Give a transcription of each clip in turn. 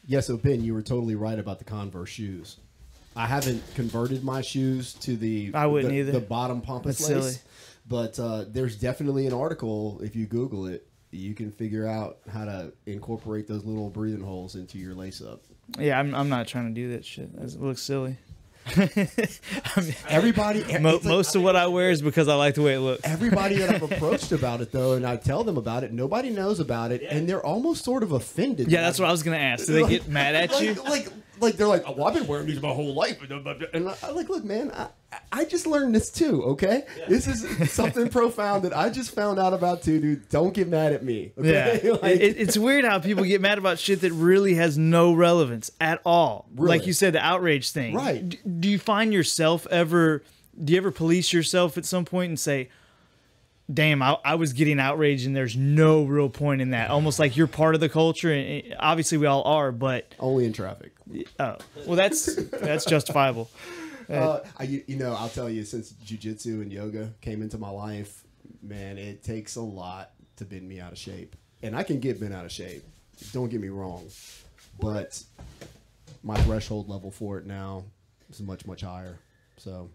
Yeah, so Ben, you were totally right about the Converse shoes. I haven't converted my shoes to the either. The bottom pompous That's lace, silly. but there's definitely an article. If you Google it, you can figure out how to incorporate those little breathing holes into your lace up. Yeah, I'm not trying to do that shit. It looks silly. I mean, Everybody, most of what I wear is because I like the way it looks. everybody that I've approached about it though, and I tell them about it, nobody knows about it, and they're almost sort of offended. Yeah, that's what I was gonna ask. Do they get mad at you? Like they're like, oh, well, I've been wearing these my whole life, and I'm like, look, man, I just learned this too. Okay, this is something profound that I just found out about too, dude. Don't get mad at me. Okay? Yeah, Like, it's weird how people get mad about shit that really has no relevance at all. Really? Like you said, the outrage thing. Right. Do you find yourself ever? Do you ever police yourself at some point and say, damn, I was getting outraged and there's no real point in that? Almost like you're part of the culture, and obviously we all are, but only in traffic. oh, well, that's justifiable. I'll tell you, since jiu-jitsu and yoga came into my life, man, it takes a lot to bend me out of shape. And I can get bent out of shape. Don't get me wrong. But my threshold level for it now is much, much higher. So...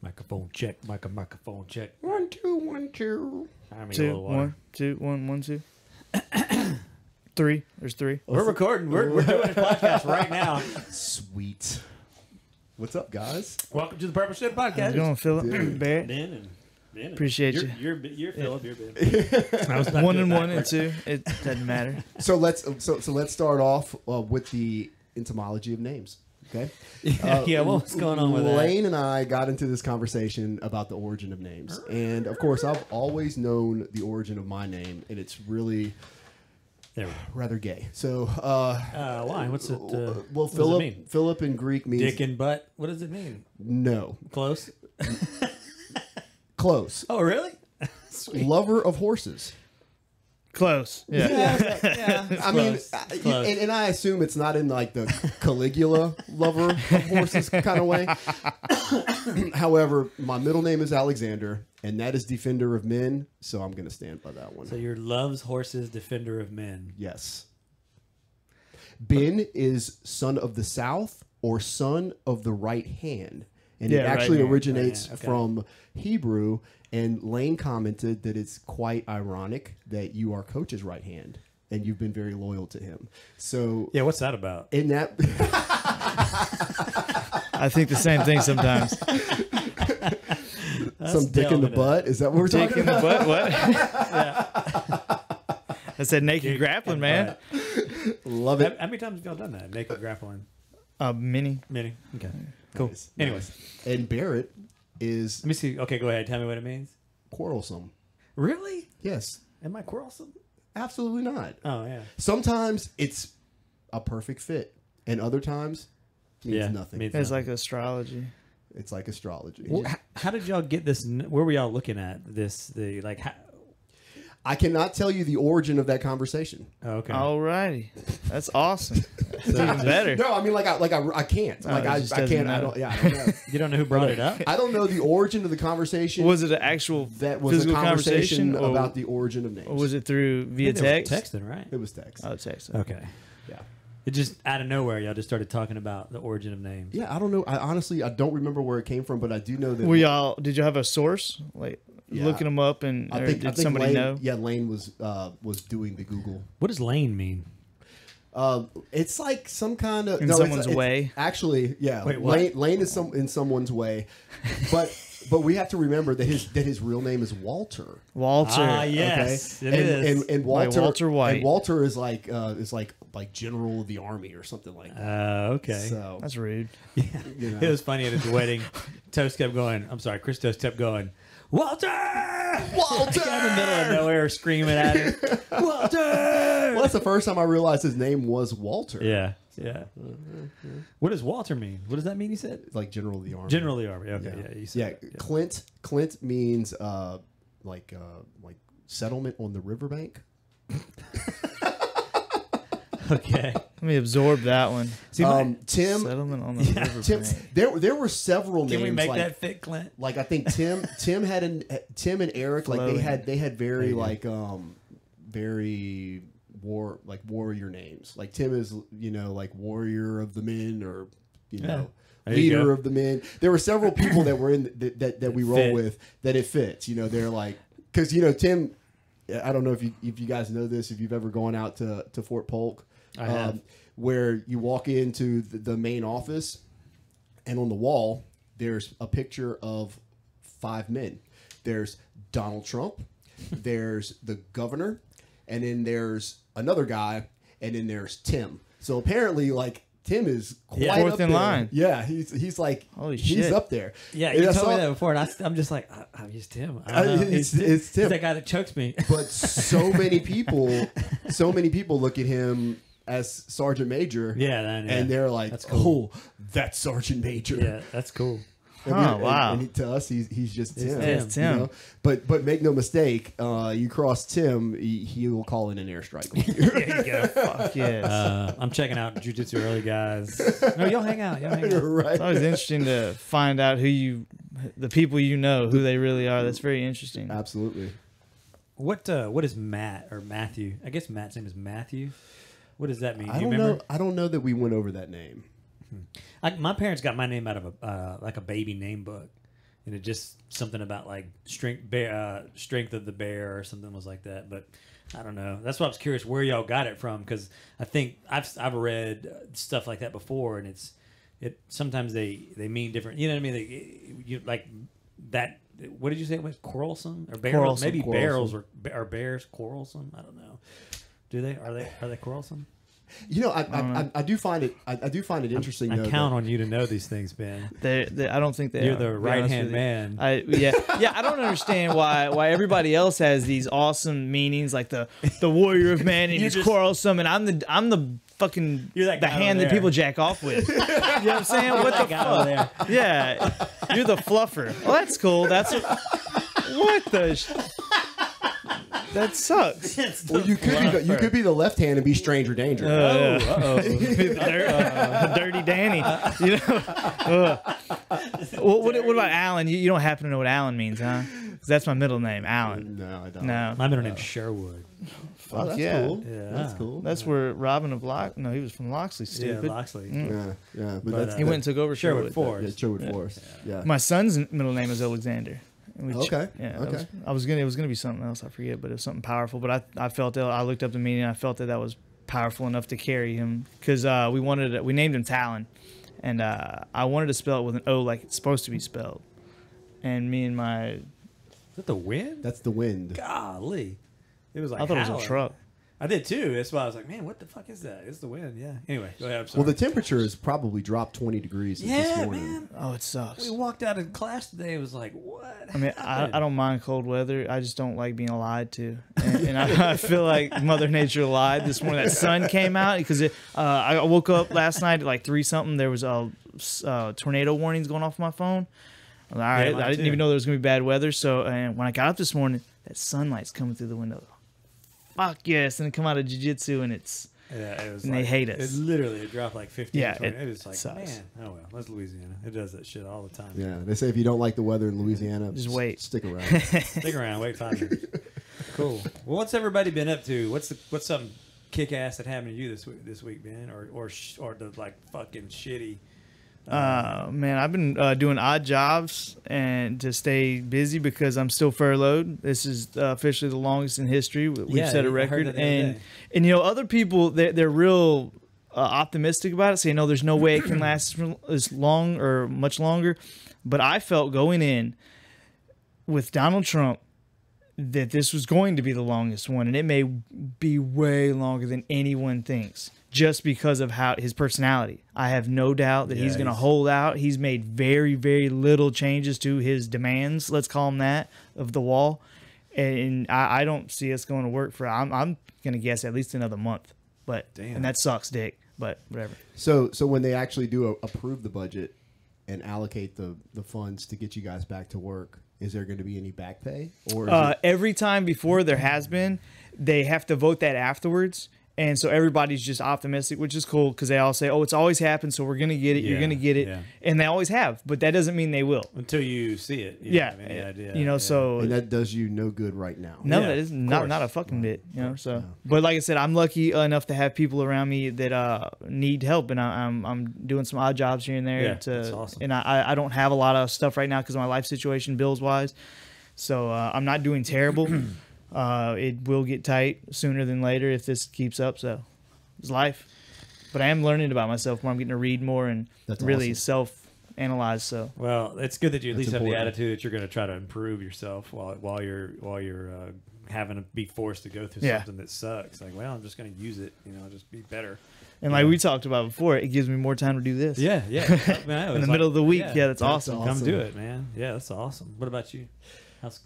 Microphone check. Microphone check. 1 2 1 2. I mean, a Two, little water. 1 2 1 1 2. 3. There's 3. We're recording. We're doing a podcast right now. Sweet. What's up, guys? Welcome to the Purple Shit How's Podcast. it going, Phillip? Barrett? Ben and Appreciate you. You're Phillip. You're Ben. I was not 1 doing and 1 and backwards. 2. It doesn't matter. So let's start off with the etymology of names. Okay. Yeah, what's going on with that? Lane and I got into this conversation about the origin of names, and of course, I've always known the origin of my name, and it's really There we go. rather gay. So, Why? What's it? well, what does it mean? Phillip in Greek means Dick and butt. What does it mean? no, Close. close, Oh, really? Sweet. lover of horses. Close. Yeah. Yeah. I mean, Close. and I assume it's not in like the Caligula lover of horses kind of way. However, my middle name is Alexander, and that is defender of men, so I'm going to stand by that one. So you're loves horses, defender of men. Yes. Ben is son of the south or son of the right hand. And Yeah, it right actually hand. originates Right hand, okay. from Hebrew. And Lane commented that it's quite ironic that you are Coach's right hand and you've been very loyal to him. So Yeah, what's that about? in that I think the same thing sometimes. some dick in the delving butt, is that what we're Dick talking in the about? butt? What? That's that naked grappling, man. Love it. How many times have y'all done that? Naked grappling. Mini. Many. Okay. Cool. Nice, Anyways, nice. And Barrett is let me see. Okay, go ahead. Tell me what it means. quarrelsome. Really? Yes. Am I quarrelsome? Absolutely not. Oh, yeah. Sometimes it's a perfect fit, and other times means nothing. means It's nothing. like astrology. It's like astrology. Well, how did y'all get this? Where were y'all looking at this? I cannot tell you the origin of that conversation. Oh, okay. Alrighty. That's awesome. It's even better. No, I mean I can't. Oh, Like it I just can't. doesn't I know. don't. Yeah, I don't know. You don't know who brought it up? I don't know the origin of the conversation. Was it an actual that was a physical conversation or, about the origin of names? or was it through via I think they were text? texting, right? It was text. Oh, text. Okay. Yeah. It just out of nowhere, y'all just started talking about the origin of names. Yeah, I don't know. I honestly don't remember where it came from, but I do know that. Did you have a source? Like Yeah. looking them up and I or think did somebody Lane, know? Yeah, Lane was doing the Google. What does lane mean? It's like some kind of In someone's way? Actually, yeah. Wait, what? Lane is in someone's way, but we have to remember that his real name is Walter. Walter. Ah, yes, Okay? it is. And Like Walter Walter White. And Walter is like general of the army or something like that. Okay. So That's rude. Yeah. you know. It was funny at his wedding. Toast kept going. I'm sorry, Chris Toast kept going. Walter! Walter! Like out in the middle of nowhere screaming at him. Walter! Well, that's the first time I realized his name was Walter. Yeah. Yeah. What does Walter mean? What does that mean, he said? It's like general of the army. General of the Army. Okay. Yeah. Yeah. You said Yeah. Clint means like settlement on the riverbank. Okay. Let me absorb that one. See, Tim. Settlement on the river Tim. bank. There were several names. can we make like, that fit, Clint? Like I think Tim and Eric, like Floating. they had very There you like very warrior names. Like Tim is, like warrior of the men, or There you leader go. of the men. There were several people that were in that we roll fit. with that it fits. They're like, because Tim. I don't know if you guys know this, if you've ever gone out to Fort Polk, I have. where you walk into the main office, and on the wall there's a picture of 5 men. There's Donald Trump, there's the governor, and then there's another guy, and then there's Tim. So apparently, like, Tim is quite Fourth up in there. line. Yeah, he's like, Holy he's shit. up there. Yeah, And you I told saw- me that before, and I'm just like, he's Tim. I don't know. It's He's Tim. that guy that chokes me. But so many people look at him as Sergeant Major. Yeah, and they're like, That's cool. "Oh, that's Sergeant Major." Yeah, that's cool. And Huh, we- wow. And to us, he's just Tim. It's Tim. But make no mistake, you cross Tim, he will call in an airstrike on you. There you go. Fuck yes. I'm checking out Jiu-Jitsu early, guys. No, y'all hang out. Y'all hang out. Right. It's always interesting to find out the people who they really are. That's very interesting. Absolutely. What is Matt or Matthew? I guess Matt's name is Matthew. What does that mean? I Do you don't remember? know. I don't know that we went over that name. My parents got my name out of a baby name book, and it just something about like strength of the bear or something was like that. But I don't know. That's why I was curious where y'all got it from, because I think I've read stuff like that before, and it sometimes they mean different. You know what I mean? You like that. What did you say it was? Quarrelsome or barrels? Quarrelsome. Maybe Quarrelsome. barrels are bears quarrelsome. I don't know. Do they? Are they quarrelsome? I do find it. I do find it interesting. I though, count that- on you to know these things, Ben. I don't think they You're are, the to be right honest hand with you. man. Yeah. I don't understand why everybody else has these awesome meanings, like the warrior of man, and You he's just- quarrelsome, and I'm the fucking You're that the guy hand over that there. people jack off with. You know what I'm saying? What the Guy over fuck? there. Yeah, you're the fluffer. Well, that's cool. What the. That sucks. Well, you could be the left hand and be stranger danger. Dirty Danny. You know. What about Alan? You don't happen to know what Alan means, huh? 'Cause that's my middle name, Alan. No, I don't. No, My middle name's Sherwood. Oh, that's yeah. cool. Yeah. That's cool. that's where Robin of Lock. No, he was from Loxley. Stupid. Yeah, Loxley. Yeah. But But, that's He went and took over Sherwood Sherwood. Forest. Yeah, Sherwood Forest. Yeah. My son's middle name is Alexander. Which, Okay, Yeah. okay. It was gonna be something else. I forget, but it was something powerful. But I felt that I looked up the meaning. I felt that was powerful enough to carry him, because we named him Talon, and I wanted to spell it with an O like it's supposed to be spelled. And me and my Is that the wind? That's the wind. Golly. It was like I thought it was a howling. truck. I did too. That's why I was like, man, what the fuck is that? It's the wind. Yeah. Anyway, go ahead. I'm sorry. Well, the temperature has probably dropped 20 degrees since this yeah, morning. man. Oh, it sucks. We walked out of class today. It was like, what? I mean, happened? I don't mind cold weather. I just don't like being lied to, and I feel like Mother Nature lied this morning. That sun came out because I woke up last night at like 3-something. There was tornado warnings going off my phone. I was like, all right, mine I didn't too. even know there was gonna be bad weather. So, and when I got up this morning, that sunlight's coming through the window. Fuck yes, and it come out of jiu-jitsu, and it's Yeah, it was. And they hate us. It literally dropped like 15. Yeah, 20. it It was like, sucks. man, oh well, that's Louisiana. It does that shit all the time. Yeah, they say if you don't like the weather in Louisiana, Just wait. stick around. Stick around, wait 5 minutes. Cool. Well, what's everybody been up to? What's something kick ass that happened to you this week, Ben? Or the like fucking shitty. Man, I've been doing odd jobs and to stay busy because I'm still furloughed. This is officially the longest in history. We've Yeah, set a I heard record, that the other day. and other people they're real optimistic about it, saying no, there's no way it can last as long or much longer. But I felt going in with Donald Trump that this was going to be the longest one, and it may be way longer than anyone thinks, just because of how his personality. I have no doubt that he's going to hold out. He's made very, very little changes to his demands, let's call them that, of the wall, and I don't see us going to work for. I'm going to guess at least another month, but Damn. and that sucks, Dick. But whatever. So when they actually do approve the budget and allocate the funds to get you guys back to work, is there going to be any back pay? Or is Every time before there has been, they have to vote that afterwards. And so everybody's just optimistic, which is cool because they all say, "Oh, it's always happened, so we're gonna get it. You're gonna get it," and they always have. But that doesn't mean they will until you see it. You yeah, have any idea. You know, so and that does you no good right now. No, that is not a fucking bit. You know, so. But like I said, I'm lucky enough to have people around me that need help, and I'm doing some odd jobs here and there. Yeah, that's awesome. And I don't have a lot of stuff right now because of my life situation, bills wise. So I'm not doing terrible. It will get tight sooner than later if this keeps up. So. It's life, but I am learning about myself more. I'm getting to read more and really self-analyze. So, well, it's good that you at least have the attitude that you're going to try to improve yourself while you're having to be forced to go through something that sucks. Like, well, I'm just going to use it. You know, just be better. And like we talked about before, it gives me more time to do this. Yeah. In the middle of the week, that's awesome. Come do it, man. Yeah, that's awesome. What about you? How's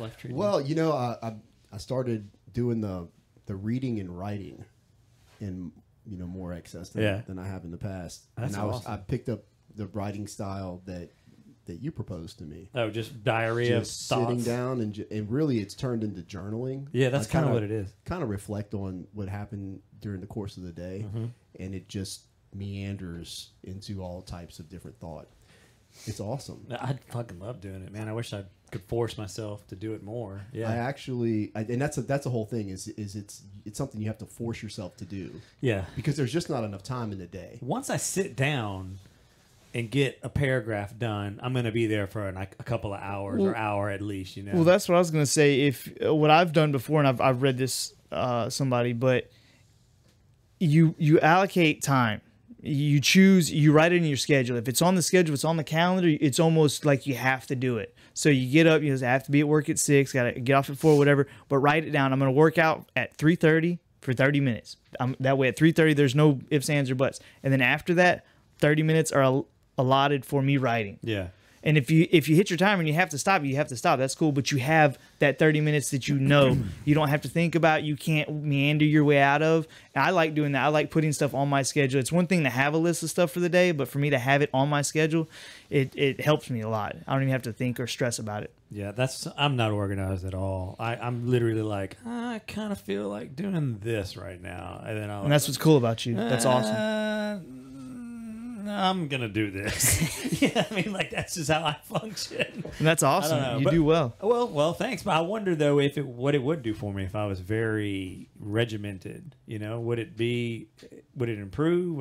life treating you? Well, you know, I started doing the reading and writing in more excess than I have in the past. That's awesome. I picked up the writing style that you proposed to me. Oh, just diarrhea, just sitting down and really it's turned into journaling. Yeah, that's kind of what it is. Kind of reflect on what happened during the course of the day, and it just meanders into all types of different thought. It's awesome. I fucking love doing it, man. I wish I could force myself to do it more. Yeah, and that's a whole thing. Is it's something you have to force yourself to do. Yeah, because there's just not enough time in the day. Once I sit down and get a paragraph done, I'm going to be there for a couple of hours or hour at least. You know. Well, that's what I was going to say. If what I've done before, and I've read this somebody, but you allocate time. You choose, you write it in your schedule. If it's on the schedule, it's on the calendar, it's almost like you have to do it. So you get up, you have to be at work at 6, got to get off at 4, whatever, but write it down. I'm going to work out at 3:30 for 30 minutes. That way at 3:30, there's no ifs, ands, or buts. And then after that, 30 minutes are allotted for me writing. Yeah. And if you hit your timer and you have to stop, you have to stop. That's cool, but you have that 30 minutes that you don't have to think about. You can't meander your way out of. And I like doing that. I like putting stuff on my schedule. It's one thing to have a list of stuff for the day, but for me to have it on my schedule, it helps me a lot. I don't even have to think or stress about it. Yeah, I'm not organized at all. I'm literally like, I kind of feel like doing this right now, and that's what's cool about you. That's awesome. I'm gonna do this. Yeah, I mean, like that's just how I function. And that's awesome. You do well. Well, thanks. But I wonder though what it would do for me if I was very regimented. You know, would it improve?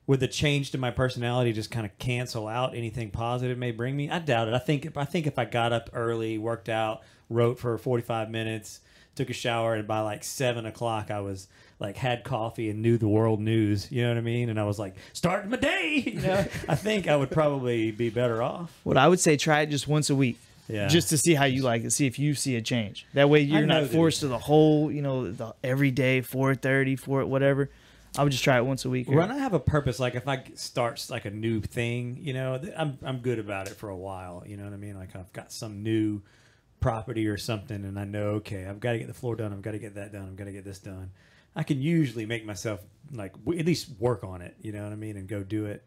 Would the change to my personality just kind of cancel out anything positive it may bring me? I doubt it. I think if I got up early, worked out, wrote for 45 minutes, took a shower, and by like 7 o'clock I was like had coffee and knew the world news, you know what I mean? And I was like, starting my day, you know? I think I would probably be better off. What I would say, try it just once a week. Yeah. Just to see how you like it, see if you see a change. That way you're not forced to the whole, the every day, 4:30, whatever. I would just try it once a week. When I have a purpose, like if I start like a new thing, I'm good about it for a while. You know what I mean? Like I've got some new property or something, and I know, okay, I've got to get the floor done. I've got to get that done. I've got to get this done. I can usually make myself like at least work on it. You know what I mean? And go do it.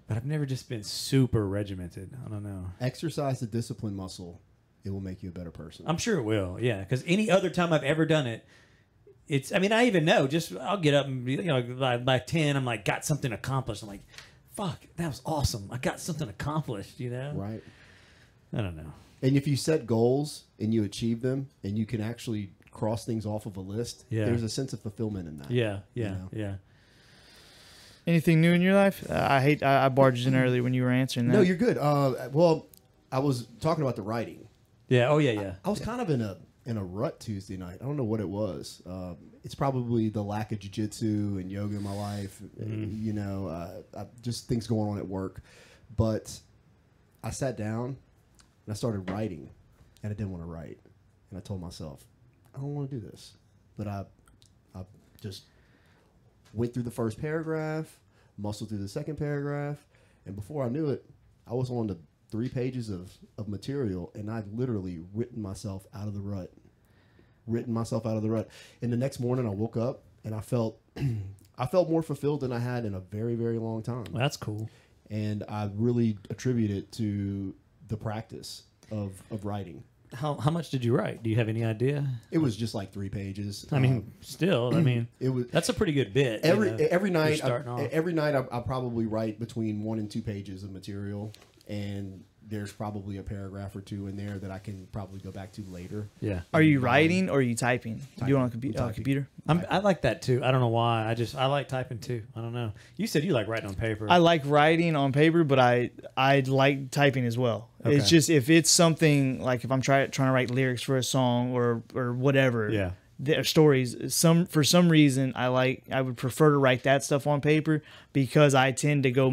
But I've never just been super regimented. I don't know. Exercise the discipline muscle. It will make you a better person. I'm sure it will. Yeah. Because any other time I've ever done it, I even know, I'll get up and, by 10, I'm like, got something accomplished. I'm like, fuck, that was awesome. I got something accomplished, Right. I don't know. And if you set goals and you achieve them and you can actually cross things off of a list, there's a sense of fulfillment in that. Yeah. Anything new in your life? I barged in early when you were answering that. No, you're good. Well, I was talking about the writing. Yeah. Oh, yeah. I was kind of in a rut Tuesday night. I don't know what it was. It's probably the lack of jiu-jitsu and yoga in my life. Just things going on at work. But I sat down and I started writing, and I didn't want to write. And I told myself, I don't want to do this. But I just went through the first paragraph, muscled through the second paragraph, and before I knew it, I was on to 3 pages of material, and I'd literally written myself out of the rut. And the next morning I woke up and I felt more fulfilled than I had in a very, very long time. Well, that's cool. And I really attribute it to the practice of writing. how much did you write? Do you have any idea? It was just like 3 pages. I mean, still, I mean, it was that's a pretty good bit. every night. Starting off. Every night, I probably write between 1 and 2 pages of material, and there's probably a paragraph or 2 in there that I can probably go back to later. Yeah. Are you writing or are you typing? Do you on a Typing. computer? I like that too. I don't know why. I like typing too. I don't know. You said you like writing on paper. I like writing on paper, but I like typing as well. Okay. It's just if it's something like if I'm trying to write lyrics for a song or whatever. Yeah. Their stories. For some reason I would prefer to write that stuff on paper because I tend to go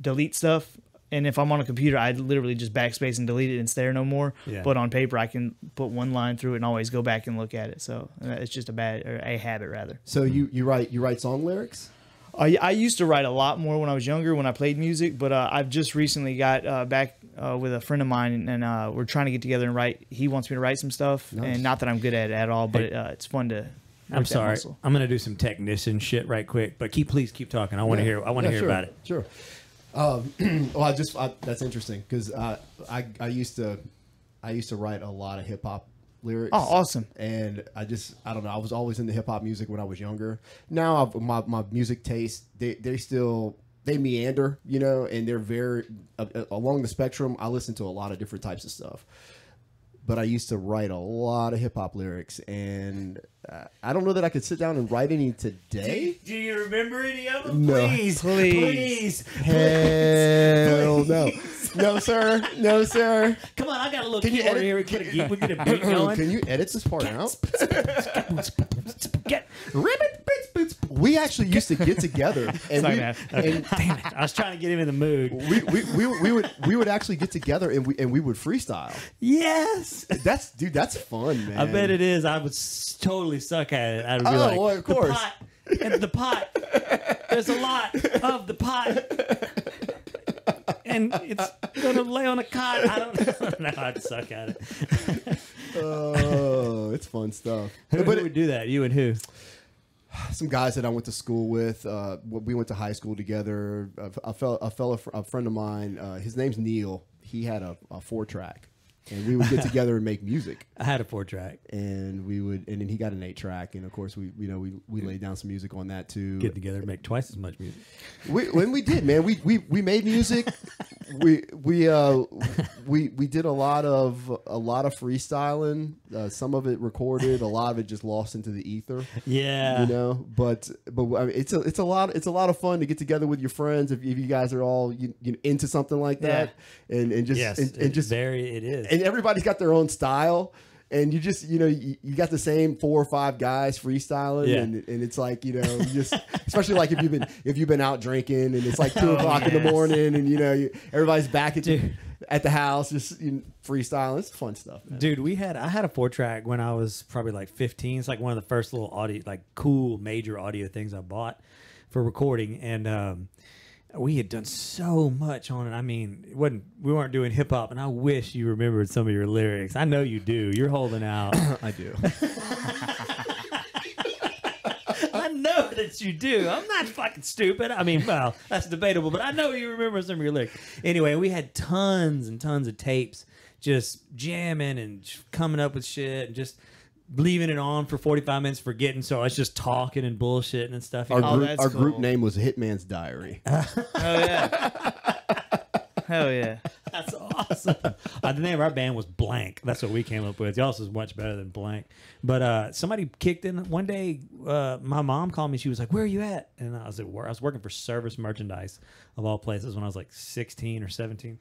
delete stuff. And if I'm on a computer, I literally just backspace and delete it and stare no more. Yeah. But on paper, I can put one line through it and always go back and look at it. So it's just a habit rather. So you write song lyrics? I used to write a lot more when I was younger when I played music, but I've just recently got back with a friend of mine, and we're trying to get together and write. He wants me to write some stuff, Nice. and not that I'm good at it at all, but it's fun to. I'm sorry. I'm gonna do some technician shit right quick, but please keep talking. I want to hear. I want to hear sure, about it. Sure. That's interesting because I used to write a lot of hip hop lyrics. Oh, awesome! And I don't know. I was always into hip hop music when I was younger. Now my music taste they meander, and they're very along the spectrum. I listen to a lot of different types of stuff. But I used to write a lot of hip hop lyrics, and I don't know that I could sit down and write any today. Do you remember any of them? No. Please. Hell no. No, sir. No, sir. Come on, I got a little Can you keyboard edit- here. We get a beat going. Can you edit this part out? Get We actually used to get together, and Sorry, man. and Damn it! I was trying to get him in the mood. we would actually get together and we would freestyle. Yes. That's fun, man. I bet it is. I would totally suck at it. I would be Oh, like, well, of course. the pot. There's a lot of the pot. And it's going to lay on a cot. I don't know. I'd suck at it. Oh, it's fun stuff. Who would do that? You and who? Some guys that I went to school with. We went to high school together. A friend of mine. His name's Neil. He had a 4-track, and we would get together and make music. I had a 4-track. And then he got an 8-track, and of course we laid down some music on that too. Get together and make twice as much music. When we did, man, we made music. We did a lot of freestyling. Some of it recorded, a lot of it just lost into the ether. Yeah, But I mean, it's a lot of fun to get together with your friends if you guys are all into something like that, and just it is. And everybody's got their own style. And you just, you got the same 4 or 5 guys freestyling, and it's like, just especially like if you've been out drinking and it's like 2 o'clock in the morning, and everybody's back at the house just freestyling. It's fun stuff, man. Dude, I had a 4-track when I was probably like 15. It's like one of the first little audio, like cool major audio things I bought for recording, and we had done so much on it. I mean, we weren't doing hip hop, and I wish you remembered some of your lyrics. I know you do. You're holding out. I do. I know that you do. I'm not fucking stupid. I mean, well, that's debatable, but I know you remember some of your lyrics. Anyway, we had tons and tons of tapes just jamming and coming up with shit and just leaving it on for 45 minutes, forgetting. So I was just talking and bullshitting and stuff. Our group name was Hitman's Diary. Oh yeah. Hell yeah. That's awesome. The name of our band was Blank. That's what we came up with. Y'all's is much better than Blank. But somebody kicked in one day. My mom called me. She was like, "Where are you at?" And I was at work. I was working for Service Merchandise of all places when I was like 16 or 17.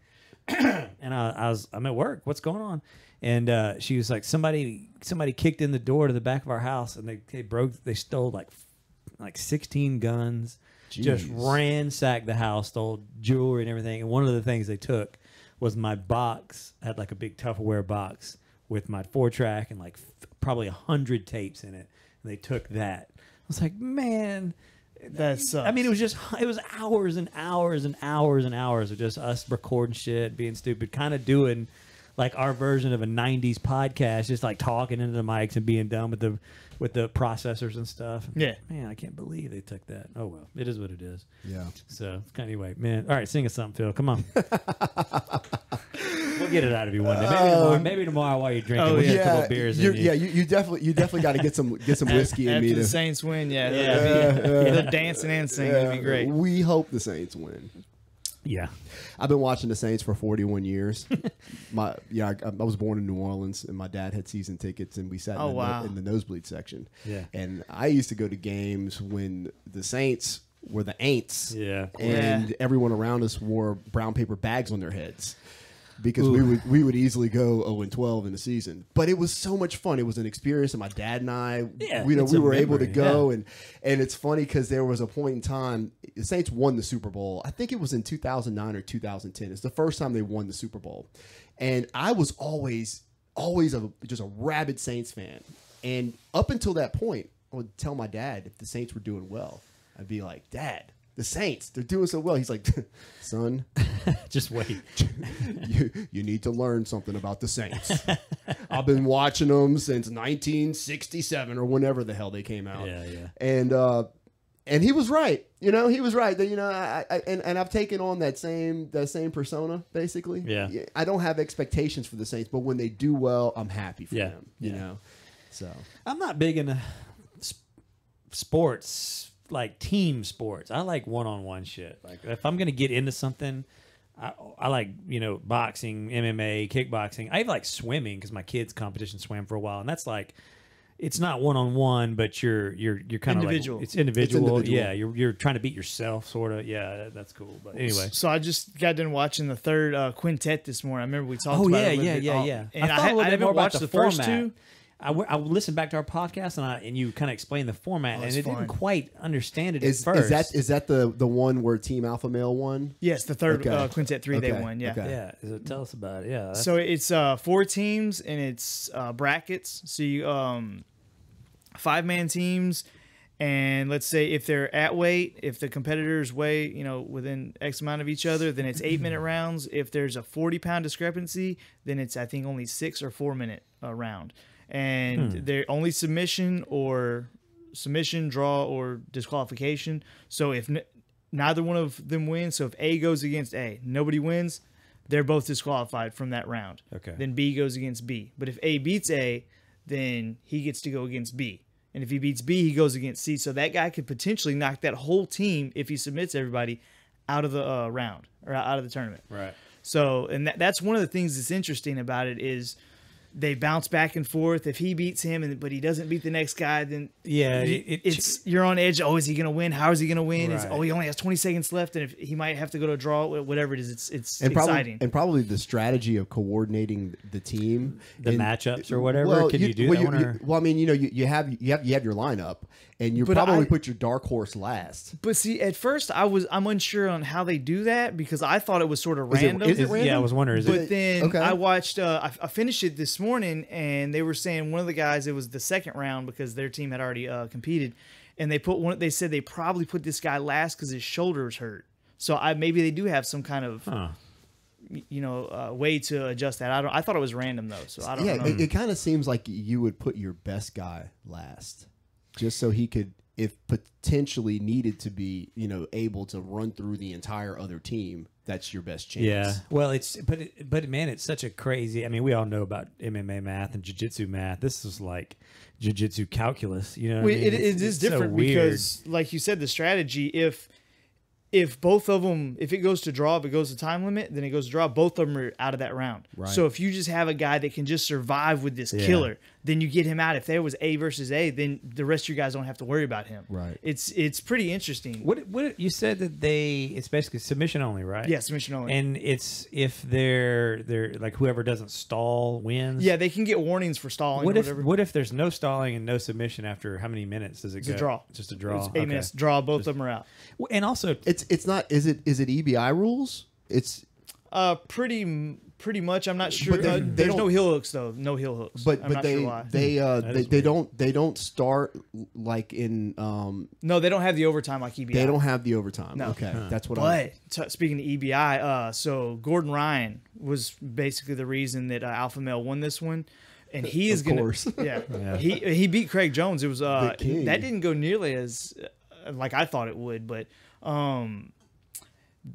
And I'm at work. What's going on? And she was like, somebody kicked in the door to the back of our house, and they stole like 16 guns. Jeez. Just ransacked the house, stole jewelry and everything. And one of the things they took was my box. I had like a big Tupperware box with my 4-track and like probably 100 tapes in it. And they took that. I was like, man, That sucks. I mean, it was hours and hours and hours and hours of just us recording shit, being stupid, kind of doing like our version of a '90s podcast, just like talking into the mics and being done with the processors and stuff. Yeah. Man, I can't believe they took that. Oh well, it is what it is. Yeah. So anyway, man. All right, sing us something, Phil. Come on. We'll get it out of you one day. Maybe tomorrow while you're drinking, we'll get a couple of beers in you. Yeah, you definitely got to get some whiskey in After me. the Saints win, the dancing and singing would be great. We hope the Saints win. Yeah. I've been watching the Saints for 41 years. I was born in New Orleans, and my dad had season tickets, and we sat in the nosebleed section. Yeah. And I used to go to games when the Saints were the Aints. Yeah. And everyone around us wore brown paper bags on their heads. Because we would easily go 0-12 in the season, but it was so much fun. It was an experience, and my dad and I, we were able to go, and it's funny because there was a point in time the Saints won the Super Bowl. I think it was in 2009 or 2010. It's the first time they won the Super Bowl, and I was always just a rabid Saints fan. And up until that point, I would tell my dad if the Saints were doing well, I'd be like, "Dad, the Saints, they're doing so well." He's like, "Son, just wait. you need to learn something about the Saints. I've been watching them since 1967 or whenever the hell they came out." Yeah. And he was right. He was right. And I've taken on that same persona basically. Yeah. I don't have expectations for the Saints, but when they do well, I'm happy for them. You know. So I'm not big into sports. Like team sports. I like one-on-one shit. Like if I'm gonna get into something, I like boxing, MMA, kickboxing. I even like swimming because my kids competition swam for a while, and that's like it's not one-on-one, but you're kind of individual. Like, it's individual. Yeah, you're trying to beat yourself, sort of. Yeah, that's cool. But anyway, so I just got done watching the third quintet this morning. I remember we talked about it. Yeah. And I thought a little bit more about watched the first format. two. I listened back to our podcast and you kind of explained the format, and it didn't quite understand it at Is first. that the one where Team Alpha Male won? Yes, the third Quintet 3 they won. Yeah. Okay. Yeah. So tell us about it. Yeah. So it's 4 teams and it's brackets. So you 5-man teams, and let's say if they're at weight, if the competitors weigh within X amount of each other, then it's 8-minute rounds. If there's a 40-pound discrepancy, then it's I think only 6 or 4-minute round. And they're only submission, draw, or disqualification. So if neither one of them wins, so if A goes against A, nobody wins, they're both disqualified from that round. Okay. Then B goes against B. But if A beats A, then he gets to go against B. And if he beats B, he goes against C. So that guy could potentially knock that whole team, if he submits everybody, out of the round or out of the tournament. Right. So, and that's one of the things that's interesting about it is they bounce back and forth. If he beats him, but he doesn't beat the next guy, then you're on edge. Oh, is he going to win? How is he going to win? Right. He only has 20 seconds left, and if he might have to go to a draw. Whatever it is, it's exciting. exciting. Probably the strategy of coordinating the team, the matchups or whatever. Can you do that? Well, I mean, you have your lineup, and you probably put your dark horse last. But see, at first I'm unsure on how they do that because I thought it was sort of random. Is it random? Yeah, I was wondering. But then I watched. I finished it this morning, and they were saying one of the guys. It was the second round because their team had already competed, and they said they probably put this guy last because his shoulder was hurt. So maybe they do have some kind of way to adjust that. I thought it was random though, so I don't know. It kind of seems like you would put your best guy last, just so he could, if potentially needed to be, able to run through the entire other team. That's your best chance. Yeah. Well, but man, it's such a crazy. I mean, we all know about MMA math and jiu-jitsu math. This is like jiu-jitsu calculus. You know, what I mean? It is different because, like you said, the strategy. If both of them, if it goes to draw, if it goes to time limit, then it goes to draw. Both of them are out of that round. Right. So if you just have a guy that can just survive with this killer, then you get him out. If there was A versus A, then the rest of you guys don't have to worry about him. Right. It's pretty interesting. What you said that it's basically submission only, right? Yeah, submission only. And it's if they're like whoever doesn't stall wins. Yeah, they can get warnings for stalling. What if there's no stalling and no submission after how many minutes does it go? It's a draw. Just a draw. It's 8 minutes. Draw. Both of them are out. And also, it's not. Is it EBI rules? It's pretty pretty much. I'm not sure. But they There's don't- no heel hooks though. No heel hooks. But I'm not they sure why. they don't start like in No, they don't have the overtime like EBI. they don't have the overtime. No. Okay, that's what. But speaking of EBI, so Gordon Ryan was basically the reason that Alpha Male won this one, and he is Of course. Yeah, he beat Craig Jones. It was that king. didn't go nearly as like I thought it would, but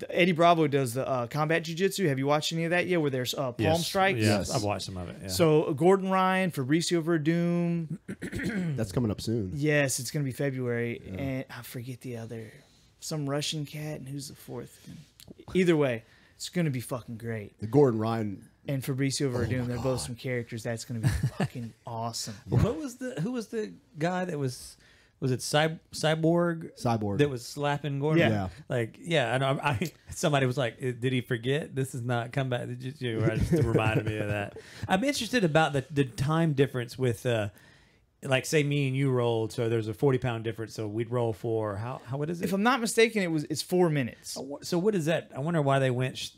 Eddie Bravo does the combat jiu-jitsu. Have you watched any of that yet? Where there's palm strikes. Yes, I've watched some of it. Yeah. So Gordon Ryan, Fabricio Verdum. That's coming up soon. Yes, it's gonna be February, and I forget the other, some Russian cat, and who's the fourth? Either way, it's gonna be fucking great. The Gordon Ryan. And Fabricio Verdum, they're both some characters. That's gonna be fucking awesome. Who was the guy that was it Cyborg that was slapping Gordon? Yeah. Like, yeah, I know. Somebody was like, did he forget? This is not combat jiu-jitsu. Just reminded me of that. I'm interested about the time difference with, like, say me and you rolled, so there's a 40-pound difference, so we'd roll for, what is it? If I'm not mistaken, it's 4 minutes. So what is that? I wonder why they went...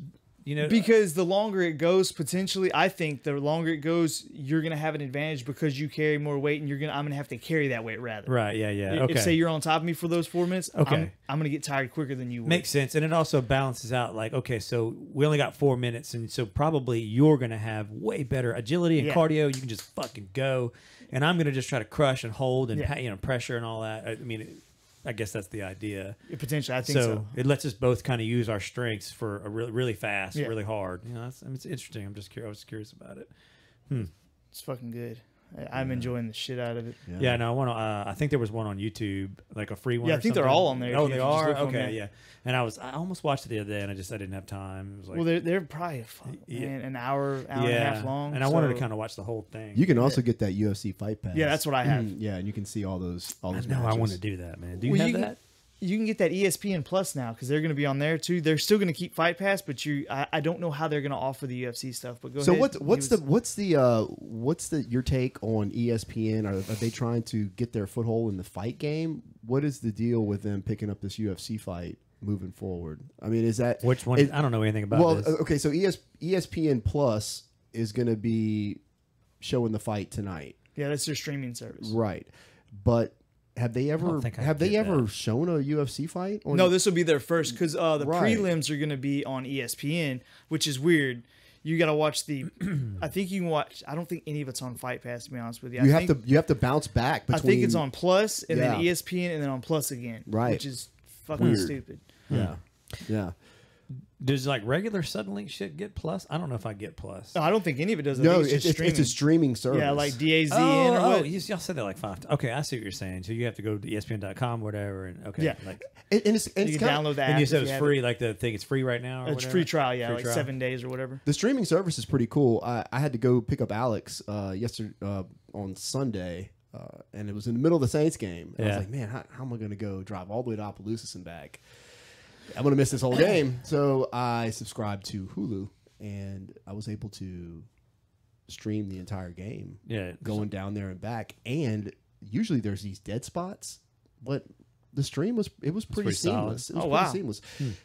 Because the longer it goes, potentially, I think the longer it goes, you're gonna have an advantage because you carry more weight, and I'm gonna have to carry that weight rather. Right? Yeah. Okay. If say you're on top of me for those 4 minutes, okay, I'm gonna get tired quicker than you would. Makes sense, and it also balances out. Like, okay, so we only got 4 minutes, and so probably you're gonna have way better agility and cardio. You can just fucking go, and I'm gonna just try to crush and hold and pressure and all that. I mean. I guess that's the idea. Potentially, I think so. It lets us both kind of use our strengths for a really fast, really hard. It's interesting. I was curious about it. It's fucking good. I'm enjoying the shit out of it. Yeah, no, I want to. I think there was one on YouTube, like a free one. Yeah, I think they're all on there. Oh, they are. Okay, yeah. And I almost watched it the other day, and I didn't have time. It was like, well, they're probably an hour and a half long. And I wanted to kind of watch the whole thing. You can also get that UFC Fight Pass. Yeah, that's what I have. Yeah, and you can see all those. I matches. I want to do that, man. Do you have that? You can get that ESPN Plus now because they're going to be on there too. They're still going to keep Fight Pass, but I don't know how they're going to offer the UFC stuff. But go ahead. So what's your take on ESPN? Are they trying to get their foothold in the fight game? What is the deal with them picking up this UFC fight moving forward? I mean, is that which one? I don't know anything about this. Okay, so ESPN Plus is going to be showing the fight tonight. Yeah, that's their streaming service, right? But have they ever shown a UFC fight? No, this will be their first because the prelims are going to be on ESPN, which is weird. You got to watch the. I think you can watch. I don't think any of it's on Fight Pass. To be honest with you, you have to bounce back. Between, I think it's on Plus and then ESPN and then on Plus again. Right, which is fucking stupid. Yeah. Does like regular Suddenlink shit get Plus? I don't know if I get Plus. No, I don't think any of it does. No, it's a streaming service. Yeah, like DAZN or what? Y'all said that like 5 times. Okay, I see what you're saying. So you have to go to ESPN.com, whatever, and like and it's you can download that. And you said it's free. Like the thing, it's free right now. Or it's whatever? Free trial. Yeah, free like trial. 7 days or whatever. The streaming service is pretty cool. I had to go pick up Alex yesterday on Sunday. And it was in the middle of the Saints game. I was like, man, how am I going to go drive all the way to Opelousas and back? I'm going to miss this whole game. So I subscribed to Hulu, and I was able to stream the entire game. Yeah, going down there and back. And usually there's these dead spots, but the stream was pretty seamless. Solid. It was pretty seamless.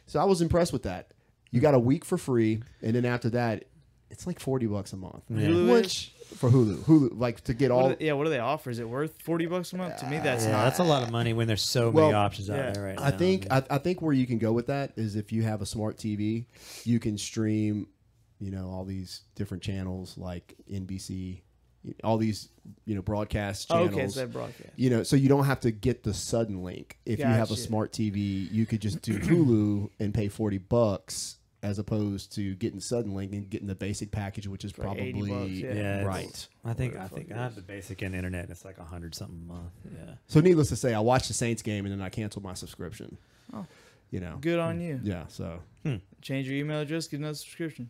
So I was impressed with that. You got a week for free, and then after that, it's like $40 a month. Yeah. Which for Hulu, like to get all. What do they offer? Is it worth $40 a month? To me, that's not. That's a lot of money when there's so many options out there right now. I think where you can go with that is if you have a smart TV, you can stream, all these different channels like NBC, all these broadcast channels. Okay, so that broadcast. So you don't have to get the sudden link. If you have a smart TV, you could just do Hulu and pay $40. As opposed to getting sudden link and getting the basic package, which is probably $80, right. I think I have the basic and internet. And it's like $100 something a month. Yeah. So needless to say, I watched the Saints game and then I canceled my subscription. Oh, good on you. Yeah. So change your email address, get another subscription.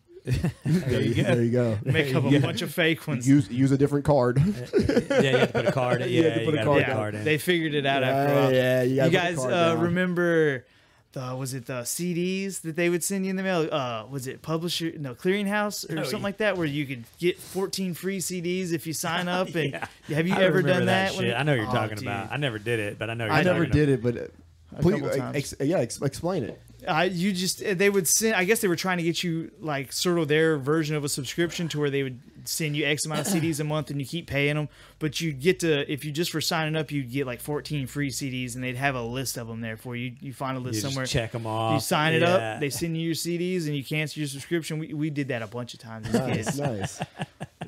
There you go. Make up a bunch of fake ones. Use a different card. You have to put a card in. You have to put a card in. They figured it out after a while. Yeah, you guys remember? Was it the CDs that they would send you in the mail? Was it Clearinghouse or something like that, where you could get 14 free CDs if you sign up? And have you ever done that? Shit. I know what you're talking about. I never did it, but I know. I never did it, but please, explain it. You just they would send. I guess they were trying to get you like sort of their version of a subscription to where they would send you X amount of CDs a month and you keep paying them. But you get to if you just for signing up, you'd get like 14 free CDs and they'd have a list of them there for you. You find a list somewhere. Just check them off. You sign it up. They send you your CDs and you cancel your subscription. We did that a bunch of times as kids. Nice.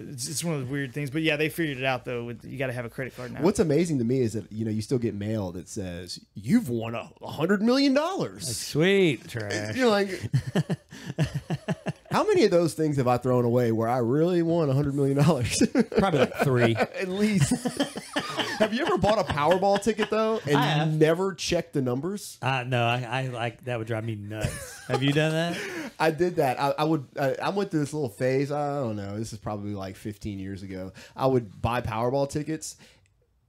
It's one of the weird things. But yeah, they figured it out though. You got to have a credit card now. What's amazing to me is that you still get mail that says you've won $100 million. Like, sweet trash. You're like, how many of those things have I thrown away where I really won $100 million? Probably like 3. At least. Have you ever bought a Powerball ticket though and never checked the numbers? No, I like that would drive me nuts. Have you done that? I did that. I went through this little phase. I don't know. This is probably like 15 years ago. I would buy Powerball tickets,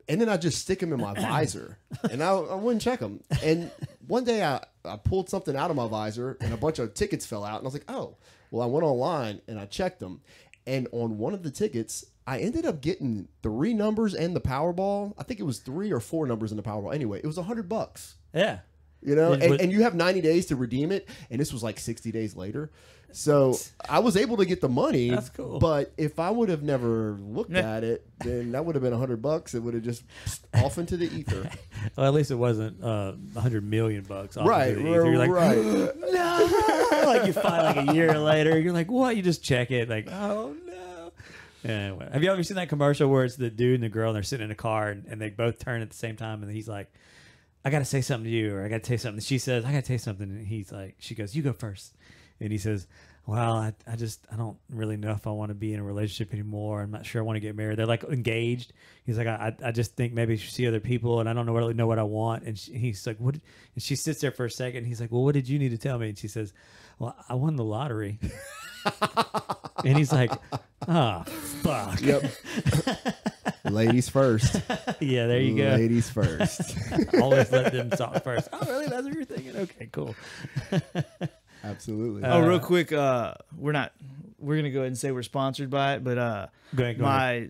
and then I just stick them in my visor, and I wouldn't check them. And one day I pulled something out of my visor, and a bunch of tickets fell out, and I was like, oh, well, I went online and I checked them, and on one of the tickets, I ended up getting 3 numbers and the Powerball. I think it was 3 or 4 numbers in the Powerball. Anyway, it was $100. Yeah. And you have 90 days to redeem it, and this was like 60 days later. So I was able to get the money. That's cool. But if I would have never looked at it, then that would have been $100. It would have just off into the ether. Well, at least it wasn't $100 million off Right, into the ether. You're like, right. no. Like you find like a year later, you're like, what? You just check it, like, oh no. Anyway, have you ever seen that commercial where it's the dude and the girl and they're sitting in a car and they both turn at the same time and he's like, I got to say something to you, or I got to tell you something. She says, I got to tell you something. And he's like, she goes, you go first. And he says, well, I don't really know if I want to be in a relationship anymore. I'm not sure I want to get married. They're like engaged. He's like, I just think maybe you should see other people and I don't really know what I want. And he's like, what? And she sits there for a second. He's like, well, what did you need to tell me? And she says, well, I won the lottery. And he's like, oh, fuck. Yep. Ladies first. Yeah, there you go. Ladies first. Always let them talk first. Oh, really? That's what you're thinking? Okay, cool. Absolutely. Real quick, we're gonna go ahead and say we're sponsored by it, but Go ahead. my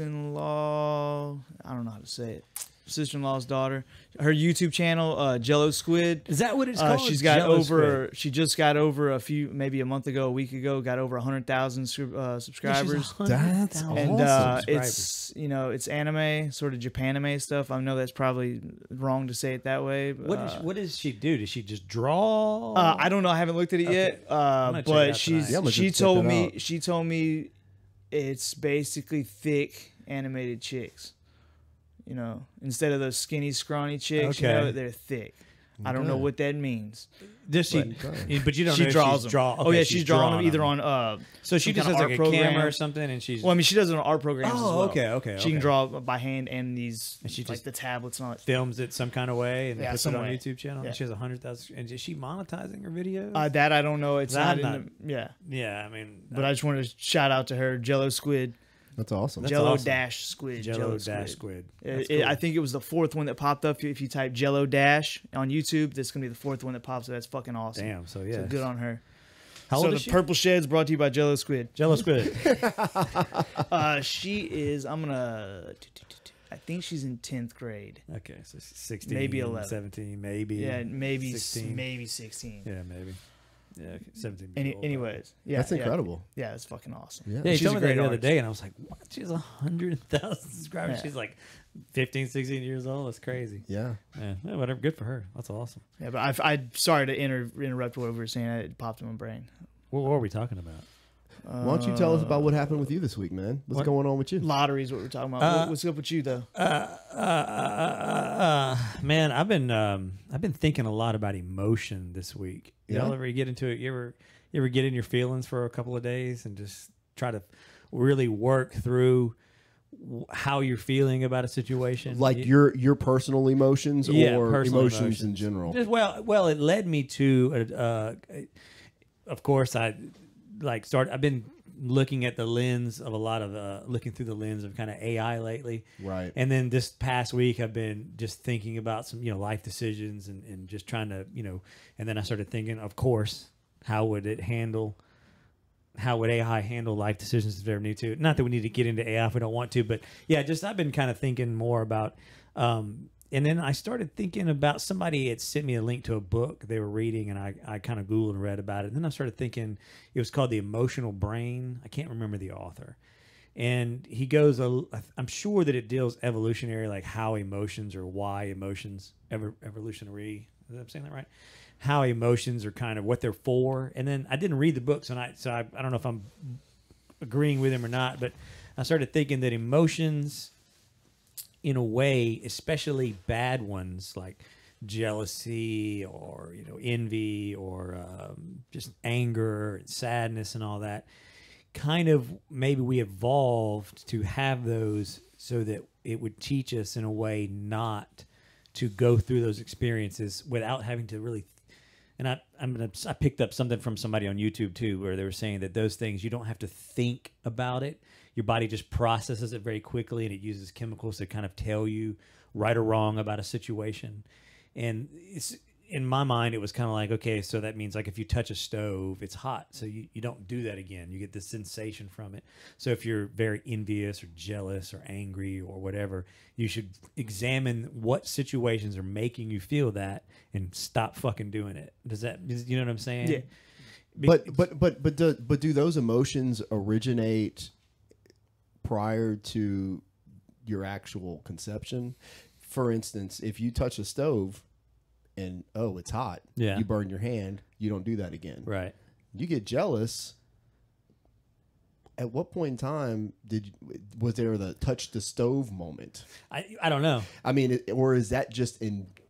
niece-in-law, I don't know how to say it, sister-in-law's daughter, her YouTube channel, Jello Squid. Is that what it's called? She's got Jello over. Squid. She just got over maybe a month ago, a week ago, got over 100,000 subscribers. That's And awesome. it's anime, sort of Japanime stuff. I know that's probably wrong to say it that way. But, What does she do? Does she just draw? I don't know. I haven't looked at it yet. gonna check it But out she told me it's basically thick animated chicks. Instead of those skinny, scrawny chicks, Okay. they're thick. I don't know what that means. Does she? But you don't She know. draws if them. Okay, she's drawing them either on. So she some just kind has of like art a camera program. or something, and she's. Well, I mean, she does it on art programs as well. okay. She can draw by hand and these, And she like just the tablets and all that. films it some kind of way and puts it some on way. YouTube channel. Yeah. And she has 100,000. And is she monetizing her videos? That I don't know. It's not, Not- in the, yeah. yeah, I mean, But I just wanted to shout out to her, Jello Squid. That's awesome. Jello Jello dash squid. Jello dash squid. That's I cool. think it was the 4th one that popped up. If you type Jello dash on YouTube, that's gonna be the 4th one that pops up. That's fucking awesome. Damn. So yeah, So good on her. How So old the is she? Purple Shed's brought to you by Jello Squid. Jello squid. She is. I think she's in 10th grade. Okay, so 16, Maybe 11. 17, maybe. Yeah, maybe 16. maybe 16. Yeah, maybe. Yeah, okay, 17. would be old, Anyways, yeah, That's incredible. Yeah, it's fucking awesome. Yeah. Yeah, you She's told a me that great the other artist. day, and I was like, what? She has 100,000 subscribers. Yeah. She's like 15, 16 years old. That's crazy. Yeah. Yeah, whatever. Good for her. That's awesome. Yeah, but I'm sorry to interrupt what we were saying. It popped in my brain. What were we talking about? Why don't you tell us about what happened with you this week, man? What's What? going on with you? Lottery is what we're talking about. What's up with you though? Man, I've been thinking a lot about emotion this week. Yeah? Y'all ever get into it? You ever get in your feelings for a couple of days and just try to really work through how you're feeling about a situation? Like your personal emotions Yeah, or personal emotions in emotions. general? Just, well, it led me to, of course, I've been looking at the lens of looking through the lens of kind of AI lately. Right. And then this past week, I've been just thinking about some, life decisions and just trying to, and then I started thinking, of course, how would AI handle life decisions if they ever need to? Not that we need to get into AI if we don't want to, but yeah, I've been kind of thinking more about, and then I started thinking about somebody had sent me a link to a book they were reading, and I kind of Googled and read about it. And then I started thinking it was called The Emotional Brain. I can't remember the author. And he goes, I'm sure that it deals evolutionary, like how emotions or why emotions, evolutionary, I'm saying that right? How emotions are kind of what they're for. And then I didn't read the book, so I don't know if I'm agreeing with him or not, but I started thinking that emotions, in a way, especially bad ones like jealousy or envy or just anger and sadness and all that, kind of maybe we evolved to have those so that it would teach us in a way not to go through those experiences without having to really. And I picked up something from somebody on YouTube too, where they were saying that those things you don't have to think about it. Your body just processes it very quickly, and it uses chemicals to kind of tell you right or wrong about a situation. And it's, in my mind, it was kind of like, okay, so that means like if you touch a stove, it's hot. So you don't do that again. You get the sensation from it. So if you're very envious or jealous or angry or whatever, you should examine what situations are making you feel that and stop fucking doing it. You know what I'm saying? Yeah. But do those emotions originate prior to your actual conception? For instance, if you touch a stove and it's hot, you burn your hand, you don't do that again. Right. You get jealous. At what point in time was there the touch the stove moment? I don't know. I mean, or is that just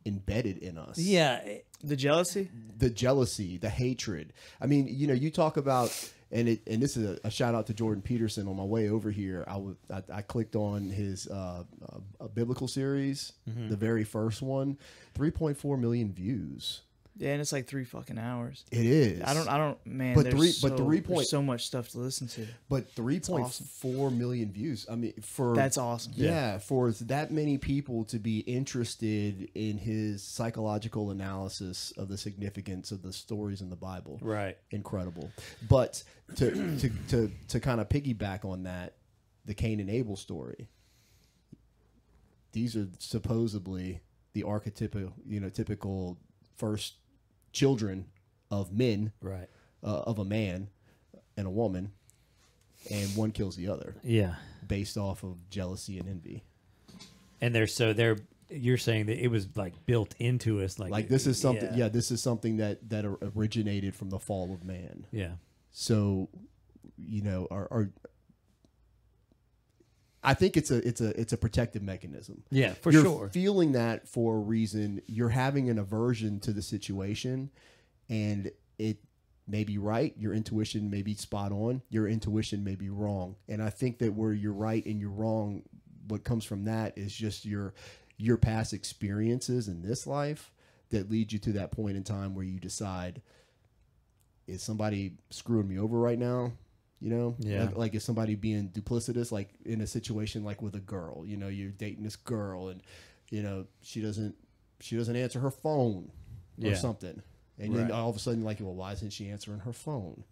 embedded in us? Yeah. The jealousy, the hatred. I mean, you talk about, and this is a shout out to Jordan Peterson. On my way over here, I clicked on his a biblical series, the very first one, 3.4 million views. Yeah, and it's like 3 fucking hours. It is. I don't, man. But there's there's so much stuff to listen to. But 3.4 million views. I mean, that's awesome. Yeah, for that many people to be interested in his psychological analysis of the significance of the stories in the Bible, right? Incredible. But to kind of piggyback on that, the Cain and Abel story. These are supposedly the typical first children of men, right? Of a man and a woman, and one kills the other. Yeah, based off of jealousy and envy. And you're saying that it was like built into us, like this is something. Yeah, this is something that originated from the fall of man. Yeah. So, I think it's a protective mechanism. Yeah, for You're sure. Feeling that for a reason. You're having an aversion to the situation, and it may be right. Your intuition may be spot on. Your intuition may be wrong. And I think that where you're right and you're wrong, what comes from that is just your past experiences in this life that lead you to that point in time where you decide, is somebody screwing me over right now? Yeah. Like is somebody being duplicitous, like in a situation like with a girl, you're dating this girl and, she doesn't answer her phone or something. And then all of a sudden, like, well, why isn't she answering her phone?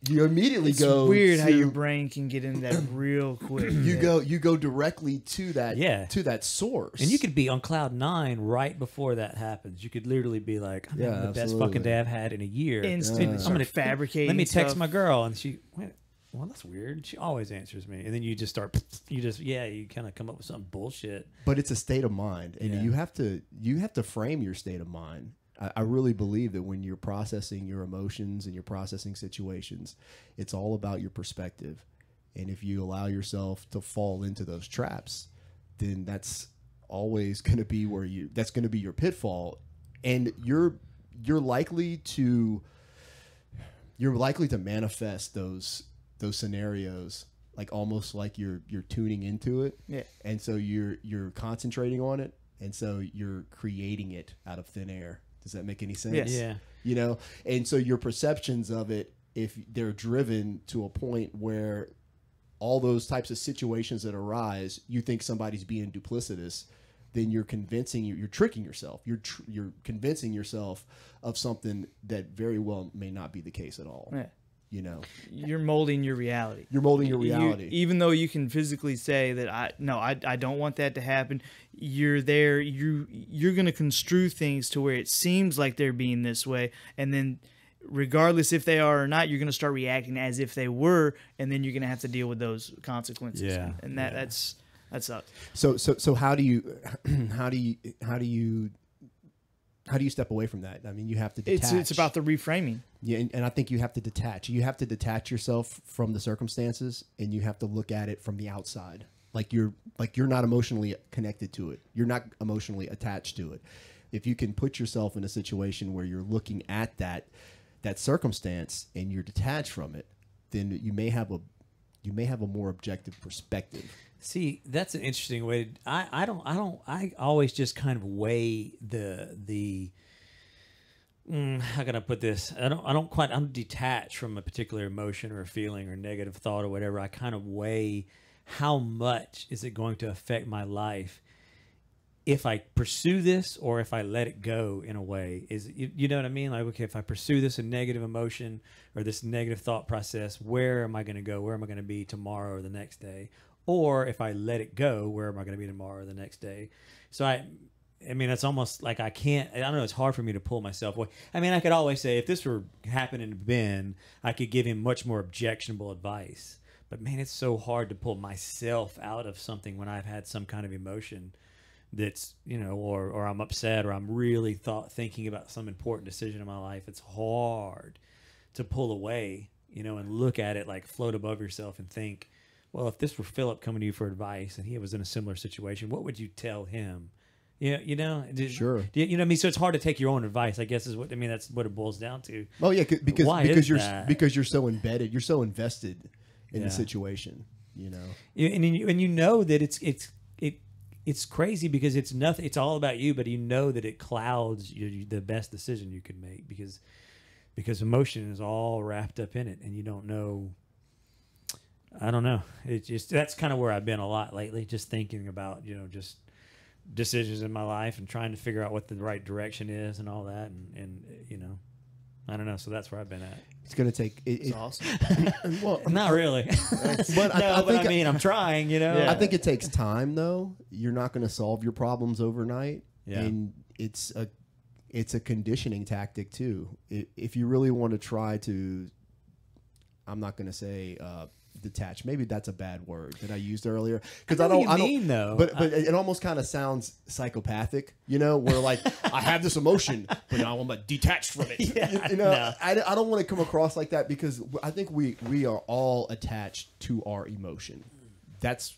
You immediately go. It's weird how your brain can get in that real quick. You go directly to that to that source, and you could be on cloud 9 right before that happens. You could literally be like, "I'm having the best fucking day I've had in a year." Instant, I'm gonna fabricate. Let me text my girl, and she went. Well, that's weird. She always answers me, and then you just start. You kind of come up with some bullshit. But it's a state of mind, and you have to frame your state of mind. I really believe that when you're processing your emotions and you're processing situations, it's all about your perspective. And if you allow yourself to fall into those traps, then that's always going to be that's going to be your pitfall. And you're likely to manifest those scenarios like almost like you're tuning into it. Yeah. And so you're concentrating on it. And so you're creating it out of thin air. Does that make any sense? Yes. Yeah. And so your perceptions of it, if they're driven to a point where all those types of situations that arise, you think somebody's being duplicitous, then you're tricking yourself. You're convincing yourself of something that very well may not be the case at all. Yeah. You know, You're molding your reality. you're molding your reality. Even though you can physically say that I don't want that to happen. You're there. You're going to construe things to where it seems like they're being this way, and then regardless if they are or not, you're going to start reacting as if they were, and then you're going to have to deal with those consequences. Yeah, and that sucks. So how do you step away from that? I mean, you have to detach. It's about the reframing. Yeah, and I think you have to detach. You have to detach yourself from the circumstances, and you have to look at it from the outside. Like you're not emotionally connected to it. You're not emotionally attached to it. If you can put yourself in a situation where you're looking at that circumstance and you're detached from it, then you may have a more objective perspective. See, that's an interesting way. I always just kind of weigh the how can I put this? I'm detached from a particular emotion or a feeling or negative thought or whatever. I kind of weigh how much is it going to affect my life if I pursue this or if I let it go in a way. You know what I mean? Like, okay, if I pursue this a negative emotion or this negative thought process, where am I going to go? Where am I going to be tomorrow or the next day? Or if I let it go, where am I going to be tomorrow or the next day? So I mean, it's almost like I don't know, it's hard for me to pull myself away. I mean, I could always say if this were happening to Ben, I could give him much more objectionable advice. But man, it's so hard to pull myself out of something when I've had some kind of emotion that's, you know, or I'm upset or I'm really thinking about some important decision in my life. It's hard to pull away, you know, and look at it, like float above yourself and think, well, if this were Phillip coming to you for advice and he was in a similar situation, what would you tell him? Yeah, you know, Sure. You know what I mean? So it's hard to take your own advice, I guess, that's what it boils down to. Oh yeah, Why because is because you're so embedded, you're so invested in Yeah. the situation, you know. And you know that it's crazy because it's nothing. It's all about you, but you know that it clouds the best decision you could make because emotion is all wrapped up in it, and you don't know. I don't know. It's just that's kind of where I've been a lot lately, just thinking about, you know, just decisions in my life and trying to figure out what the right direction is and all that, and you know, I don't know. So that's where I've been at. It's going to take. It's awesome. Well, Not really, but I mean, I'm trying. You know, I think it takes time, though. You're not going to solve your problems overnight, and it's a conditioning tactic too. If you really want to try to, I'm not going to say detach. Maybe that's a bad word that I used earlier because I don't mean though. But it almost kind of sounds psychopathic, you know, where like I have this emotion, but now I'm like detached from it. Yeah, you know, no. I don't want to come across like that because I think we are all attached to our emotion. That's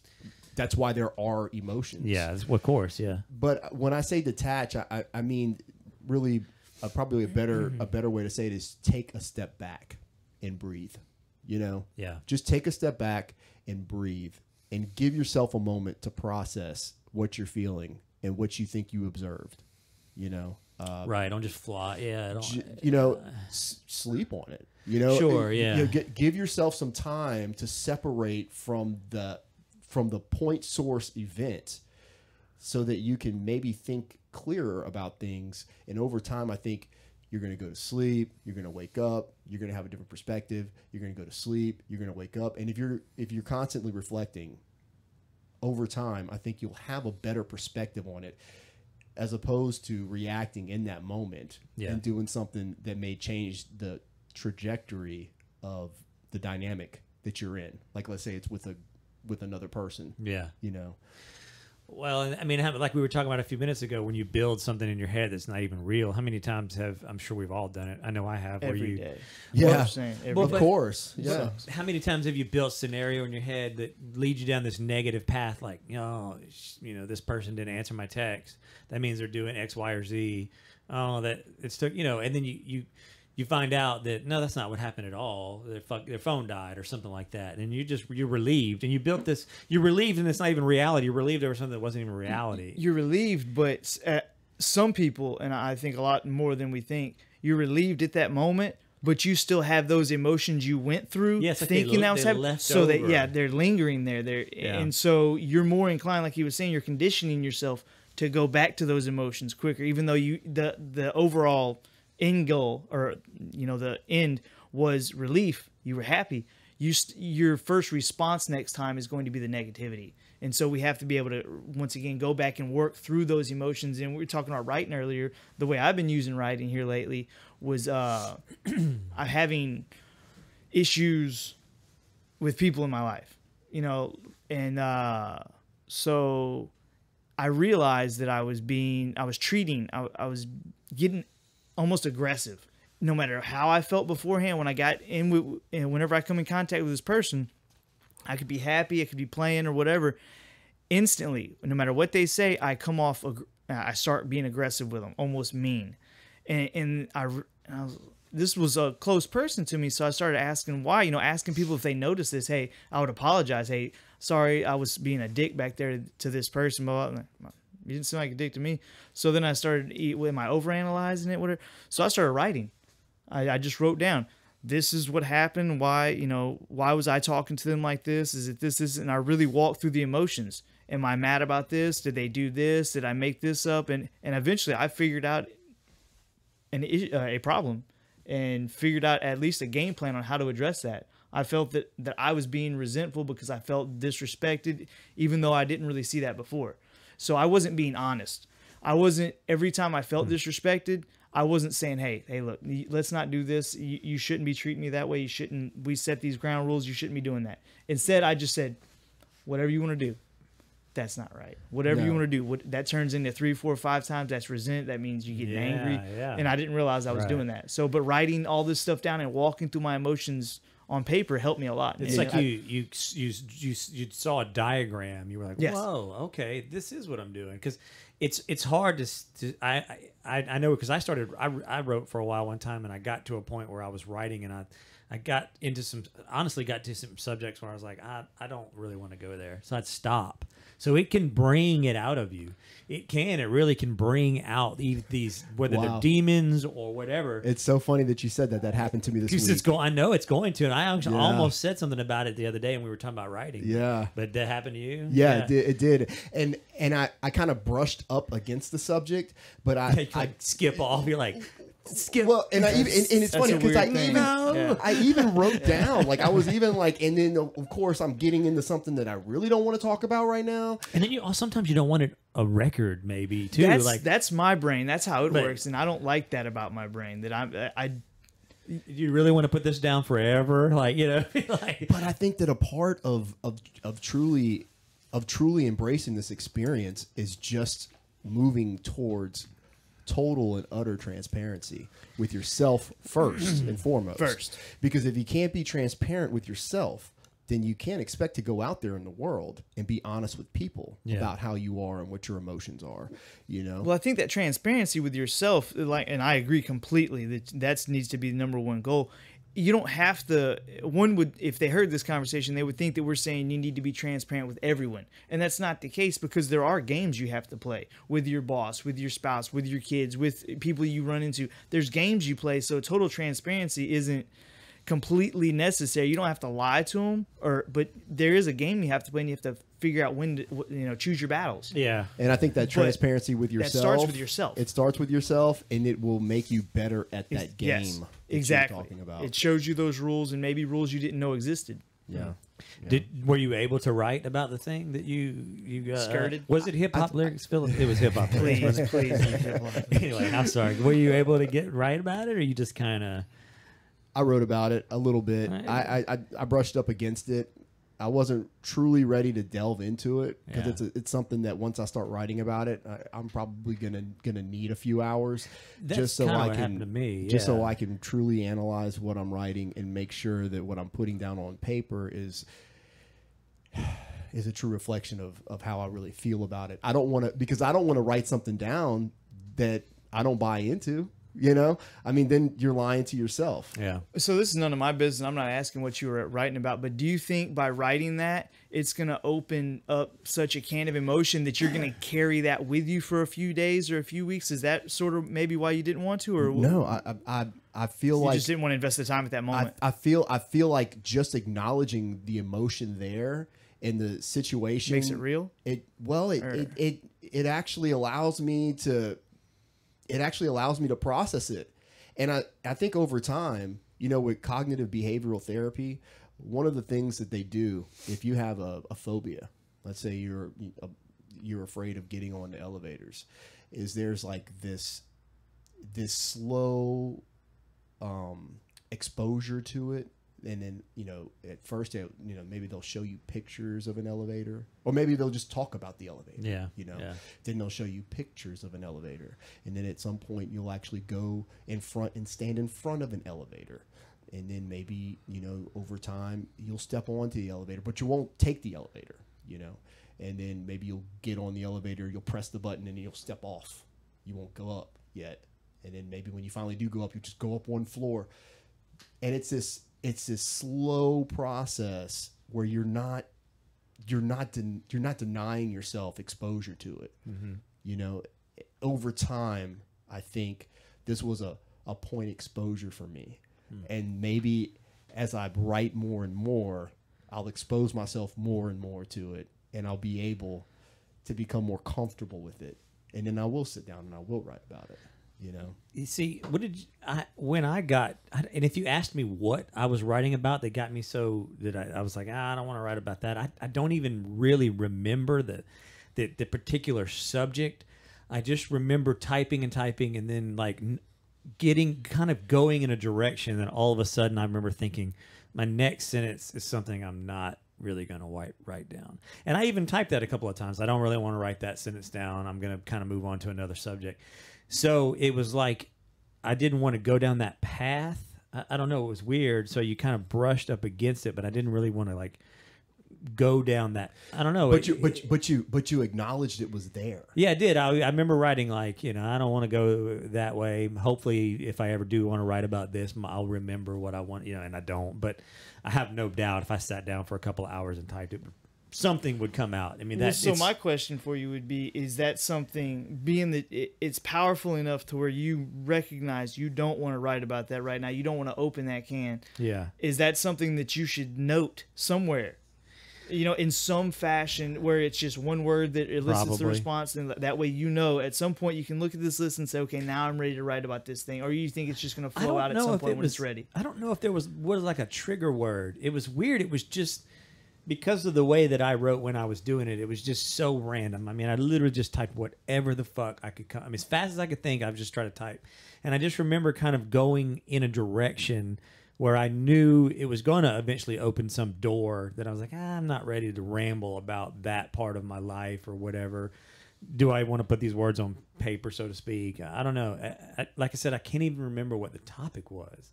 why there are emotions. Yeah, of course. Yeah. But when I say detach, I mean really probably a better way to say it is take a step back and breathe. You know, just take a step back and breathe and give yourself a moment to process what you're feeling and what you think you observed. You know, Right. Don't just fly. Yeah. You know, sleep on it. You know, Sure. and, Yeah. you know, give yourself some time to separate from the point source event, so that you can maybe think clearer about things. And over time, I think you're going to go to sleep. You're going to wake up. You're going to have a different perspective. You're going to go to sleep. You're going to wake up. And if you're constantly reflecting over time, I think you'll have a better perspective on it, as opposed to reacting in that moment and doing something that may change the trajectory of the dynamic that you're in. Like, let's say it's with another person. Yeah. You know. Well, I mean, like we were talking about a few minutes ago, when you build something in your head that's not even real, how many times I'm sure we've all done it. I know I have. Every day. Yeah. Well, of course. Yeah. How many times have you built a scenario in your head that leads you down this negative path? Like, this person didn't answer my text. That means they're doing X, Y, or Z. Oh, that it's took, and then you find out that no, that's not what happened at all. Their phone died or something like that, and you're relieved, and you built this. You're relieved, and it's not even reality. You're relieved over something that wasn't even reality. You're relieved, but some people, and I think a lot more than we think, you're relieved at that moment, but you still have those emotions you went through, thinking that was happening. So they're lingering there. And so you're more inclined, like he was saying, you're conditioning yourself to go back to those emotions quicker, even though the overall end goal, or the end was relief. you were happy. Your first response next time is going to be the negativity. And so we have to be able to, once again, go back and work through those emotions. And we were talking about writing earlier. The way I've been using writing here lately was I'm having issues with people in my life, you know, and so I realized that I was getting almost aggressive. No matter how I felt beforehand, when I got in with, and whenever I come in contact with this person, I could be happy, I could be playing or whatever. Instantly, no matter what they say, I start being aggressive with them, almost mean. And this was a close person to me, so I started asking why. You know, asking people if they noticed this. Hey, I would apologize. Hey, sorry, I was being a dick back there to this person. Blah, blah, blah. You didn't seem like a dick to me. So then I started, am I overanalyzing it? Whatever. So I started writing. I just wrote down, this is what happened. Why was I talking to them like this? Is it this? And I really walked through the emotions. Am I mad about this? Did they do this? Did I make this up? And eventually I figured out a problem and figured out at least a game plan on how to address that. I felt that I was being resentful because I felt disrespected, even though I didn't really see that before. So I wasn't being honest. Every time I felt disrespected, I wasn't saying, hey, look, let's not do this. You shouldn't be treating me that way. We set these ground rules. You shouldn't be doing that. Instead, I just said, whatever you want to do, that's not right. Whatever you want to do, that turns into 3, 4, 5 times. That's resent. That means you get angry. Yeah. And I didn't realize I was doing that. So, but writing all this stuff down and walking through my emotions on paper helped me a lot. It's like you saw a diagram. You were like, yes. Whoa, okay, this is what I'm doing. Because it's hard to I know, because I wrote for a while one time, and I got to a point where I was writing, and I got into some subjects where I was like, I don't really want to go there, so I'd stop. So it can bring it out of you. It really can bring out these whether they're demons or whatever. It's so funny that you said that. That happened to me this week. I know it's going to, and I almost said something about it the other day, and we were talking about writing. Yeah, but that happened to you. Yeah. It did. And I kind of brushed up against the subject, but I skip off. You're like, skip. Well, and it's funny because I even wrote down, like, I was even like, and then of course I'm getting into something that I really don't want to talk about right now. And then sometimes you don't want a record maybe too. That's my brain. That's how it works, and I don't like that about my brain. That you really want to put this down forever, like, you know. But I think that a part of truly embracing this experience is just moving towards total and utter transparency with yourself first and foremost. Because if you can't be transparent with yourself, then you can't expect to go out there in the world and be honest with people about how you are and what your emotions are, you know? Well, I think that transparency with yourself, and I agree completely that needs to be the number one goal. You don't have to, if they heard this conversation, they would think that we're saying you need to be transparent with everyone. And that's not the case, because there are games you have to play with your boss, with your spouse, with your kids, with people you run into. There's games you play, so total transparency isn't completely necessary. You don't have to lie to them, but there is a game you have to play, and you have to figure out when to, choose your battles. Yeah. And I think that transparency with yourself. That starts with yourself. It starts with yourself, and it will make you better at that game. Yes, exactly. You're talking about. It shows you those rules, and maybe rules you didn't know existed. Yeah. Were you able to write about the thing that you got? Skirted? Was it hip hop lyrics, Phillip? It was hip hop. Please. Anyway, I'm sorry. Were you able to write about it, or you just kind of? I wrote about it a little bit. I brushed up against it. I wasn't truly ready to delve into it because it's something that once I start writing about it, I'm probably gonna need a few hours just so I can truly analyze what I'm writing and make sure that what I'm putting down on paper is a true reflection of how I really feel about it. I don't want to write something down that I don't buy into. You know, I mean, then you're lying to yourself. Yeah. So this is none of my business. I'm not asking what you were writing about, but do you think by writing that, it's going to open up such a can of emotion that you're going to carry that with you for a few days or a few weeks? Is that sort of maybe why you didn't want to? Or no, I feel like you just didn't want to invest the time at that moment. I feel like just acknowledging the emotion there in the situation makes it real. It actually allows me to. It actually allows me to process it. And I think over time, You know, with cognitive behavioral therapy, one of the things that they do, if you have a phobia, let's say you're afraid of getting on the elevators, is there's like this slow exposure to it. And then, you know, at first, you know, maybe they'll show you pictures of an elevator, or maybe they'll just talk about the elevator. Yeah. You know, yeah. Then they'll show you pictures of an elevator. And then at some point, you'll actually go in front and stand in front of an elevator. And then maybe, you know, over time, you'll step onto the elevator, but you won't take the elevator, you know. And then maybe you'll get on the elevator, you'll press the button, and you'll step off. You won't go up yet. And then maybe when you finally do go up, you just go up one floor. And it's this slow process where you're not denying yourself exposure to it. Mm-hmm. You know, over time, I think this was a point exposure for me. And maybe as I write more and more, I'll expose myself more and more to it, and I'll be able to become more comfortable with it. And then I will sit down and I will write about it. You know, you see, when I got, and if you asked me what I was writing about, that got me so that I was like, I don't want to write about that. I don't even really remember the particular subject. I just remember typing and then like going in a direction, and all of a sudden I remember thinking my next sentence is something I'm not really going to write down. And I even typed that a couple of times. I don't really want to write that sentence down. I'm going to kind of move on to another subject. So it was like I didn't want to go down that path. I don't know. It was weird. So you kind of brushed up against it, but I didn't really want to like go down that. I don't know. But you acknowledged it was there. Yeah, I did. I remember writing like, you know, I don't want to go that way. Hopefully, if I ever do want to write about this, I'll remember what I want. You know, and I don't. But I have no doubt if I sat down for a couple of hours and typed it, something would come out. I mean, that's so. My question for you would be: is that something, being that it's powerful enough to where you recognize you don't want to write about that right now, you don't want to open that can? Yeah. Is that something that you should note somewhere? You know, in some fashion, where it's just one word that elicits the response, and that way you know at some point you can look at this list and say, okay, now I'm ready to write about this thing, or you think it's just going to flow out at some point when it's ready? I don't know if there was like a trigger word. It was weird. It was just because of the way that I wrote when I was doing it. It was just so random. I mean, I literally just typed whatever the fuck I could come. I mean, as fast as I could think, I was just trying to type, and I just remember kind of going in a direction where I knew it was going to eventually open some door that I was like, I'm not ready to ramble about that part of my life or whatever. Do I want to put these words on paper, so to speak? I don't know. Like I said, I can't even remember what the topic was.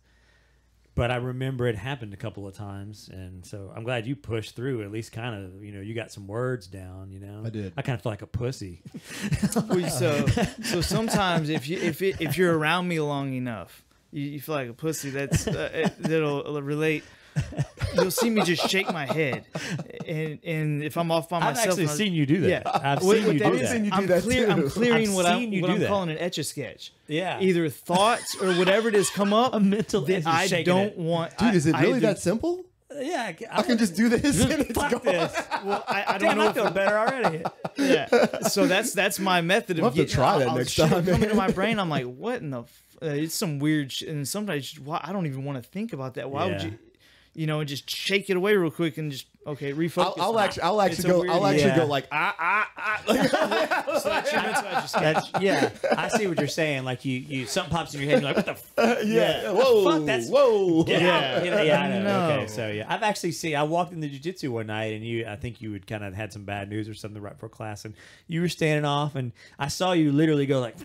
But I remember it happened a couple of times, and so I'm glad you pushed through. At least kind of, you know, you got some words down. You know, I did. I kind of feel like a pussy. So sometimes if you're around me long enough, you feel like a pussy. That'll relate. You'll see me just shake my head, and if I'm off by myself, I've actually seen you do that. Yeah, I've seen you do that. I'm clearing what I'm calling an etch-a-sketch. Yeah, either thoughts or whatever it is come up. A mental that I don't want. Dude, is it really that simple? Yeah, I can just do this. And it's fuck gone. this. Well, I don't know. I feel better already. Yeah, so that's my method of I'll have to try that next time. Come into my brain, I'm like, what in the? It's some weird and sometimes I don't even want to think about that. Why would you? You know, and just shake it away real quick and just refocus. I'll actually go like So that's your mental etch-a-sketch. Yeah, I see what you're saying. Like you something pops in your head, and you're like, what the fuck? yeah. Whoa, Fuck, whoa. Yeah, I know. No. Okay, so yeah, I've actually seen. I walked in the jiu-jitsu one night, and I think you had kind of had some bad news or something right before class, and you were standing off, and I saw you literally go like.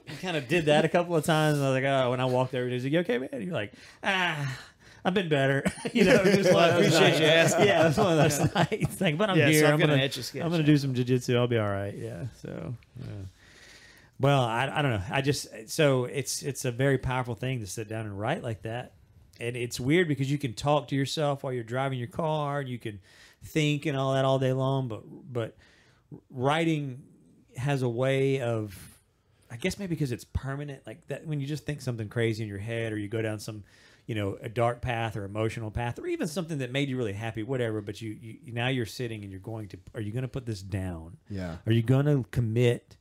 You kind of did that a couple of times, and I was like, oh, when I walked over, he's like, you okay, man? And you're like, I've been better. You know, I appreciate you asking. Yeah, it's one of those nights. Like, but I'm here. So I'm gonna do some jiu-jitsu. I'll be all right. Yeah. So, well, I don't know. It's a very powerful thing to sit down and write like that, and it's weird because you can talk to yourself while you're driving your car, and you can think and all that all day long. But writing has a way of, I guess maybe because it's permanent, like that when you just think something crazy in your head, or you go down some, you know, a dark path or emotional path, or even something that made you really happy, whatever. But you now you're sitting and are you going to put this down? Yeah. Are you going to commit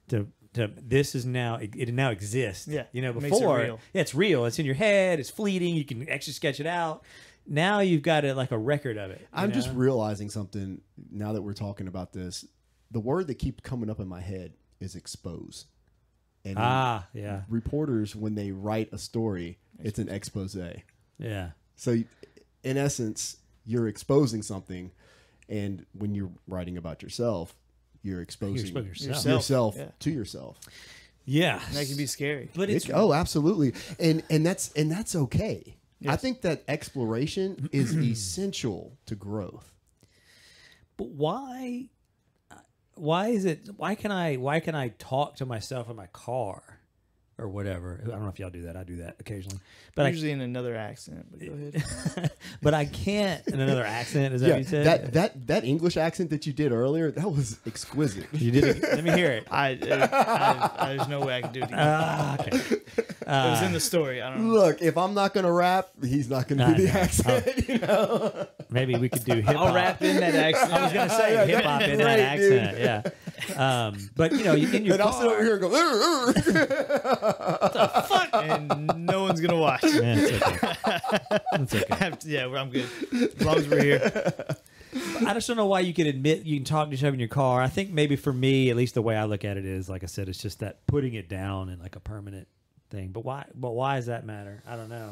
to to this is now it now exists. Yeah, you know, makes it before real. yeah, it's real. It's in your head. It's fleeting. You can actually sketch it out. Now you've got it like a record of it. I'm just realizing something now that we're talking about this. The word that keeps coming up in my head is expose. And yeah. reporters, when they write a story, it's an expose. Yeah. So, in essence, you're exposing something, and when you're writing about yourself, you're exposing yourself Yeah. to yourself. Yeah. That can be scary. But it's Absolutely, and that's okay. Yes. I think that exploration is essential to growth. but why is it why can I talk to myself in my car or whatever? I don't know if y'all do that. I do that occasionally. But Usually in another accent. But go ahead. but I can't in another accent. Is that what you said? That English accent that you did earlier, that was exquisite. You did it. Let me hear it. There's no way I can do it again. Okay. It was in the story. I don't know. Look, if I'm not gonna rap, he's not gonna do the know. accent. You know, Maybe we could do hip hop. I'll rap in that accent. I was gonna say hip hop in that Great, accent. Yeah. But you know, in your and I'll sit over car. here and go. Fuck, and no one's gonna watch. Yeah, it's okay. It's okay. Yeah, I'm good as long as we're here. I just don't know why you can admit you can talk to yourself in your car. I think maybe for me, at least the way I look at it is, like I said, it's just that putting it down and like a permanent thing. But why? But why does that matter? I don't know.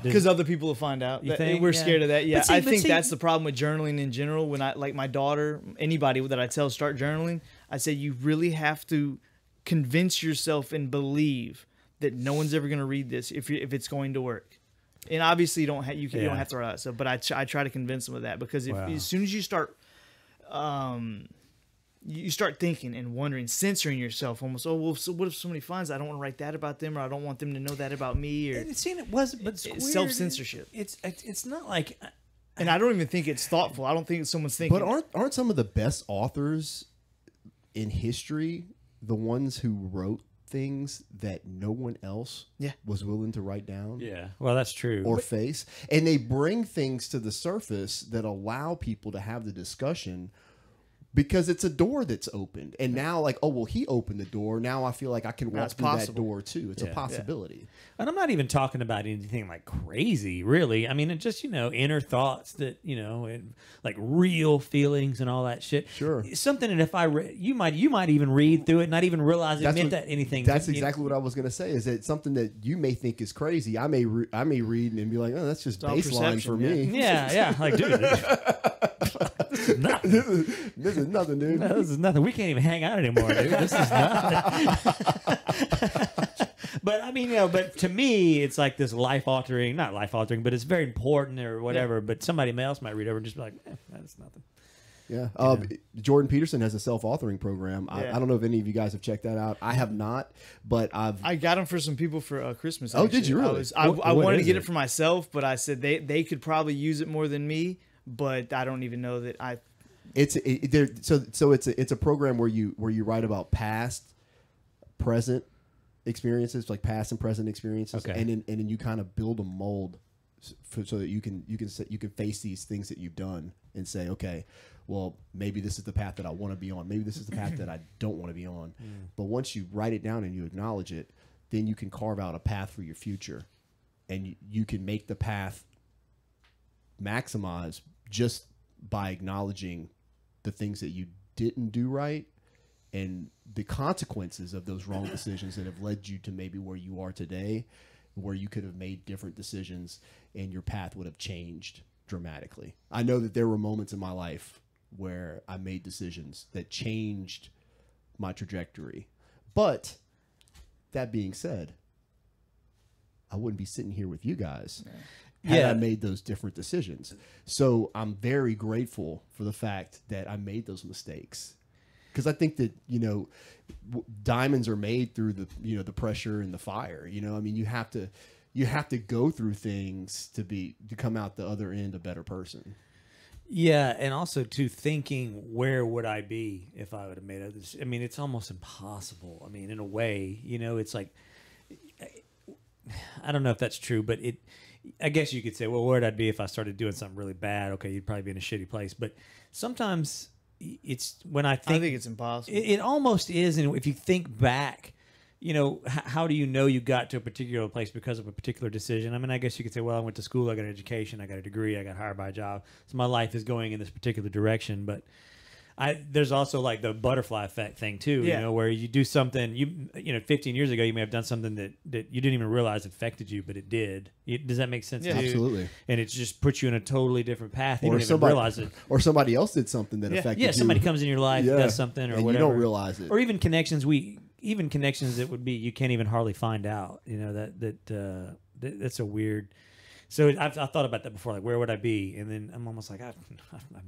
Because other people will find out. You think? We're Yeah. scared of that. Yeah, But see- I but think see- that's the problem with journaling in general. When I like my daughter, anybody that I tell start journaling, I say you really have to convince yourself and believe that no one's ever going to read this if it's going to work. And obviously, you don't have to write that stuff. But I try to convince them of that because as soon as you start, you start thinking and wondering, censoring yourself almost. Oh well, so what if somebody finds I don't want to write that about them, or I don't want them to know that about me, or It seemed it was, but it's weird. self-censorship. It's not like. And I don't even think it's thoughtful. I don't think someone's thinking. But aren't some of the best authors in history the ones who wrote things that no one else was willing to write down? Yeah, well, that's true. Or face. And they bring things to the surface that allow people to have the discussion because it's a door that's opened. And now, like, oh, well, he opened the door. Now I feel like I can walk through that door, too. It's a possibility. And I'm not even talking about anything like crazy, really. I mean, it's just, inner thoughts that, and like real feelings and all that shit. Sure. Something that if I read, you might even read through it and not even realize it meant that anything. That's exactly what I was going to say, is that something that you may think is crazy, I may read and be like, oh, that's just baseline for me. Yeah. Like, dude. This is nothing. This is nothing, dude. No, this is nothing. We can't even hang out anymore, dude. This is nothing. But I mean, but to me, it's like this not life altering, but it's very important or whatever. Yeah. But somebody else might read over and just be like, that's nothing. Yeah. Jordan Peterson has a self-authoring program. I don't know if any of you guys have checked that out. I have not, but I got them for some people for Christmas. Oh, did you really? I wanted to get it for myself, but I said they could probably use it more than me. But I don't even know that I. It's a program where you write about past, present experiences, like past and present experiences, okay. and then you kind of build a mold so that you can face these things that you've done and say, okay, well, maybe this is the path that I want to be on. Maybe this is the path that I don't want to be on. But once you write it down and you acknowledge it, then you can carve out a path for your future, and you can make the path maximize just by acknowledging the things that you didn't do right and the consequences of those wrong decisions that have led you to maybe where you are today, where you could have made different decisions and your path would have changed dramatically. I know that there were moments in my life where I made decisions that changed my trajectory. But that being said, I wouldn't be sitting here with you guys had I made those different decisions. So I'm very grateful for the fact that I made those mistakes, because I think that diamonds are made through the pressure and the fire. I mean, you have to go through things to come out the other end a better person. Yeah, and also to thinking, where would I be if I would have made others? I mean, it's almost impossible. I mean, in a way, it's like, I don't know if that's true, but I guess you could say, well, where'd I be if I started doing something really bad? Okay, you'd probably be in a shitty place. But sometimes it's when I think it's impossible. It almost is, and if you think back, you know, how do you know you got to a particular place because of a particular decision? I mean, I guess you could say, well, I went to school, I got an education, I got a degree, I got hired by a job, so my life is going in this particular direction. But there's also like the butterfly effect thing too, you know, where you do something, you know, 15 years ago, you may have done something that you didn't even realize affected you, but it did. Does that make sense? Yeah, absolutely. And it just puts you in a totally different path. You don't even realize it. Or somebody else did something that affected you. Yeah, somebody comes in your life, does something or and whatever. You don't realize it. Or even connections that would be you can't even hardly find out. You know, that's a weird. So I've thought about that before. Like, where would I be? And then I'm almost like, I have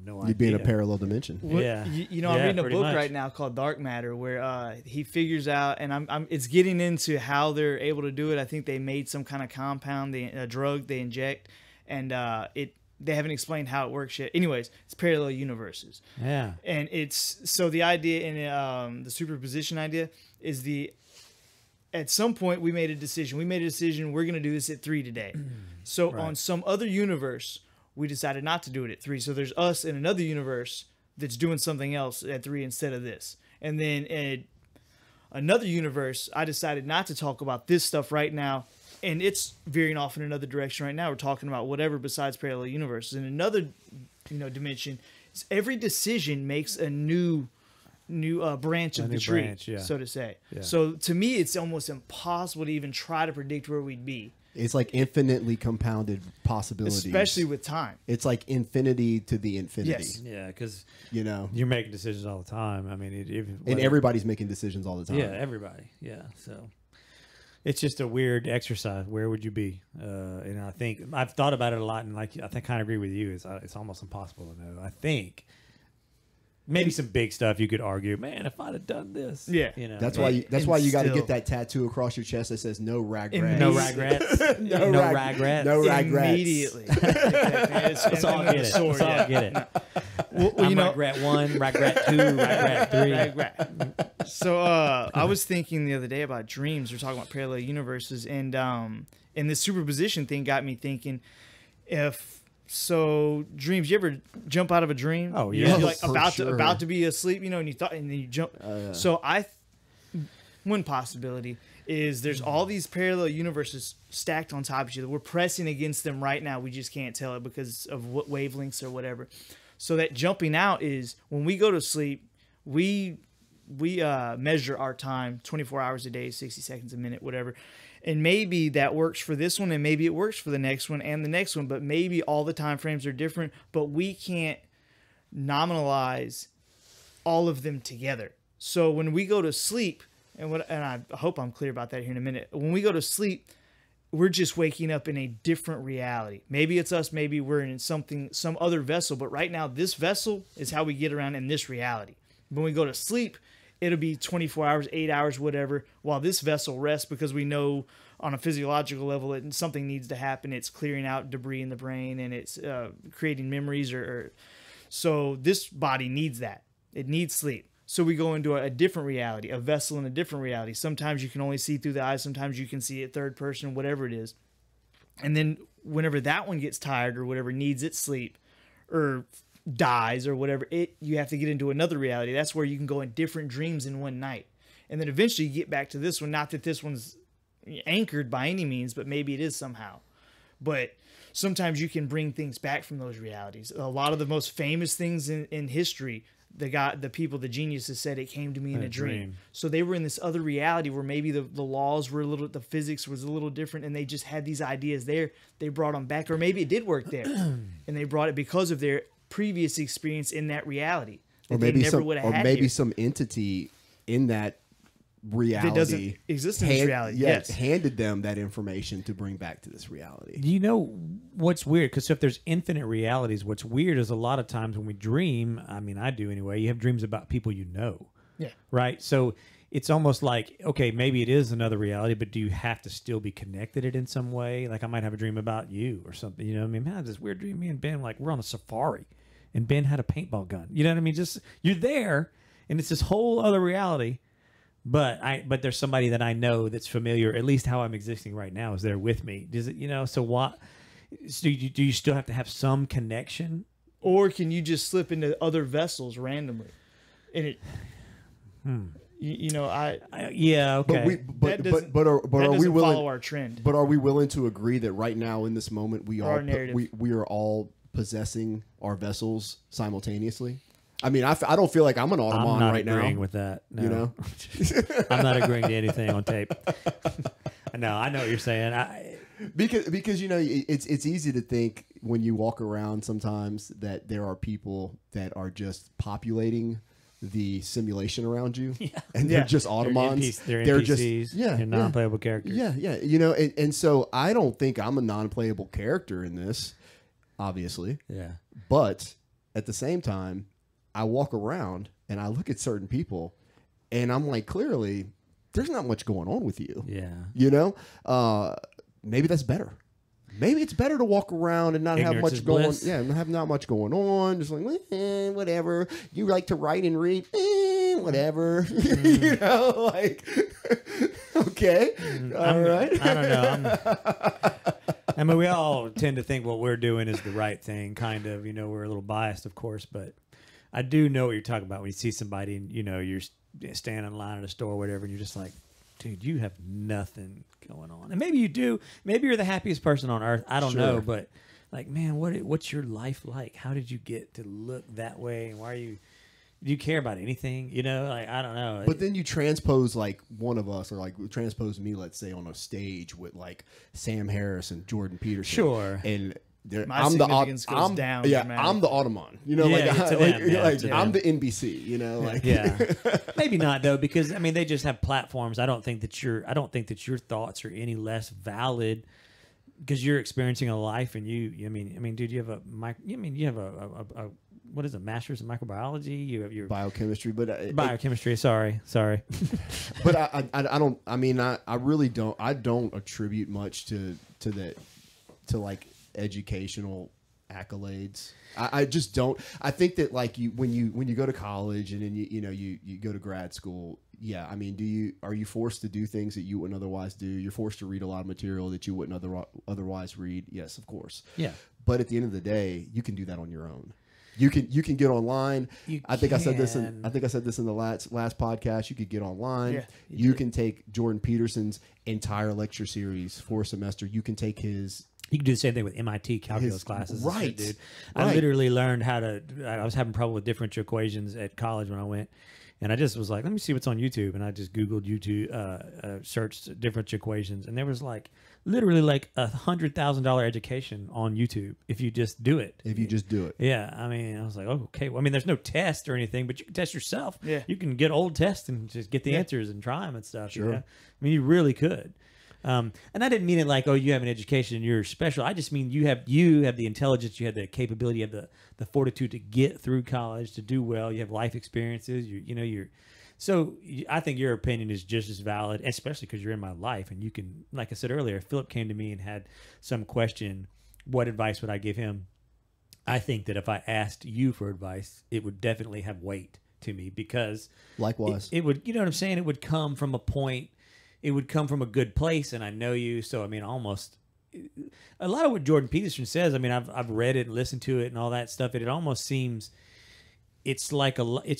no idea. You'd be in a parallel dimension. Yeah. You know, I'm reading a book right now called Dark Matter, where he figures out, and it's getting into how they're able to do it. I think they made some kind of compound, a drug they inject, and they haven't explained how it works yet. Anyways, it's parallel universes. Yeah. And so the idea in the superposition idea is at some point we made a decision. We're going to do this at 3 today. So on some other universe, we decided not to do it at 3. So there's us in another universe that's doing something else at 3 instead of this. And then in another universe, I decided not to talk about this stuff right now. And it's veering off in another direction right now. We're talking about whatever besides parallel universes. In another, dimension, every decision makes a new branch of the tree, so to say. Yeah. So to me, it's almost impossible to even try to predict where we'd be. It's like infinitely compounded possibilities, especially with time. It's like infinity to the infinity. Yes. Yeah, because you're making decisions all the time. I mean, and everybody's making decisions all the time. Yeah, everybody. Yeah, so it's just a weird exercise. Where would you be? And I think I've thought about it a lot, and I kind of agree with you. It's almost impossible to know. I think. Maybe some big stuff you could argue. Man, if I'd have done this, that's why you got to get that tattoo across your chest that says "No regrets." No regrets. no regrets. No regrets. Immediately. Let's all get it. Let's all get it. Well, regret 1, regret 2, regret 3. Regret. So I was thinking the other day about dreams. We're talking about parallel universes, and this superposition thing got me thinking So dreams, you ever jump out of a dream? Oh yeah, you're like about to be asleep, and then you jump. So one possibility is there's all these parallel universes stacked on top of each other. We're pressing against them right now. We just can't tell it because of what wavelengths or whatever. So that jumping out is when we go to sleep, we measure our time 24 hours a day, 60 seconds a minute, whatever. And maybe that works for this one, and maybe it works for the next one and the next one, but maybe all the time frames are different, but we can't nominalize all of them together. So when we go to sleep, and I hope I'm clear about that here in a minute, when we go to sleep, we're just waking up in a different reality. Maybe it's us, maybe we're in some other vessel, but right now this vessel is how we get around in this reality. When we go to sleep, it'll be 24 hours, 8 hours, whatever, while this vessel rests because we know on a physiological level that something needs to happen. It's clearing out debris in the brain, and it's creating memories. So this body needs that. It needs sleep. So we go into a different reality, a vessel in a different reality. Sometimes you can only see through the eyes. Sometimes you can see it third person, whatever it is. And then whenever that one gets tired or whatever, needs its sleep or dies or whatever, you have to get into another reality. That's where you can go in different dreams in one night, and then eventually you get back to this one. Not that this one's anchored by any means, but maybe it is somehow. But sometimes you can bring things back from those realities. A lot of the most famous things in history, the geniuses said, it came to me in a dream. So they were in this other reality where maybe the laws were the physics was a little different, and they just had these ideas there. They brought them back, or maybe it did work there and they brought it because of their previous experience in that reality, or maybe some entity in that reality that doesn't exist in this reality. Yes, handed them that information to bring back to this reality. Do you know what's weird? Because if there's infinite realities, what's weird is a lot of times when we dream, I mean, I do anyway, you have dreams about people you know. Yeah. Right? So it's almost like, okay, maybe it is another reality, but do you have to still be connected in some way? Like I might have a dream about you or something. You know what I mean? Man, I had this weird dream. Me and Ben, like, we're on a safari, and Ben had a paintball gun. You know what I mean? Just you're there, and it's this whole other reality. But there's somebody that I know that's familiar. At least how I'm existing right now is there with me. Does it? You know? So what? So do you still have to have some connection or can you just slip into other vessels randomly? And it, you know, yeah, okay. But that are doesn't we willing? follow our trend? But are we willing to agree that right now in this moment we Our all narrative. we are all possessing our vessels simultaneously? I mean, I don't feel like I'm an Autobahn I'm not right now. agreeing with that. No. You know, I'm not agreeing to anything on tape. No, I know what you're saying. because you know it's easy to think when you walk around sometimes that there are people that are just populating the simulation around you, and they're just Autobahns. They're They're NPCs. They're non-playable characters. Yeah. You know, and so I don't think I'm a non-playable character in this, obviously. Yeah. But at the same time, I walk around and I look at certain people, and I'm like, clearly, there's not much going on with you. Yeah. You know, maybe that's better. Maybe it's better to walk around and not Ignorance have much is going. bliss. Yeah, have not much going on. Just like whatever. You like to write and read, whatever. You know, like okay, all right. I don't know. I mean, we all tend to think what we're doing is the right thing. Kind of, you know, we're a little biased, of course, but I do know what you're talking about when you see somebody and you know you're standing in line at a store or whatever, and you're just like, dude, you have nothing going on. And maybe you do. Maybe you're the happiest person on earth. I don't know, but like, man, what's your life like? How did you get to look that way? And why are you? Do you care about anything? You know, like I don't know. But then you transpose like one of us, or like transpose me, let's say, on a stage with like Sam Harris and Jordan Peterson. Sure. And My significance goes down. Yeah, dramatically. I'm the Autobahn. You know, Yeah, like, to them, yeah, like to I'm the them. NBC. You know, like Yeah, maybe not though, because I mean they just have platforms. I don't think that your thoughts are any less valid because you're experiencing a life, and I mean, dude, you have a what is it, master's in microbiology? You have your biochemistry, but biochemistry. Sorry. But I don't. I mean, I really don't. I don't attribute much to like educational accolades. I just don't. I think that like when you go to college and then you go to grad school. Yeah, I mean, are you forced to do things that you wouldn't otherwise do? You're forced to read a lot of material that you wouldn't otherwise read. Yes, of course. Yeah. But at the end of the day, you can do that on your own. You can get online. I think I said this in the last podcast. You could get online. Yeah, you can take Jordan Peterson's entire lecture series for a semester. You can take his. You can do the same thing with MIT calculus classes. Right. Shit, dude. Right. I literally learned how to. I was having trouble with differential equations at college when I went, and I just was like, let me see what's on YouTube, and I just Googled YouTube, searched differential equations, and there was like literally like $100,000 education on YouTube if you just do it. If you just do it. Yeah, I mean, I was like, oh, okay. Well, I mean, there's no test or anything, but you can test yourself. Yeah. You can get old tests and just get the answers and try them and stuff. Sure. You know? I mean, you really could. And I didn't mean it like, oh, you have an education and you're special. I just mean you have the intelligence, you have the capability, you have the fortitude to get through college, to do well. You have life experiences. So I think your opinion is just as valid, especially because you're in my life, and you can, like I said earlier, if Phillip came to me and had some question, what advice would I give him? I think that if I asked you for advice, it would definitely have weight to me because Likewise. it would, you know what I'm saying? It would come from a point. It would come from a good place, and I know you, so I mean, almost a lot of what Jordan Peterson says. I mean, I've read it and listened to it and all that stuff. It almost seems it's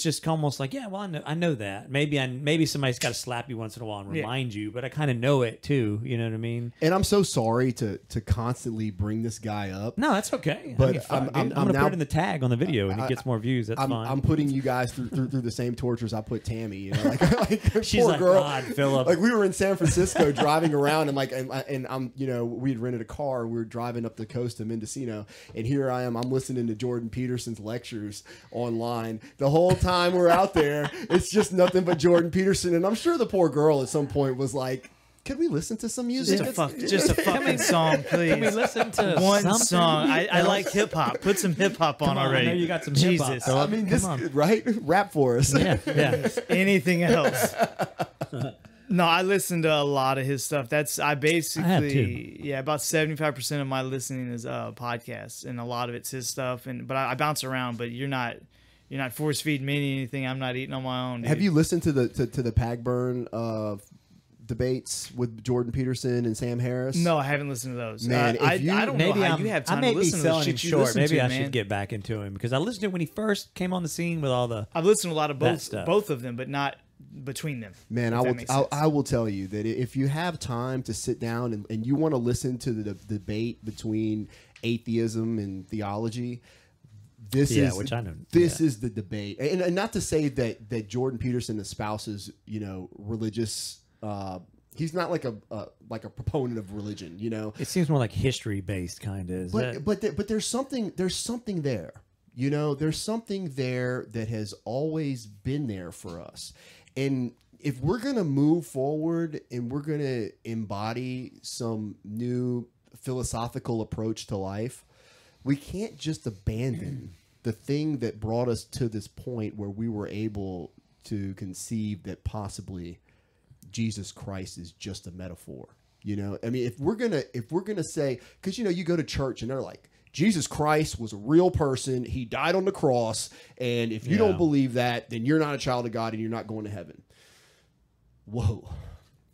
just almost like, yeah, well, I know that. Maybe somebody's got to slap you once in a while and remind you, but I kind of know it too. You know what I mean? And I'm so sorry to constantly bring this guy up. No, that's okay. But I mean, I'm going to put it in the tag on the video, and it gets more views. That's fine. I'm putting you guys through the same tortures I put Tammy. You know, like She's poor like, girl. God, Phillip. Like we were in San Francisco driving around, and I'm we had rented a car. We were driving up the coast to Mendocino, and here I am. I'm listening to Jordan Peterson's lectures online the whole time we're out there. It's just nothing but Jordan Peterson, and I'm sure the poor girl at some point was like, could we listen to some music? Just a fucking song, please. Can we listen to one something? song? I like hip hop. Put some hip hop on already. I know you got some hip hop. Jesus. So I mean, this right? Rap for us. yeah. Anything else? No, I listen to a lot of his stuff. I basically, about 75% of my listening is podcasts, and a lot of it's his stuff. But I bounce around. But you're not force feeding me anything. I'm not eating on my own. Dude. Have you listened to the Pagburn debates with Jordan Peterson and Sam Harris? No, I haven't listened to those. Man, I if you- don't know how you have time to listen to the shit you listen Maybe to, I man. should get back into him because I listened to him when he first came on the scene with all the. I've listened to a lot of that stuff. both of them, but not between them. Man, if that makes sense. I will tell you that if you have time to sit down and you want to listen to the debate between atheism and theology, this is which I know. This is the debate, and not to say that Jordan Peterson espouses religious. He's not like a proponent of religion, It seems more like history based, kind of. But there's something there. There's something there that has always been there for us. And if we're going to move forward and we're going to embody some new philosophical approach to life, we can't just abandon the thing that brought us to this point where we were able to conceive that possibly Jesus Christ is just a metaphor. I mean, if we're gonna say, because you go to church and they're like, Jesus Christ was a real person, he died on the cross, and if you don't believe that, then you're not a child of God and you're not going to heaven. Whoa,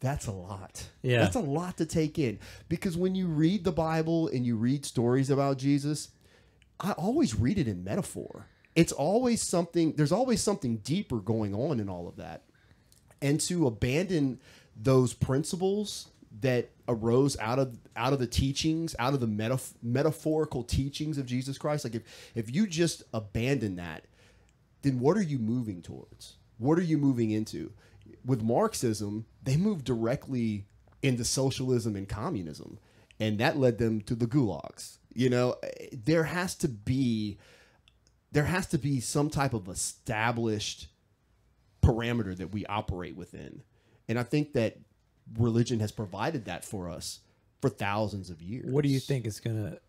that's a lot. Yeah, that's a lot to take in, because when you read the Bible and you read stories about Jesus, I always read it in metaphor. It's always something. There's always something deeper going on in all of that. And to abandon those principles that arose out of the teachings, out of the metaphorical teachings of Jesus Christ, like if you just abandon that, then what are you moving towards? What are you moving into? With Marxism, they moved directly into socialism and communism, and that led them to the gulags. There has to be some type of established parameter that we operate within. And I think that religion has provided that for us for thousands of years. What do you think it's going to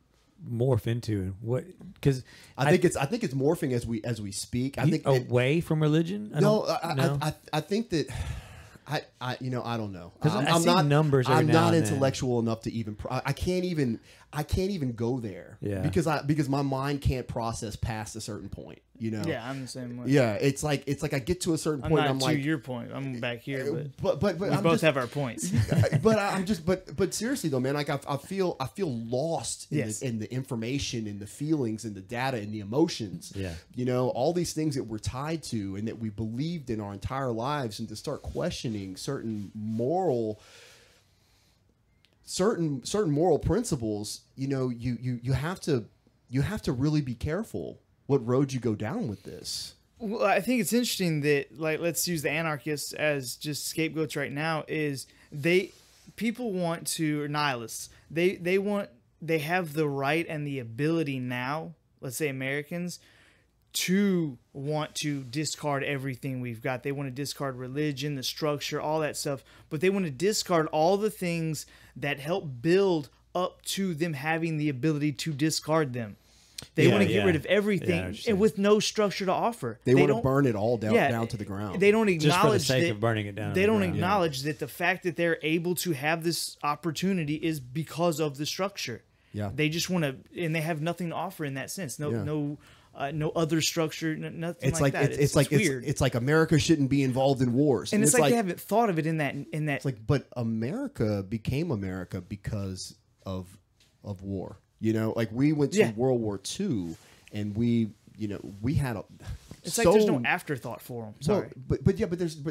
morph into? What? Because I think it's morphing as we speak. I think away from religion. I think that I don't know, because I'm not numbers. I'm not intellectual enough to even. I can't even go there. Yeah. Because my mind can't process past a certain point. Yeah, I'm the same way. Yeah, it's like I get to a certain point. I'm I'm like, your point. I'm back here, but we I'm both have our points. but seriously though, man, like I feel lost in the information and the feelings and the data and the emotions. Yeah. All these things that we're tied to and that we believed in our entire lives, and to start questioning certain moral principles, you have to really be careful what road you go down with this. Well, I think it's interesting that, like, let's use the anarchists as just scapegoats right now. Is people want to, or nihilists, they have the right and the ability now, let's say Americans, to want to discard everything we've got. They want to discard religion, the structure, all that stuff, but they want to discard all the things that help build up to them having the ability to discard them. They want to get rid of everything and with no structure to offer. They want to burn it all down to the ground. They don't acknowledge just for the sake of burning it down. They don't acknowledge that the fact that they're able to have this opportunity is because of the structure. Yeah, they just want to, and they have nothing to offer in that sense. No other structure, nothing like that. It's weird. It's like America shouldn't be involved in wars, and it's like they haven't thought of it in that. It's like, but America became America because of war. Like we went to World War II, and we had a. It's like there's no afterthought for them. Sorry, but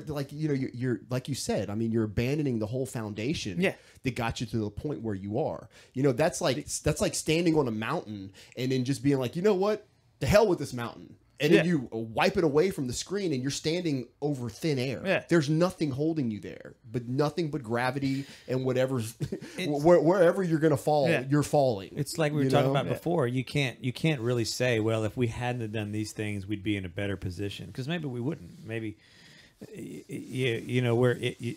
like you're like you said. I mean, you're abandoning the whole foundation. That got you to the point where you are. That's like standing on a mountain and then just being like, you know what, the hell with this mountain. And then you wipe it away from the screen, and you're standing over thin air. Yeah. There's nothing holding you there, but nothing but gravity and whatever's wherever you're going to fall, you're falling. It's like we were talking about before. You can't really say, well, if we hadn't have done these things, we'd be in a better position, because maybe we wouldn't. Maybe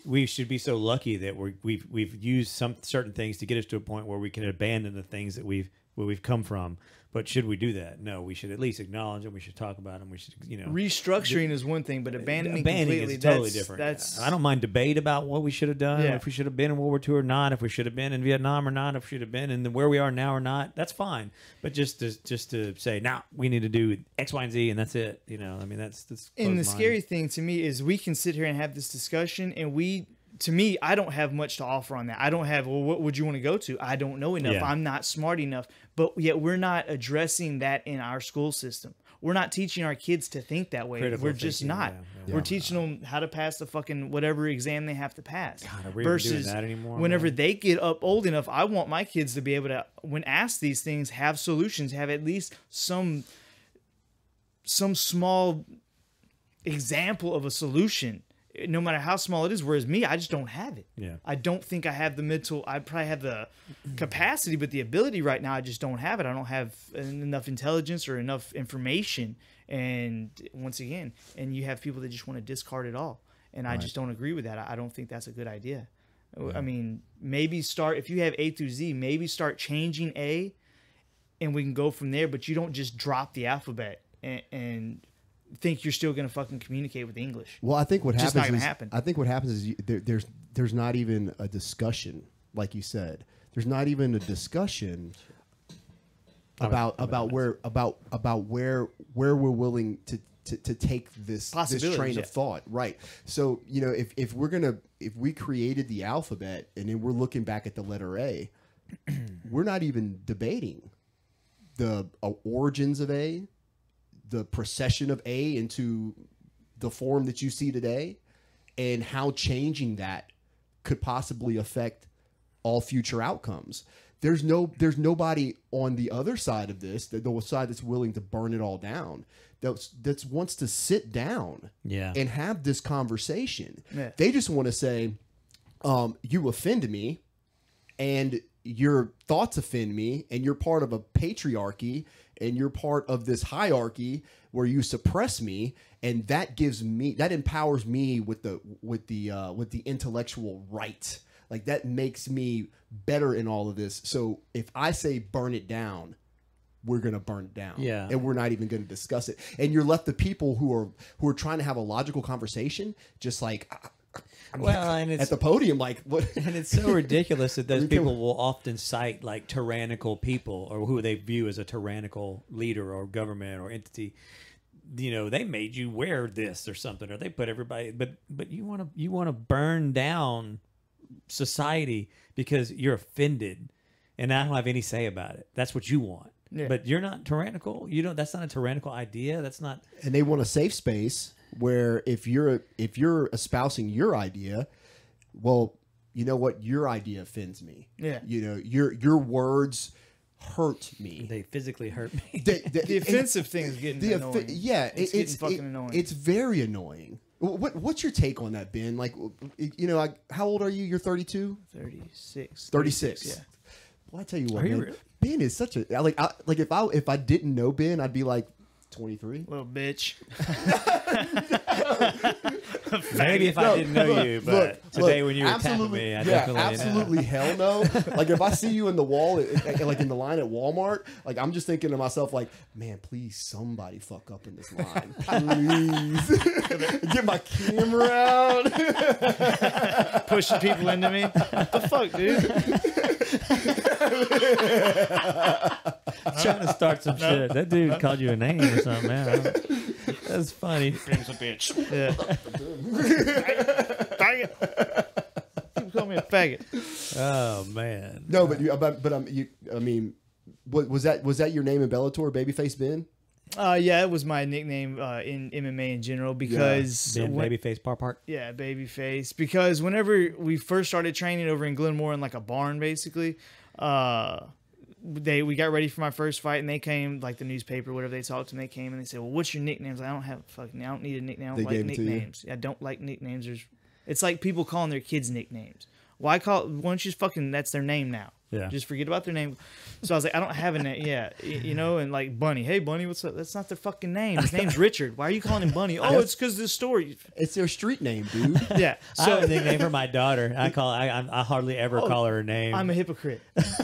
we should be so lucky that we've used some certain things to get us to a point where we can abandon the things that where we've come from. But should we do that? No, we should at least acknowledge them. We should talk about them. We should, restructuring is one thing, but abandoning completely, is totally different. I don't mind debate about what we should have done, if we should have been in World War II or not, if we should have been in Vietnam or not, if we should have been in where we are now or not. That's fine. But just to say, now we need to do X, Y, and Z, and that's it. I mean, that's. And the scary thing to me is we can sit here and have this discussion, and we to me, I don't have much to offer on that. I don't have, well, what would you want to go to? I don't know enough. Yeah. I'm not smart enough. But yet we're not addressing that in our school system. We're not teaching our kids to think that way. Critical We're just thinking, not. yeah. We're teaching them how to pass the fucking whatever exam they have to pass. God, are we even doing that anymore, whenever man? they get up old enough, I want my kids to be able to, when asked these things, have solutions, have at least some small example of a solution, no matter how small it is. Whereas me, I just don't have it. Yeah. I don't think I have the mental, I probably have the capacity, but the ability right now, I just don't have it. I don't have enough intelligence or enough information. And once again, and you have people that just want to discard it all. And I just don't agree with that. I don't think that's a good idea. Yeah. I mean, maybe start, if you have A through Z, maybe start changing A and we can go from there, but you don't just drop the alphabet and think you're still going to fucking communicate with English. Well, I think what It's just happens not is gonna happen. I think what happens is there's not even a discussion, like you said. There's not even a discussion about where we're willing to take this train of thought. Right. So, you know, if we created the alphabet and then we're looking back at the letter A, we're not even debating the origins of A, the procession of A into the form that you see today, and how changing that could possibly affect all future outcomes. There's nobody on the other side of this, the side that's willing to burn it all down, that wants to sit down and have this conversation. Yeah. They just want to say, you offend me, and your thoughts offend me, and you're part of a patriarchy, and you're part of this hierarchy where you suppress me, and that empowers me with the intellectual right. Like, that makes me better in all of this. So if I say burn it down, we're gonna burn it down. Yeah. And we're not even gonna discuss it. And you're left the people who are trying to have a logical conversation, just like and it's, at the podium, like what? And it's so ridiculous that those people will often cite like tyrannical people, or who they view as a tyrannical leader or government or entity. You know, they made you wear this or something, or they put everybody. But you want to burn down society because you're offended, and I don't have any say about it. That's what you want. Yeah. But you're not tyrannical. You don't. That's not a tyrannical idea. That's not. And they want a safe space where if you're espousing your idea, well, you know what, your idea offends me. Yeah. You know, your words hurt me. They physically hurt me. The offensive thing is getting annoying. It's getting fucking annoying. It's very annoying. What's your take on that, Ben? Like, you know, how old are you? You're 32? 36. 36. Yeah. Well, I tell you what, Ben is such a like if I didn't know Ben, I'd be like 23. Little bitch. Maybe if I didn't know you, but today when you were tapping me, I definitely absolutely hell no. Like, if I see you in the wall, like in the line at Walmart, like, I'm just thinking to myself, like, man, please somebody fuck up in this line, please. Get my camera out. Pushing people into me. What the fuck, dude? Trying to start some shit. That dude called you a name or something, man. That's funny. Ben's a bitch. Yeah. Faggot. People call me a faggot. Oh man. No, I mean, was that your name in Bellator, Babyface Ben? Yeah, it was my nickname in MMA in general because Babyface Part. Yeah, Babyface. Because whenever we first started training over in Glenmore in like a barn, basically, we got ready for my first fight, and they came, like the newspaper, whatever, they talked to me, they came and they said, well, what's your nicknames? I don't need a nickname. I don't like nicknames. I don't like nicknames. It's like people calling their kids nicknames. Why don't you just fucking, that's their name now. Yeah. Just forget about their name. So I was like, I don't have a name. Yeah. You know, and like Bunny. Hey, Bunny, what's up? That's not their fucking name. His name's Richard. Why are you calling him Bunny? Oh, it's because of this story. It's their street name, dude. Yeah. So, I have a nickname for my daughter. I hardly ever call her name. I'm a hypocrite.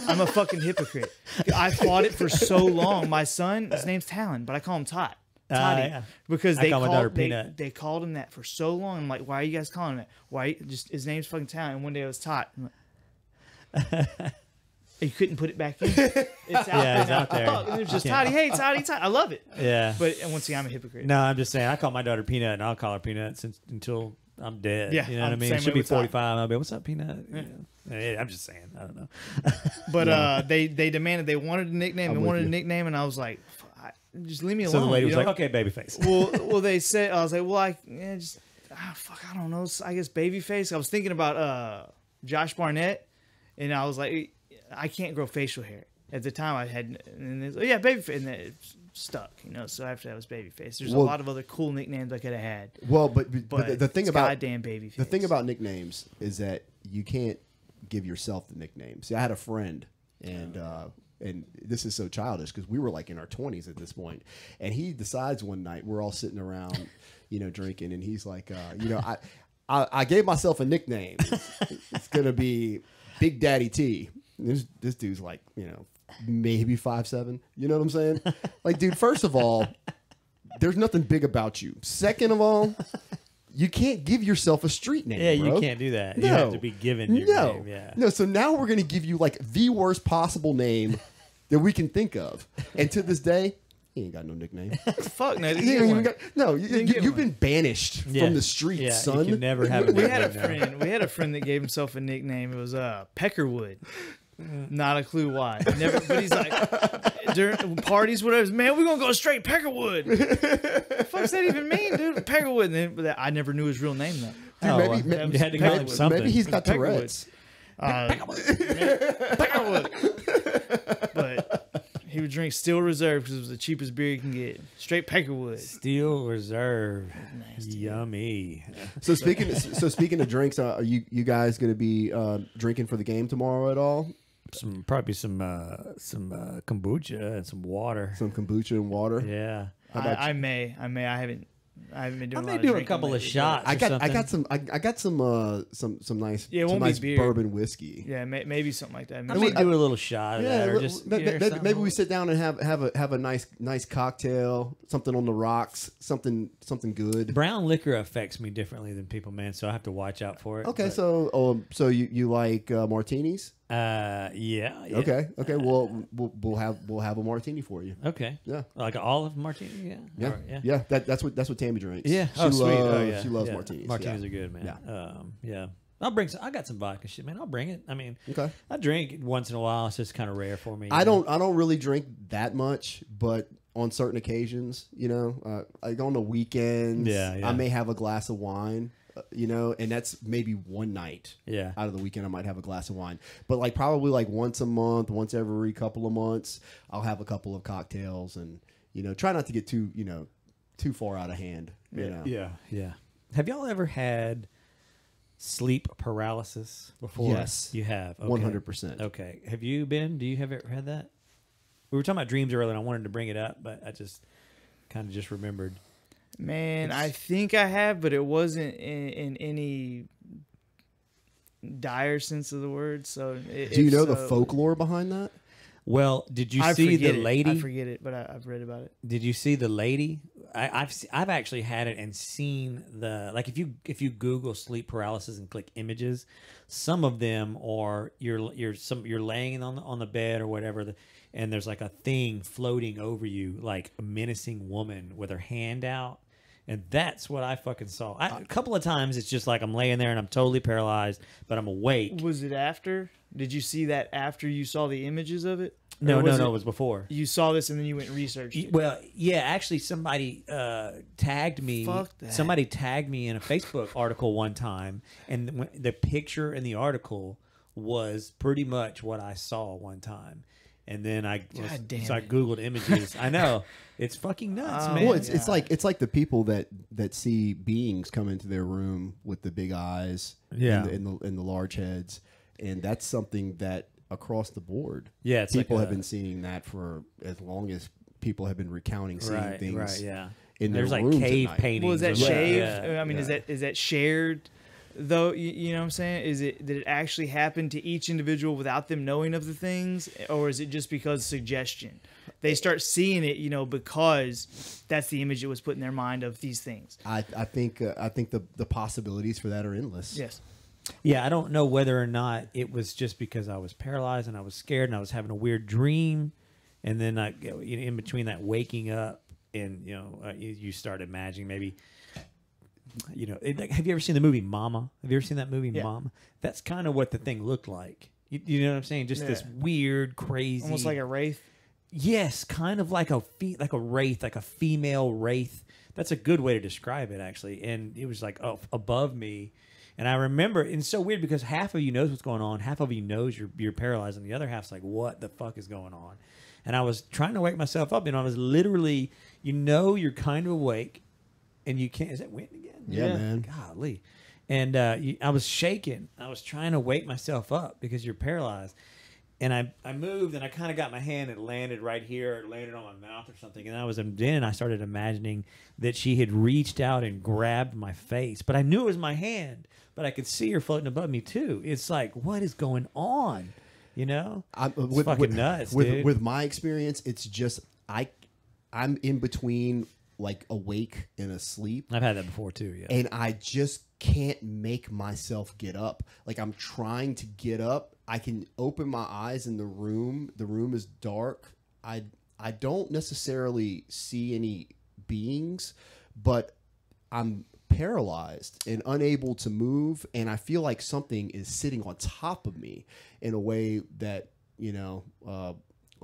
I'm a fucking hypocrite. I fought it for so long. My son, his name's Talon, but I call him Tot. Toddy, yeah. Because they called him that for so long. I'm like, why are you guys calling him that? Why? Just his name's fucking Talon. And one day it was Tot. You couldn't put it back in. It's out there. It's out there. And it was just Toddy. Hey, Toddy. I love it. Yeah. But once again, I'm a hypocrite. No, I'm just saying. I call my daughter Peanut, and I'll call her Peanut until I'm dead. Yeah, You know what I I'm mean? same It should way be with Tom. 45. I'll be, what's up, Peanut? Yeah, I'm just saying. I don't know. But they demanded, they wanted a nickname. I'm They with wanted you. a nickname, and I was like, just leave me alone. So the lady was you like, know? okay, babyface. well, they said, I was like, well, I don't know. I guess babyface. I was thinking about Josh Barnett, and I was like, I can't grow facial hair. At the time, I had, and it's, yeah, babyface, and it stuck, you know. So after that was babyface. There's a lot of other cool nicknames I could have had. Well, but the thing it's about goddamn babyface. the thing about nicknames is that you can't give yourself the nickname. See, I had a friend, and this is so childish because we were like in our 20s at this point, and he decides one night we're all sitting around, you know, drinking, and he's like, you know, I gave myself a nickname. It's gonna be Big Daddy T. And this dude's like, you know, maybe 5'7". You know what I'm saying? Like, dude, first of all, there's nothing big about you. Second of all, you can't give yourself a street name. Yeah, bro. you can't do that. No. You have to be given your name. Yeah. No, so now we're going to give you like the worst possible name that we can think of. And to this day, he ain't got no nickname. Fuck no. He ain't even got, no, you've been banished Yeah. from the street, Yeah, son. you can never have a We had a nickname now. friend. We had a friend that gave himself a nickname. It was Peckerwood. Not a clue why. Never. But he's like during parties, whatever. Man, we're gonna go straight Peckerwood. What the fuck's that even mean, dude? Peckerwood. And then, I never knew his real name though. Dude, Oh, you had to call him something. maybe he's got Peckerwood. Tourette's. Peckerwood. But he would drink Steel Reserve because it was the cheapest beer you can get. Straight Peckerwood. Steel Reserve. Nasty. Yummy. So speaking of drinks, are you guys going to be drinking for the game tomorrow at all? Probably some kombucha and some water. Some kombucha and water. Yeah. I may. I haven't been doing. I a may lot of do a drinking couple of lately, shots. I got some nice Yeah, it some won't be nice beer. bourbon whiskey. but- Yeah, maybe something like that. I Maybe may do a little shot of that, or just maybe we sit down and have a nice cocktail, something on the rocks, something good. Brown liquor affects me differently than people, man. So I have to watch out for it. Okay, but, so you like martinis? yeah. Okay. Well, we'll have a martini for you. Okay. Yeah. Like an olive martini. Yeah. Yeah, Or- yeah. That's what Tammy drinks. Yeah. She Oh, sweet. loves, she loves Yeah. martinis. Martinis yeah. are good, man. Yeah. Yeah. I got some vodka shit, man. I'll bring it. I mean, Okay. I drink once in a while. It's just kind of rare for me. I don't really drink that much, but on certain occasions, you know, like on the weekends, Yeah. I may have a glass of wine, you know, and that's maybe one night. Yeah. Out of the weekend, I might have a glass of wine, but like probably like once a month, once every couple of months, I'll have a couple of cocktails, and you know, try not to get too far out of hand. You know. Yeah. Have y'all ever had sleep paralysis before? Yes. You have. Okay. 100%. Okay. Have you been? Do you have ever had that? We were talking about dreams earlier, and I wanted to bring it up, but I just kind of just remembered. Man, I think I have, but it wasn't in any dire sense of the word. So, Do you know the folklore behind that? Well, did you see the lady? I forget it, but I've read about it. Did you see the lady? I've actually had it and seen the, like, if you Google sleep paralysis and click images, some of them are you're laying on the bed or whatever, and there's like a thing floating over you, like a menacing woman with her hand out. And that's what I fucking saw. A couple of times it's just like I'm laying there and I'm totally paralyzed, but I'm awake. Was it after? Did you see that after you saw the images of it? No, Or it was before. You saw this and then you went and researched it. Well, yeah, actually, somebody tagged me. Fuck that. Somebody tagged me in a Facebook article one time, and the picture in the article was pretty much what I saw one time. And then I Googled images. I know, it's fucking nuts, man. Well, it's like the people that see beings come into their room with the big eyes, Yeah. and the large heads, and that's something that across the board, Yeah, it's people like have been seeing that for as long as people have been recounting seeing things. Right, yeah. In There's their like rooms at cave night. paintings. Well, is that of, like, shaved? yeah. I mean, Yeah. is that shared? Though you know what I'm saying, did it actually happen to each individual without them knowing of the things, or is it just because suggestion? They start seeing it, you know, because that's the image that was put in their mind of these things. I think the possibilities for that are endless. Yes. Yeah, I don't know whether or not it was just because I was paralyzed and I was scared and I was having a weird dream, and then in between that waking up and you start imagining maybe like, have you ever seen the movie Mama? Have you ever seen that movie Yeah. Mama? That's kind of what the thing looked like. You know what I'm saying? Just this weird, crazy, Almost like a wraith. yes, kind of like a wraith, like a female wraith. That's a good way to describe it, actually. And it was like above me. And I remember, and it's so weird because half of you knows what's going on, half of you knows you're paralyzed, and the other half's like, what the fuck is going on? And I was trying to wake myself up, and I was literally, you're kind of awake, and you can't. Is that wind again? Yeah, man. Golly. And I was shaking. I was trying to wake myself up because you're paralyzed. And I moved, and I kind of got my hand, and it landed right here. It landed on my mouth or something. And then I started imagining that she had reached out and grabbed my face. But I knew it was my hand, but I could see her floating above me, too. It's like, what is going on? You know? It's fucking nuts, dude. With my experience, it's just, I'm in between, like, awake and asleep. I've had that before, too, yeah. And I just can't make myself get up. Like, I'm trying to get up. I can open my eyes in the room. The room is dark. I don't necessarily see any beings, but I'm paralyzed and unable to move. And I feel like something is sitting on top of me in a way that,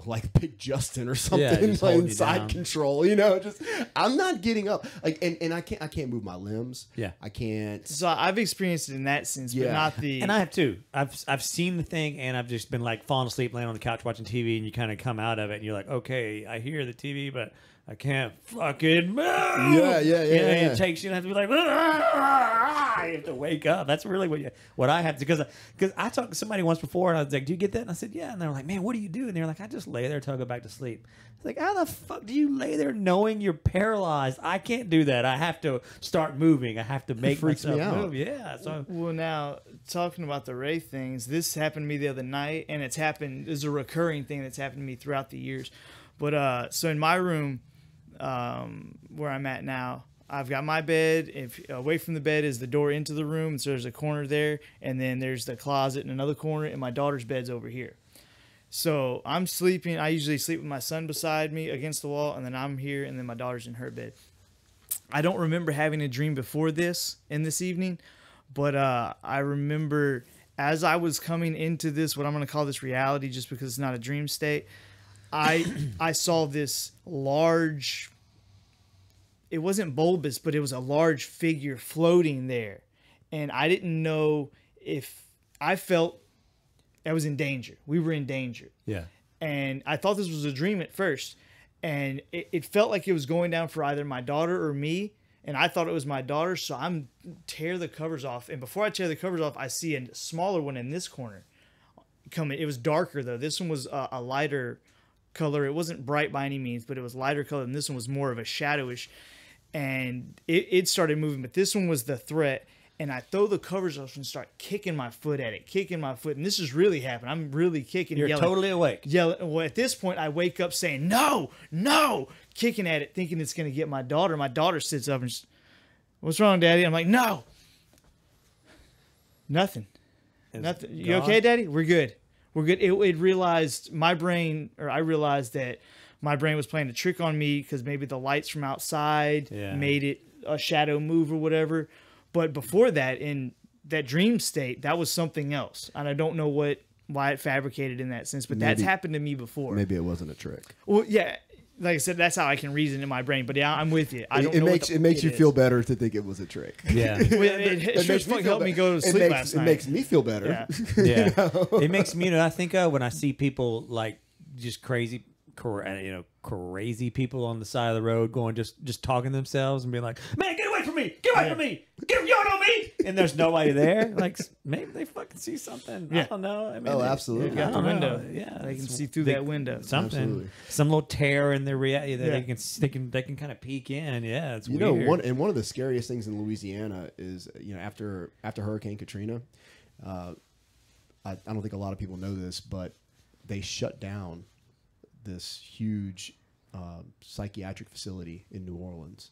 like Big Justin or something, just like holding you inside down. control, just I'm not getting up. Like, and I can't move my limbs. Yeah. I can't. So I've experienced it in that sense, but Yeah. not the. And I have too. I've seen the thing, and I've just been like falling asleep, laying on the couch watching TV, and you kind of come out of it, and you're like, okay, I hear the TV, but I can't fucking move. Yeah. It takes you to have to be like, "Ah!" You have to wake up. That's really what I have to, because I talked to somebody once before, and I was like, do you get that? And I said, yeah. And they were like, man, what do you do? And they were like, I just lay there till I go back to sleep. It's like, how the fuck do you lay there knowing you're paralyzed? I can't do that. I have to start moving. I have to make freaks me myself out. move. Yeah. So Well, now talking about the wraith things, this happened to me the other night, and it's a recurring thing that's happened to me throughout the years. But so in my room, where I'm at now, I've got my bed. If away from the bed is the door into the room, so there's a corner there, and then there's the closet in another corner, and my daughter's bed's over here. So I'm sleeping. I usually sleep with my son beside me against the wall, and then I'm here, and then my daughter's in her bed. I don't remember having a dream before this evening, but I remember as I was coming into this, what I'm going to call this reality, just because it's not a dream state, I saw this large, it wasn't bulbous, but it was a large figure floating there. And I didn't know if I felt I was in danger. We were in danger. yeah. And I thought this was a dream at first. And it felt like it was going down for either my daughter or me. And I thought it was my daughter. So I'm tear the covers off. And before I tear the covers off, I see a smaller one in this corner coming. It was darker, though. This one was a lighter color. It wasn't bright by any means, but it was lighter color. And this one was more of a shadowish. And it started moving. But this one was the threat. And I throw the covers off and start kicking my foot at it, kicking my foot. And this is really happening. I'm really kicking, You're yelling. totally awake. Yelling. Well, at this point, I wake up saying, no, kicking at it, thinking it's going to get my daughter. My daughter sits up and what's wrong, Daddy? I'm like, no. Nothing. Nothing. You okay, Daddy? We're good. We're good. It realized I realized that my brain was playing a trick on me because maybe the lights from outside made it a shadow move or whatever. But before that, in that dream state, that was something else. And I don't know why it fabricated in that sense, but that's happened to me before. Maybe it wasn't a trick. Well, yeah. Like I said, that's how I can reason in my brain. But yeah, I'm with you. It makes you feel better to think it was a trick. Yeah. Well, it sure as fuck helped me go to sleep last night. It makes me feel better. Yeah. Yeah. It makes me, I think of when I see people like just crazy people on the side of the road going, just talking to themselves and being like, man, get away from me. Get away from me. You don't know me. And there's nobody there. Like, maybe they fucking see something. Yeah. I don't know. I mean, Absolutely. They've got the window. Yeah. They can see through that window. Something. Absolutely. Some little tear in their reality that they can kind of peek in. Yeah, it's weird. One of the scariest things in Louisiana is, after Hurricane Katrina, I don't think a lot of people know this, but they shut down this huge psychiatric facility in New Orleans,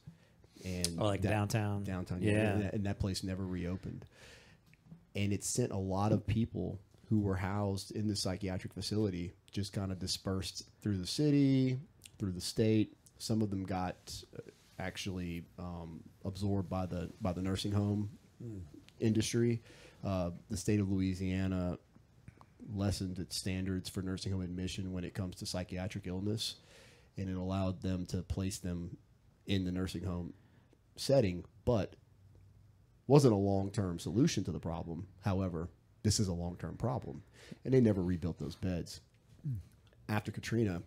and downtown, and that place never reopened, and it sent a lot of people who were housed in the psychiatric facility just kind of dispersed through the city, through the state. Some of them got actually absorbed by the nursing home industry. The state of Louisiana lessened its standards for nursing home admission when it comes to psychiatric illness, and it allowed them to place them in the nursing home setting, but wasn't a long-term solution to the problem. However, this is a long-term problem, and they never rebuilt those beds. After Katrina,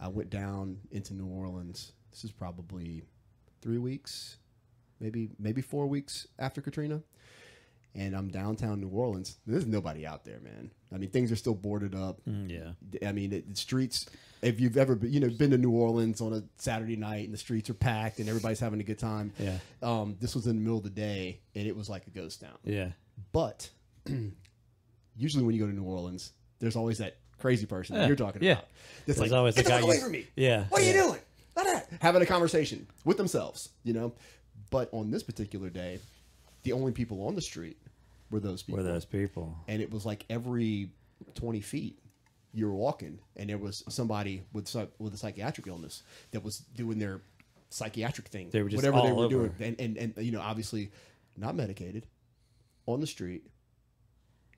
I went down into New Orleans. This is probably 3 weeks, maybe 4 weeks after Katrina. And I'm downtown New Orleans. There's nobody out there, man. I mean, things are still boarded up. Yeah. I mean, the streets, if you've ever been to New Orleans on a Saturday night and the streets are packed and everybody's having a good time. Yeah. This was in the middle of the day and it was like a ghost town. Yeah. But usually when you go to New Orleans, there's always that crazy person that you're talking about. That's There's like, always get the the guy fuck away from me. Yeah. What are you doing? Having a conversation with themselves, But on this particular day, the only people on the street were those people. And it was like every 20 feet you were walking, and there was somebody with a psychiatric illness that was doing their psychiatric thing. They were just whatever they all were over. doing. And obviously not medicated, on the street,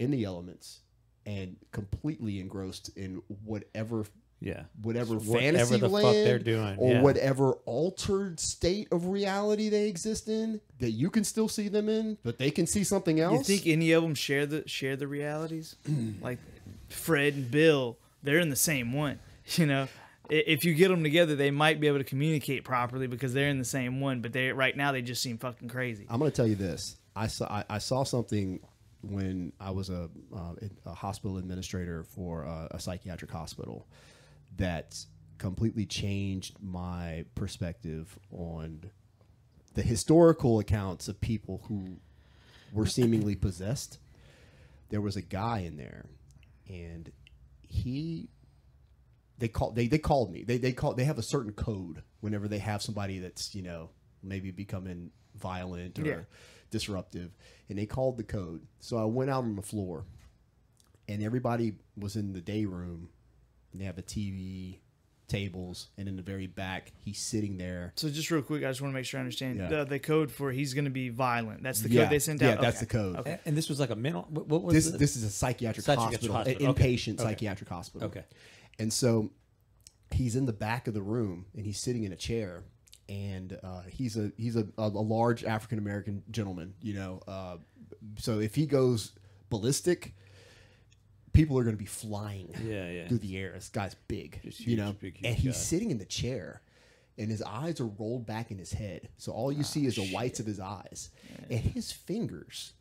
in the elements, and completely engrossed in whatever fantasy the land fuck they're doing, or whatever altered state of reality they exist in that you can still see them in, but they can see something else. You think any of them share the realities? Like Fred and Bill, they're in the same one. If you get them together, they might be able to communicate properly because they're in the same one. But right now they just seem fucking crazy. I'm going to tell you this. I saw something when I was a hospital administrator for a psychiatric hospital that completely changed my perspective on the historical accounts of people who were seemingly possessed. There was a guy in there, and they called me. They have a certain code whenever they have somebody that's maybe becoming violent or disruptive, and they called the code. So I went out on the floor, and everybody was in the day room. They have a TV, tables, and in the very back, he's sitting there. So just real quick, I just want to make sure I understand. Yeah. The code for he's going to be violent. That's the code they sent out? Yeah, that's the code. Okay. And this was like a mental... What was This is a psychiatric hospital, an Okay. inpatient psychiatric hospital. Okay. And so he's in the back of the room, and he's sitting in a chair, and he's a large African-American gentleman, so if he goes ballistic, people are going to be flying through the air. This guy's big, big, and he's guy. sitting in the chair, and his eyes are rolled back in his head. So all you see is the whites of his eyes, and his fingers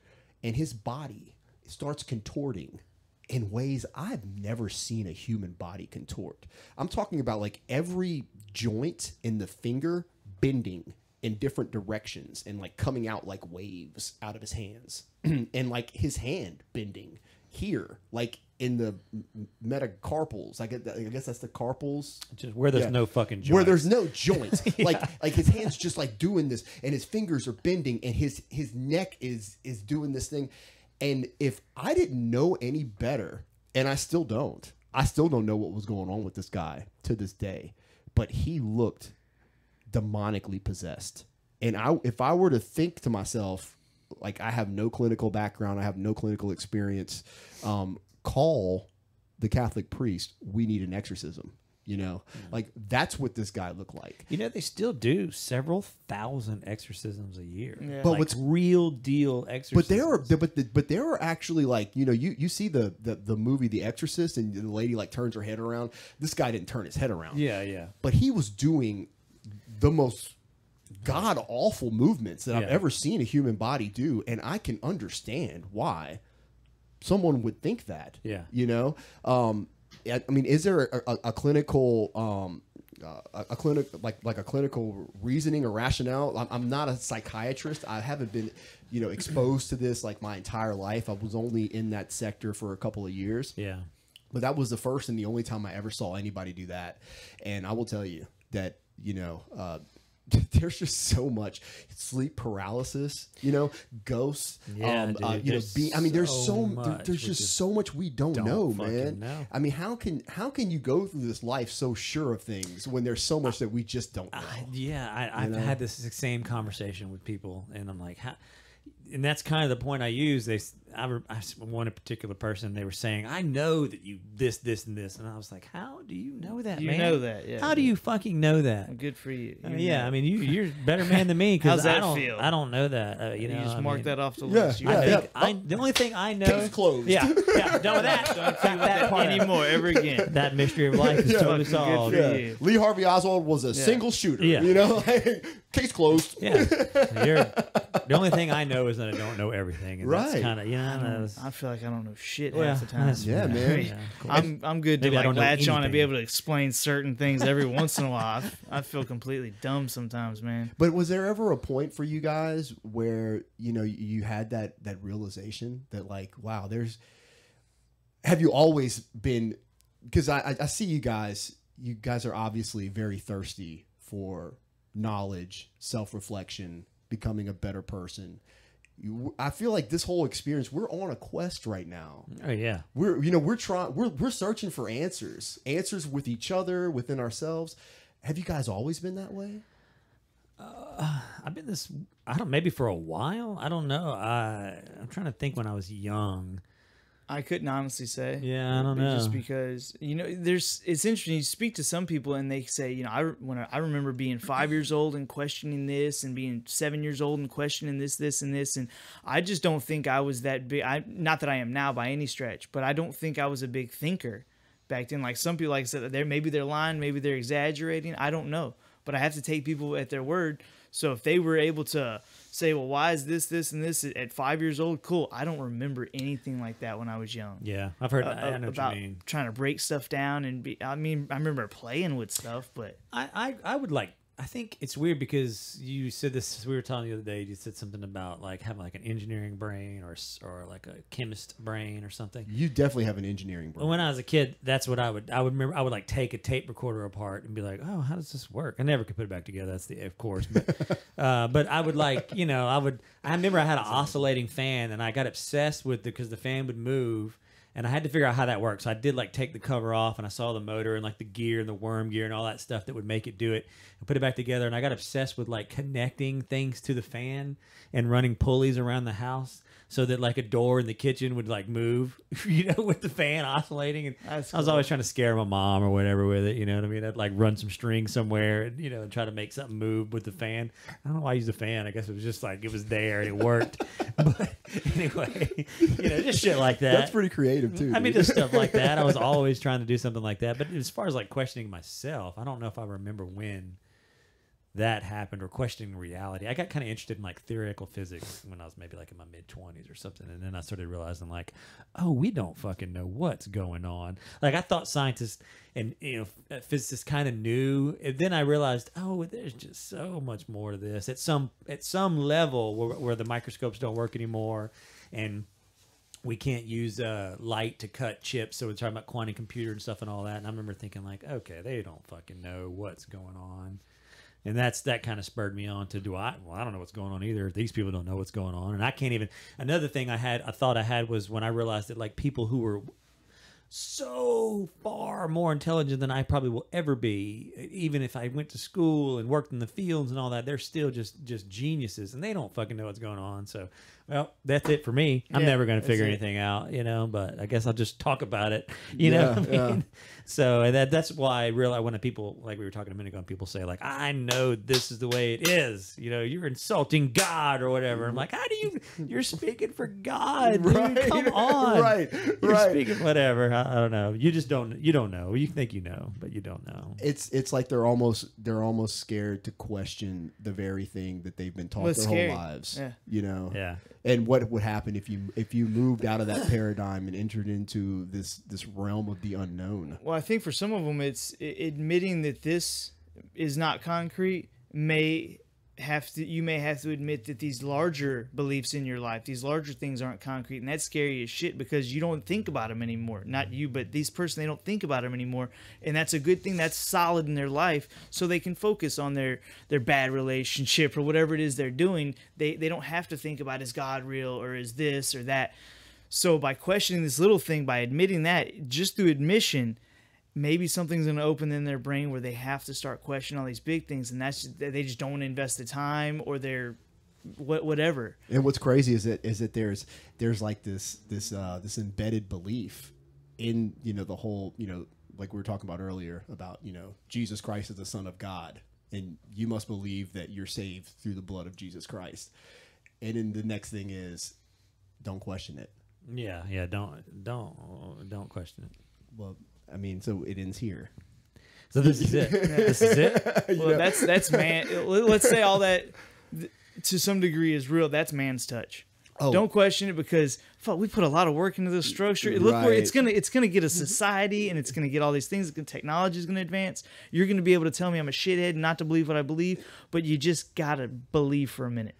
and his body starts contorting in ways I've never seen a human body contort. I'm talking about like every joint in the finger bending in different directions and like coming out like waves out of his hands, and like his hand bending here, like in the metacarpals. I guess that's the carpals. Just where there's no fucking joint. Where there's no joints. Like his hands just like doing this, and his fingers are bending, and his neck is doing this thing. And if I didn't know any better, and I still don't know what was going on with this guy to this day, but he looked demonically possessed. And if I were to think to myself, like, I have no clinical background, I have no clinical experience, call the Catholic priest, we need an exorcism. Like, that's what this guy looked like. They still do several thousand exorcisms a year. Yeah. But Like what's real deal exorcisms. but there are actually, like, you see the movie The Exorcist, and the lady like turns her head around. This guy didn't turn his head around. Yeah. But he was doing the most god awful movements that I've ever seen a human body do, and I can understand why someone would think that. Yeah. I mean, is there a clinical a clinical reasoning or rationale? I'm not a psychiatrist. I haven't been exposed to this like my entire life. I was only in that sector for a couple of years. Yeah. But that was the first and the only time I ever saw anybody do that. And I will tell you that there's just so much sleep paralysis, you know, ghosts. Yeah, dude, you know, I mean, there's much there's we just so much we don't know, man. know. I mean, how can you go through this life so sure of things when there's so much that we just don't know? I've had this same conversation with people, and I'm like, how? And that's kind of the point I use. One particular person, they were saying, I know that you this, and this. And I was like, how do you know that, You man? know that, yeah. How do you fucking know that? Good for you. I mean, yeah, I mean, you're a better man than me because How's that I don't feel? I don't know that. You You know, just I mark mean, that off the Yeah, list. You yeah, know. yeah. the only thing I know. Case closed. Yeah, done with that. Got that part out. Anymore ever again. That mystery of life is totally Fucking good solved. for Yeah. you. Lee Harvey Oswald was a single shooter. Yeah. You know, case closed. Yeah, the only thing I know is that I don't know everything, and that's Right. kind of that's- I feel like I don't know shit well, half the time. that's- Yeah, man. cool. I'm good to Maybe I like don't know latch on and anything. be able to explain certain things every once in a while. I feel completely dumb sometimes, man. But was there ever a point for you guys where, you know, you had that realization that like, wow, have you always been, because I see you guys are obviously very thirsty for knowledge, self-reflection, becoming a better person. I feel like this whole experience, we're on a quest right now. Oh yeah. We're searching for answers with each other, within ourselves. Have you guys always been that way? I've been maybe for a while. I don't know. I'm trying to think when I was young. I couldn't honestly say. Yeah, I don't know. Just because, you know, it's interesting. You speak to some people and they say, you know, I remember being 5 years old and questioning this, and being 7 years old and questioning this, and this. And I just don't think I was that big. Not that I am now by any stretch, but I don't think I was a big thinker back then. Like some people, like I said, maybe they're lying, maybe they're exaggerating. I don't know. But I have to take people at their word. So if they were able to say, well, why is this, and this at 5 years old? Cool. I don't remember anything like that when I was young. Yeah, I've heard. I know about what you mean. trying to break stuff down I remember playing with stuff, but I would like. I think it's weird because you said this. We were talking the other day. You said something about like having like an engineering brain or like a chemist brain or something. You definitely have an engineering brain. When I was a kid, that's what I would remember. I would like take a tape recorder apart and be like, "Oh, how does this work?" I never could put it back together. That's of course, but I would like, you know, I remember I had an oscillating fan, and I got obsessed with it because the fan would move, and I had to figure out how that works. So I did like take the cover off, and I saw the motor and like the gear and the worm gear and all that stuff that would make it do it, and put it back together. And I got obsessed with like connecting things to the fan and running pulleys around the house so that like a door in the kitchen would like move, you know, with the fan oscillating. And That's I was cool. always trying to scare my mom or whatever with it, you know what I mean? I'd like run some string somewhere and, you know, and try to make something move with the fan. I don't know why I used the fan. I guess it was just like it was there and it worked. But anyway, you know, just shit like that. That's pretty creative too. I mean, dude. just stuff like that. I was always trying to do something like that. But as far as like questioning myself, I don't know if I remember when that happened or questioning reality. I got kind of interested in like theoretical physics when I was maybe like in my mid-20s or something. And then I started realizing like, oh, we don't fucking know what's going on. Like I thought scientists and, you know, physicists kind of knew. And then I realized, oh, there's just so much more to this at some level where the microscopes don't work anymore. And we can't use light to cut chips, so we're talking about quantum computer and stuff and all that. And I remember thinking like, okay, they don't fucking know what's going on. And that kind of spurred me on to I don't know what's going on either. These people don't know what's going on. And I can't even, another thing I thought I had was when I realized that like people who were so far more intelligent than I probably will ever be, even if I went to school and worked in the fields and all that, they're still just geniuses and they don't fucking know what's going on. So, well, that's it for me. I'm Yeah, never going to figure it. anything out, you know, but I guess I'll just talk about it, you know what I mean? yeah. So and that's why I realize when people, like we were talking a minute ago, and people say like, I know this is the way it is, you know, you're insulting God or whatever. I'm like, you're speaking for God, dude. Right. Come on. Right. You're Right. speaking whatever. I don't know. You don't know. You think you know, but you don't know. It's like they're almost scared to question the very thing that they've been taught Well, it's their scary. whole lives. Yeah. You know. Yeah. And what would happen if you moved out of that paradigm and entered into this realm of the unknown? Well, I think for some of them, it's admitting that this is not concrete may you may have to admit that these larger beliefs in your life, these larger things aren't concrete, and that's scary as shit because you don't think about them anymore. Not you, but these person, they don't think about them anymore, and that's a good thing. That's solid in their life, so they can focus on their bad relationship or whatever it is they're doing. They don't have to think about, is God real or is this or that. So by questioning this little thing, by admitting that, just through admission, maybe something's going to open in their brain where they have to start questioning all these big things, and that's they just don't invest the time or they're whatever. And what's crazy is that there's like this embedded belief in, you know, the whole, you know, like we were talking about earlier about, you know, Jesus Christ is the Son of God, and you must believe that you're saved through the blood of Jesus Christ. And then the next thing is, don't question it. Yeah, don't question it. Well, I mean, so it ends here. So this is it. This is it. Well, that's man. Let's say all that to some degree is real. That's man's touch. Oh. Don't question it because fuck, we put a lot of work into this structure. Look where it's gonna get a society, and it's gonna get all these things. Technology is gonna advance. You're gonna be able to tell me I'm a shithead and not to believe what I believe, but you just gotta believe for a minute.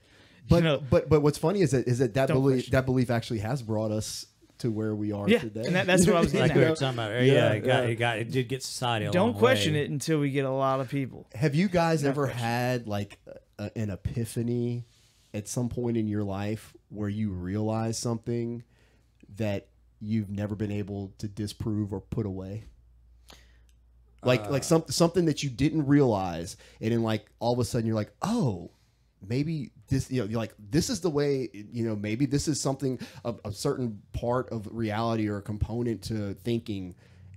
But you know, but what's funny is that belief actually has brought us to where we are today. And that's what I was getting Like at. we were talking about. It did get society. Don't question it until we get a lot of people. Have you guys ever had like an epiphany at some point in your life where you realize something that you've never been able to disprove or put away? Like something that you didn't realize, and then like all of a sudden you're like, oh, maybe this, you know, you're like, this is the way, you know, maybe this is something, a certain part of reality or a component to thinking.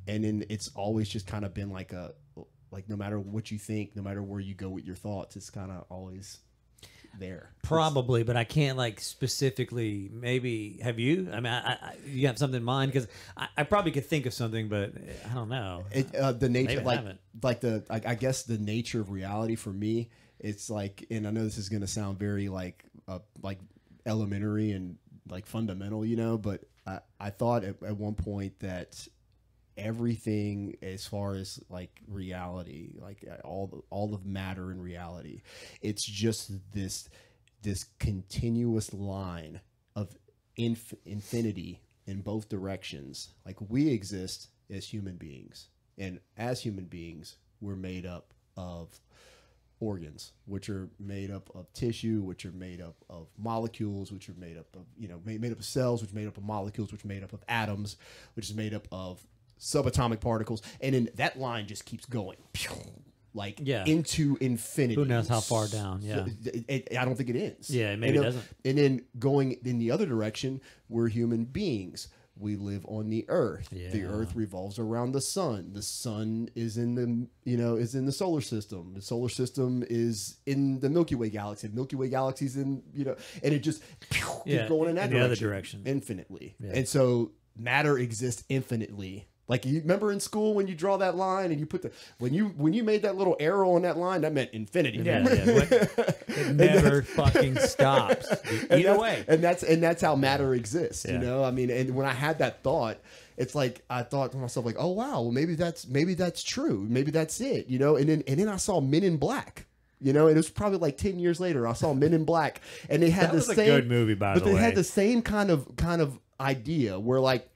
And then it's always just kind of been like no matter what you think, no matter where you go with your thoughts, it's kind of always there. Probably, but I can't like specifically. Maybe have you? I mean, you have something in mind because I probably could think of something, but I don't know. The nature, maybe I guess the nature of reality for me, it's like, and I know this is going to sound very like elementary and like fundamental, you know, but I thought at one point that everything as far as like reality, like all of matter and reality, it's just this continuous line of infinity in both directions. Like we exist as human beings, and as human beings, we're made up of organs, which are made up of tissue, which are made up of molecules, which are made up of, you know, made up of cells, which are made up of molecules, which are made up of atoms, which is made up of subatomic particles, and then that line just keeps going, like into infinity. Who knows how far down? Yeah, I don't think it ends. Yeah, maybe it doesn't. And then going in the other direction, we're human beings. We live on the earth. Yeah. The earth revolves around the sun. The sun is in the, you know, is in the solar system. The solar system is in the Milky Way galaxy. The Milky Way galaxy is in, you know, and it just keeps going in that direction, other direction infinitely. Yeah. And so matter exists infinitely. Like, you remember in school when you draw that line and you put when you made that little arrow on that line, that meant infinity. Yeah, it never fucking stops. Either way. And that's how matter exists. Yeah. You know, I mean, and when I had that thought, it's like I thought to myself, like, oh wow, well maybe that's true. Maybe that's it. You know, and then I saw Men in Black. You know, and it was probably like 10 years later. I saw Men in Black, and they had the same. That was a good movie, by the way. But they had the same kind of idea where, like,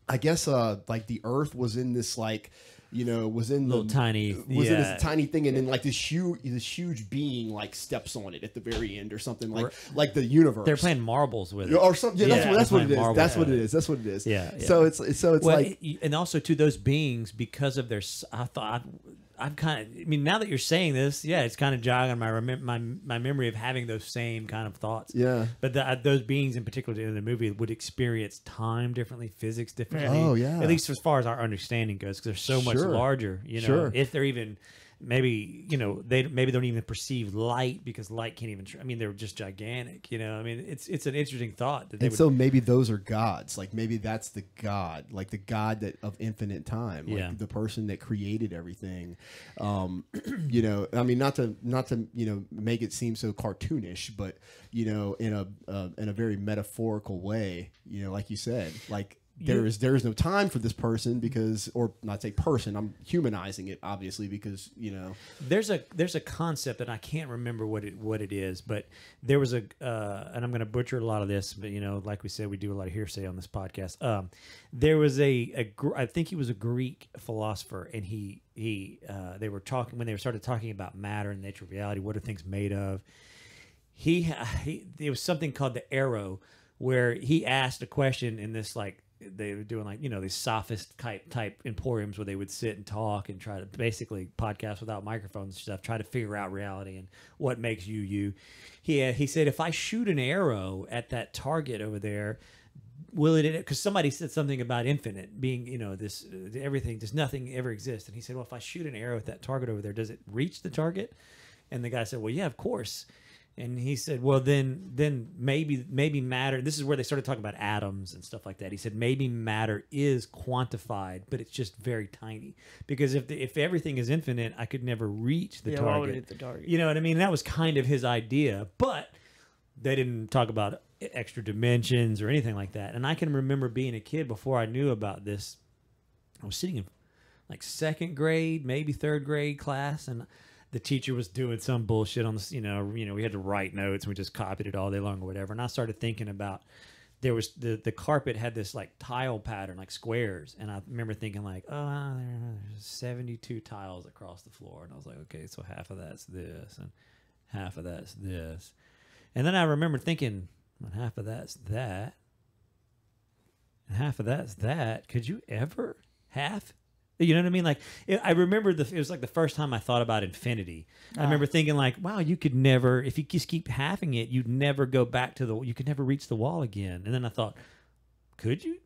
I guess like the Earth was in this, like, you know, was in in this tiny thing, and then like this huge being like steps on it at the very end or something, like the universe. They're playing marbles with it or something. Yeah, that's what it is. Marbles. That's what it is. That's what it is. Yeah. So it's like, and also to those beings, because of their, I'm kind of. I mean, now that you're saying this, yeah, it's kind of jogging my memory of having those same kind of thoughts. Yeah. But those beings in particular in the movie would experience time differently, physics differently. Oh yeah. At least as far as our understanding goes, because they're so much larger. You know, if they're even. Maybe, you know, they don't even perceive light because light can't even. I mean, they're just gigantic. You know, I mean, it's an interesting thought. That so maybe those are gods. Like maybe that's the God, like the God of infinite time, like the person that created everything. You know, I mean, not to you know make it seem so cartoonish, but you know, in a very metaphorical way. You know, like you said, like there is no time for this person because, or not say person, I'm humanizing it obviously because there's a concept and I can't remember what it is, but there was and I'm going to butcher a lot of this, but like we said, we do a lot of hearsay on this podcast. There was I think he was a Greek philosopher, and they were talking when they started talking about matter and nature of reality. What are things made of? There was something called the arrow, where he asked a question in this they were doing these sophist type emporiums where they would sit and talk and try to basically podcast without microphones and stuff, try to figure out reality and what makes you. He said, if I shoot an arrow at that target over there, will it? Because somebody said something about infinite being, this everything, does nothing ever exist. And he said, well, if I shoot an arrow at that target over there, does it reach the target? And the guy said, well, yeah, of course. And he said, well, then maybe matter. This is where they started talking about atoms and stuff like that. He said maybe matter is quantified, but it's just very tiny. Because if everything is infinite, I could never reach the target. Why would it hit the target? You know what I mean? That was kind of his idea, but they didn't talk about extra dimensions or anything like that. And I can remember being a kid before I knew about this. I was sitting in second grade, maybe third grade class, and the teacher was doing some bullshit on this, we had to write notes and we just copied it all day long or whatever. And I started thinking about, there was the carpet had this tile pattern, squares. And I remember thinking there's 72 tiles across the floor. And I was like, okay, so half of that's this and half of that's this. And then I remember thinking, well, half of that's that and half of that's that. Could you ever half? You know what I mean? I remember it was the first time I thought about infinity. I remember thinking wow, you could never, if you just keep halving it, you'd never go back you could never reach the wall again. And then I thought, could you?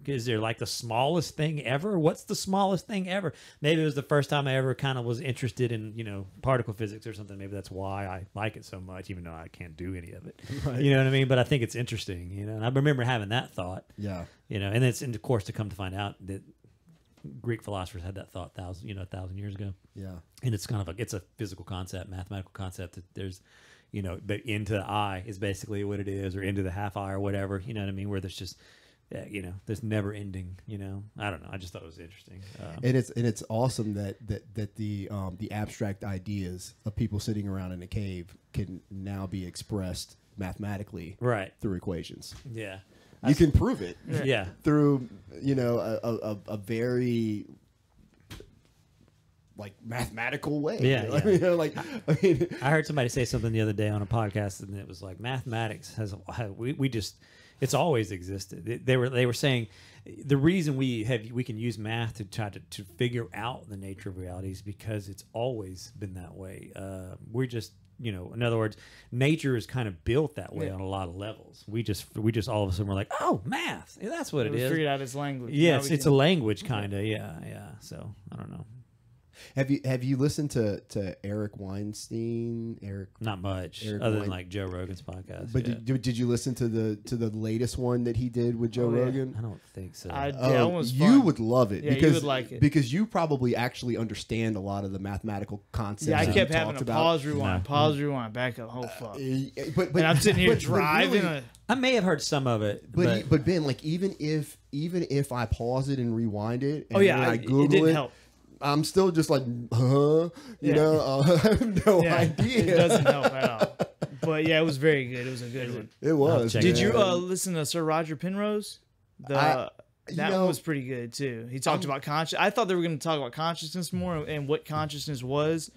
Is there the smallest thing ever? What's the smallest thing ever? Maybe it was the first time I ever kind of was interested in, particle physics or something. Maybe that's why I like it so much, even though I can't do any of it. Right. You know what I mean? But I think it's interesting, and I remember having that thought. Yeah. And of course to come to find out that Greek philosophers had that thought 1,000 years ago. Yeah. And it's kind of it's a physical concept, mathematical concept that there's, but into the eye is basically what it is, or into the half eye or whatever, you know what I mean? Where there's just, there's never ending, I don't know. I just thought it was interesting. And it's awesome that the abstract ideas of people sitting around in a cave can now be expressed mathematically through equations. Yeah. You can prove it, through a very mathematical way. Yeah, I heard somebody say something the other day on a podcast, and it was mathematics it's always existed. They were saying the reason we can use math to try to figure out the nature of reality is because it's always been that way. We're just in other words, nature is kind of built that way on a lot of levels. We just all of a sudden we're oh, math. Yeah, that's what it is. Figured out its language. Yes, it's a language kind of. Yeah. So I don't know. Have you listened to Eric Weinstein? Not much, other than Joe Rogan's podcast. But did you listen to the latest one that he did with Joe Rogan? I don't think so. You would love it because you would like it. Because you probably actually understand a lot of the mathematical concepts. Yeah, I kept having to pause, rewind, back up. Oh fuck! But I'm sitting here driving. Really, I may have heard some of it, but Ben, even if I pause it and rewind it, and I Google it didn't help. I'm still just I have no idea. It doesn't help at all. But yeah, it was very good. It was a good one. It was. Did you listen to Sir Roger Penrose? That one was pretty good too. He talked about conscious. I thought they were going to talk about consciousness more and what consciousness was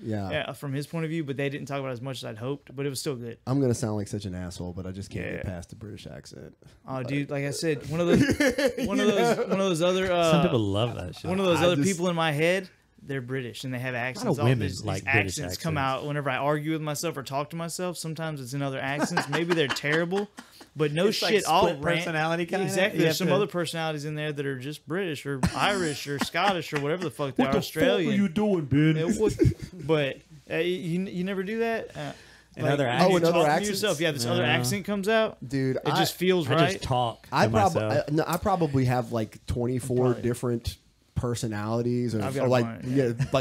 from his point of view, but they didn't talk about it as much as I'd hoped. But it was still good. I'm going to sound like such an asshole, but I just can't get past the British accent. Oh, dude! Like I said, one of those other. Some people love that shit. One of those other people in my head. They're British and they have accents. A lot of women like British accents come out whenever I argue with myself or talk to myself. Sometimes it's in other accents. Maybe they're terrible, but no it's shit. All personality kind of. Exactly. There's some other personalities in there that are just British or Irish or Scottish or whatever the fuck they are. Australian. What the fuck are you doing, Ben? But you never do that. Another accent. Another accent. Yourself, this other accent comes out, dude. It just feels right. I just talk. I probably have 24 different personalities or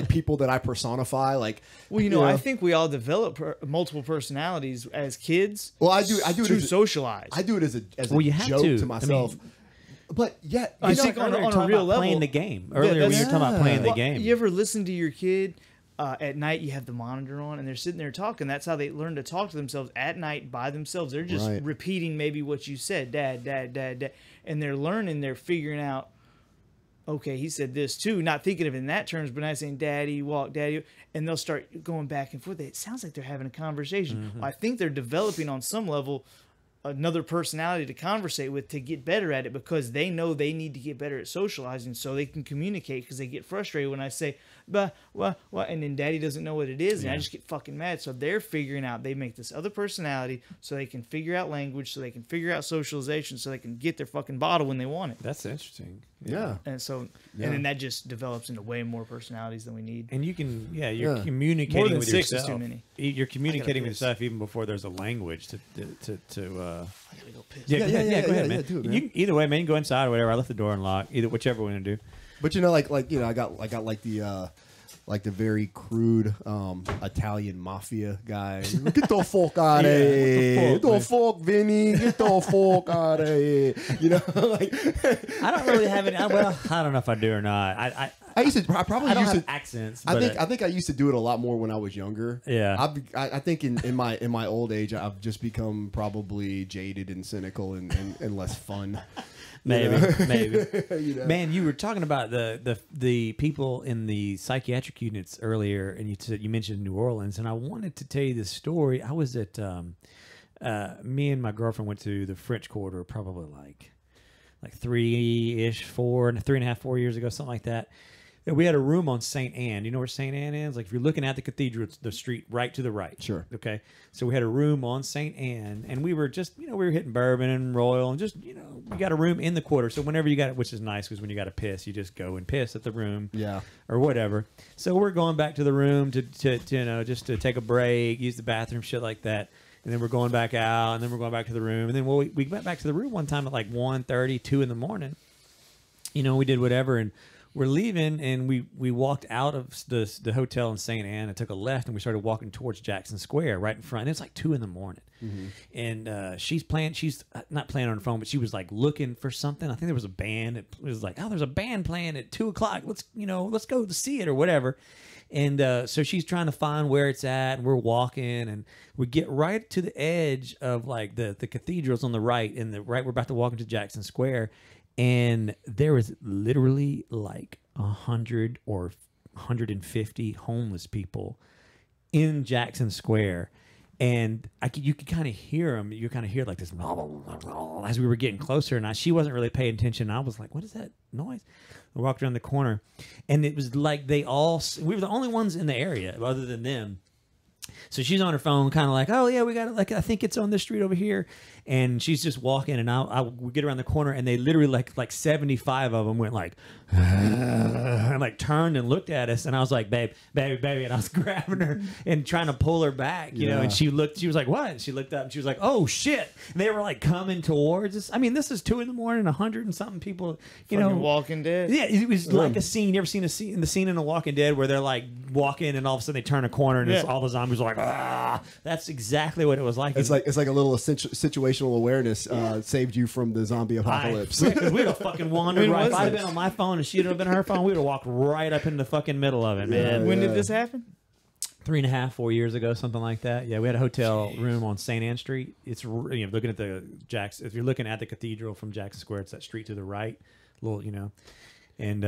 people that I personify. I think we all develop multiple personalities as kids. Well, I do it to socialize. I do it as a joke to myself. But yeah, I think on a real level, playing the game. Earlier, we were talking about playing the game. You ever listen to your kid? At night, you have the monitor on, and they're sitting there talking. That's how they learn to talk to themselves at night by themselves. They're just repeating maybe what you said, dad, dad, dad, dad. And they're learning, they're figuring out, okay, he said this too, not thinking of it in that terms, but not saying daddy, walk, daddy. And they'll start going back and forth. It sounds like they're having a conversation. I think they're developing on some level another personality to conversate with to get better at it, because they know they need to get better at socializing so they can communicate, because they get frustrated when I say, bah, what, and then daddy doesn't know what it is, and I just get fucking mad. So they're figuring out, they make this other personality so they can figure out language, so they can figure out socialization, so they can get their fucking bottle when they want it. That's interesting. Yeah. And so, and then that just develops into way more personalities than we need. And you can, you're communicating More than with 6 yourself. is too many. You're communicating with yourself even before there's a language to I gotta go piss. go ahead, man. Do it, man. You, either way, man, you can go inside or whatever. I left the door unlocked. Whichever one to do. But you know, like you know, I got like the very crude Italian mafia guy. Get the fuck out of here! Get the fuck, Vinny! Get the fuck out of here! You know, like I don't really have any. Well, I don't know if I do or not. I used to. I probably I don't used have to. accents. I But think I used to do it a lot more when I was younger. Yeah. I think in my old age, I've just become probably jaded and cynical and less fun. maybe. You know? Man, you were talking about the people in the psychiatric units earlier, and you mentioned New Orleans, and I wanted to tell you this story. I was at me and my girlfriend went to the French Quarter probably like 3-ish, 4 years ago, something like that. And we had a room on St. Anne. You know where St. Anne is? Like if you're looking at the cathedral, it's the street right to the right. Sure. Okay. So we had a room on St. Anne, and we were just, we were hitting Bourbon and Royal, and just, we got a room in the quarter. So whenever you got it, which is nice, because when you got to piss, you just go and piss at the room. Yeah. Or whatever. So we're going back to the room to just to take a break, use the bathroom, shit like that. And then we're going back out, and then we're going back to the room. And then we went back to the room one time at like 1:30, 2 in the morning. We did whatever, and we're leaving, and we walked out of the hotel in St. Anne and took a left, and we started walking towards Jackson Square right in front. And it's like 2 in the morning. Mm-hmm. And she's not playing on her phone, but she was like looking for something. I think there was a band. It was like, oh, there's a band playing at 2 o'clock. Let's go to see it or whatever. And so she's trying to find where it's at, and we're walking, and we get right to the edge of like the cathedral's on the right, and we're about to walk into Jackson Square, and there was literally like 100 or 150 homeless people in Jackson Square. And you could kind of hear them. You kind of hear like this as we were getting closer, and she wasn't really paying attention. I was like, "What is that noise?" We walked around the corner, and it was like we were the only ones in the area other than them. So she's on her phone, kind of like, "Oh yeah, we got it. Like I think it's on this street over here." And she's just walking, and we get around the corner, and they literally like 75 of them went like, and like turned and looked at us, and I was like, baby, and I was grabbing her and trying to pull her back, you know. And she was like, what? And she looked up, and she was like, oh shit! And they were like coming towards us. I mean, this is 2 in the morning, 100 and something people, Walking Dead. Yeah, it was like a scene. You ever seen the scene in The Walking Dead where they're like walking, and all of a sudden they turn a corner, and all the zombies are like, ah! That's exactly what it was like. It's like a little situational awareness saved you from the zombie apocalypse. We'd have fucking wandered right. If I'd have been on my phone and she'd have been on her phone, we'd have walked right up in the fucking middle of it, man. When did this happen? 3.5, 4 years ago, something like that. Yeah, we had a hotel room on St. Anne Street. It's looking at if you're looking at the cathedral from Jackson Square, it's that street to the right, And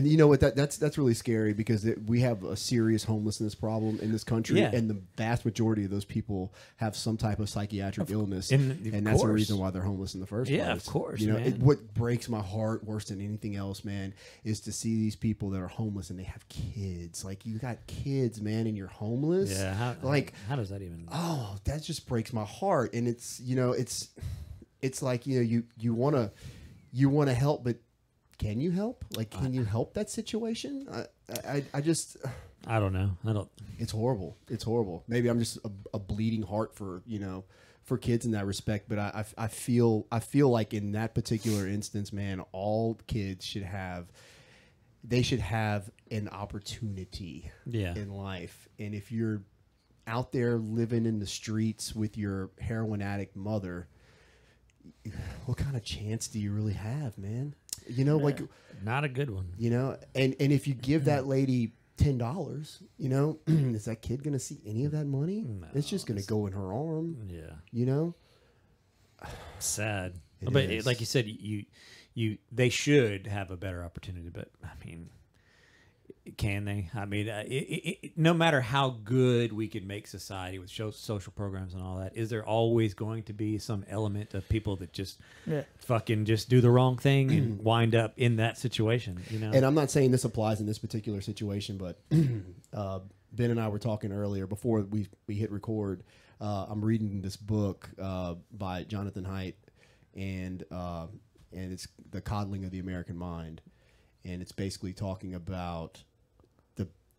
you know what, that's really scary, because we have a serious homelessness problem in this country, and the vast majority of those people have some type of psychiatric illness, and that's the reason why they're homeless in the first place. Yeah, of course. What breaks my heart worse than anything else, man, is to see these people that are homeless and they have kids. Like, you got kids, man, and you're homeless. Yeah, how does that even? Oh, that just breaks my heart, and it's like you want to help, but can you help? Like, can you help that situation? I just, I don't know. It's horrible. It's horrible. Maybe I'm just a bleeding heart for kids in that respect. But I feel like in that particular instance, man, all kids should have an opportunity in life. And if you're out there living in the streets with your heroin addict mother, what kind of chance do you really have, man? You know, like, not a good one. you know, and if you give that lady $10, you know, is that kid going to see any of that money? No, it's just going to go in her arm, Yeah. you know? Sad. It But is. like you said, they should have a better opportunity. But I mean, can they? I mean, no matter how good we could make society with social programs and all that, is there always going to be some element of people that just fucking just do the wrong thing and wind up in that situation? You know. And I'm not saying this applies in this particular situation, but Ben and I were talking earlier before we hit record. I'm reading this book by Jonathan Haidt, and it's The Coddling of the American Mind, and it's basically talking about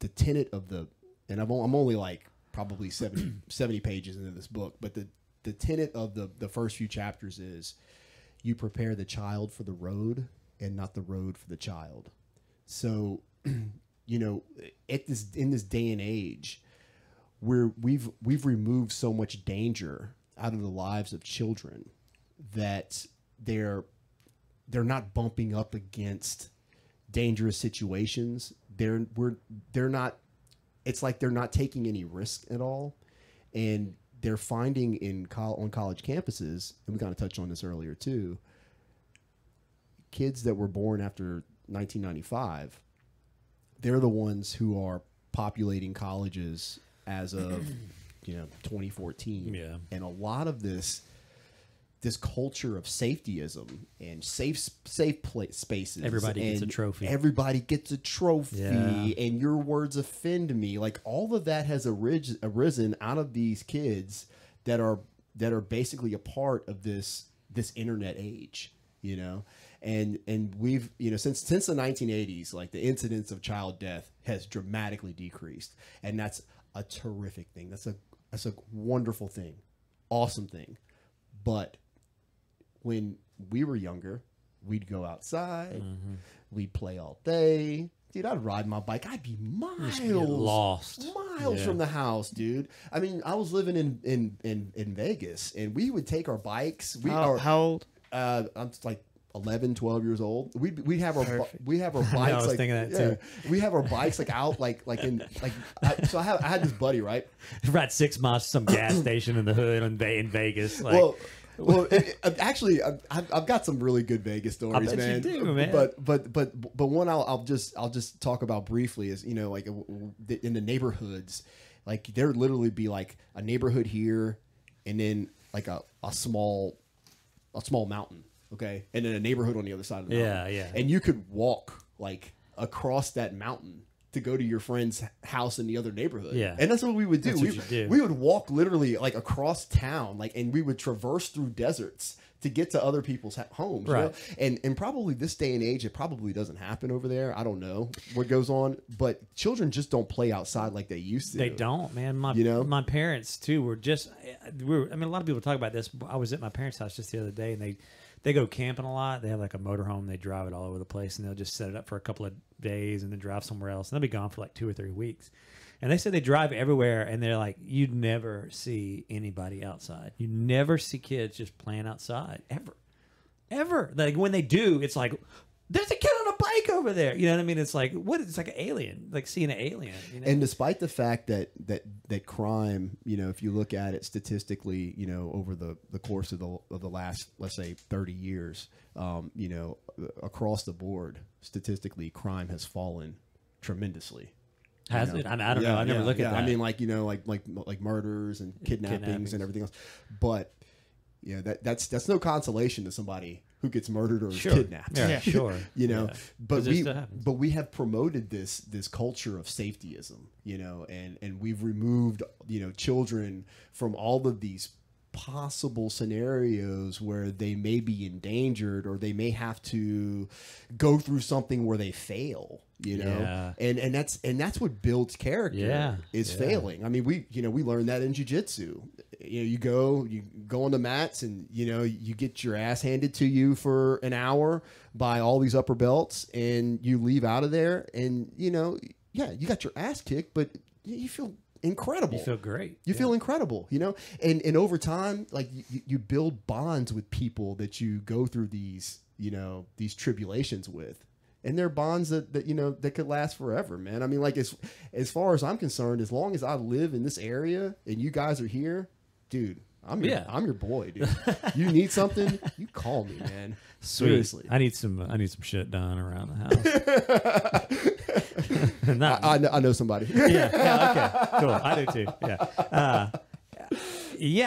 the tenet of the, and I'm only like probably 70 pages into this book, but the tenet of the first few chapters is you prepare the child for the road and not the road for the child. So, you know, in this day and age, we've removed so much danger out of the lives of children that they're not bumping up against dangerous situations. They're not. It's like they're not taking any risk at all, and they're finding on college campuses, and we kind of touched on this earlier too. Kids that were born after 1995, they're the ones who are populating colleges as of 2014. Yeah. And a lot of this culture of safetyism and safe spaces. Everybody gets a trophy. Everybody gets a trophy, Yeah. and your words offend me. Like, all of that has arisen out of these kids that are basically a part of this internet age, you know. And we've, since the 1980s, like, the incidence of child death has dramatically decreased, and that's a terrific thing. That's a wonderful thing, awesome thing. But when we were younger, we'd go outside, we'd play all day. Dude, I'd ride my bike. I'd be miles lost from the house, dude. I mean, I was living in Vegas, and we would take our bikes. How old? I'm like 11, 12 years old. We'd have our Perfect. we have our bikes. I was like, thinking that too. We have our bikes like out like in like. So I had this buddy, right? Ride 6 miles to some gas station in the hood in Vegas. Like, Actually, I've got some really good Vegas stories, bet man. you do, man. But one I'll just talk about briefly is, like, in the neighborhoods, like, there would literally be like a neighborhood here, and then like a small mountain, okay, and then a neighborhood on the other side of the mountain. Yeah. And you could walk like across that mountain to go to your friend's house in the other neighborhood. Yeah. And that's what we would do. That's what you do. We would walk literally like across town, like, and we would traverse through deserts to get to other people's homes. Right. You know? And probably this day and age, it probably doesn't happen over there. I don't know what goes on, but children just don't play outside like they used to. They don't, man. My parents too were just. I mean, a lot of people talk about this. I was at my parents' house just the other day, and they go camping a lot. They have like a motorhome. They drive it all over the place, and they'll just set it up for a couple of days and then drive somewhere else. And they'll be gone for like 2 or 3 weeks. And they said they drive everywhere, and they're like, you'd never see anybody outside. You never see kids just playing outside ever. Like, when they do, it's like, there's a kid on a bike over there. You know what I mean? It's like, what? It's like an alien, like seeing an alien. You know? And despite the fact that crime, if you look at it statistically, over the course of the last, let's say, 30 years, across the board, statistically, crime has fallen tremendously. Has it? I don't know. I never look at that. I mean, like murders and kidnappings and everything else. But that's no consolation to somebody who gets murdered or is kidnapped. Yeah, sure. But we have promoted this culture of safetyism, and we've removed, children from all of these possible scenarios where they may be endangered or they may have to go through something where they fail, and that's what builds character is failing. I mean, we learned that in jiu-jitsu. You go on the mats and you get your ass handed to you for an hour by all these upper belts, and you leave out of there and you got your ass kicked, but you feel incredible. You feel great. You feel incredible, you know? And over time, like you build bonds with people that you go through these, you know, these tribulations with. And they're bonds that you know, that could last forever, man. I mean, like as far as I'm concerned, as long as I live in this area and you guys are here, dude, I'm your boy, dude. You need something, you call me, man. Sweet. Seriously. I need some shit done around the house. I know somebody. Okay, cool. I do too. Yeah.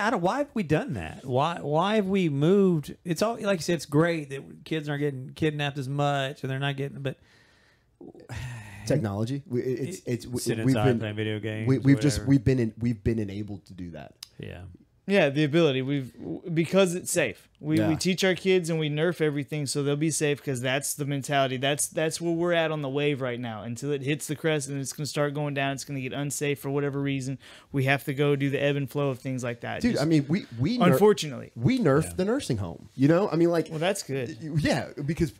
I don't. Why have we done that? Why have we moved? It's all like you said. It's great that kids aren't getting kidnapped as much, and they're not getting. But technology. Sit We've inside been playing video games. we've been enabled to do that. Yeah. Yeah, the ability because it's safe. We teach our kids and we nerf everything so they'll be safe because that's the mentality. That's where we're at on the wave right now. Until it hits the crest and it's going to start going down, it's going to get unsafe for whatever reason. We have to go do the ebb and flow of things like that. Dude, I mean, we unfortunately we nerfed the nursing home. You know, I mean, like, well, that's good. Yeah, because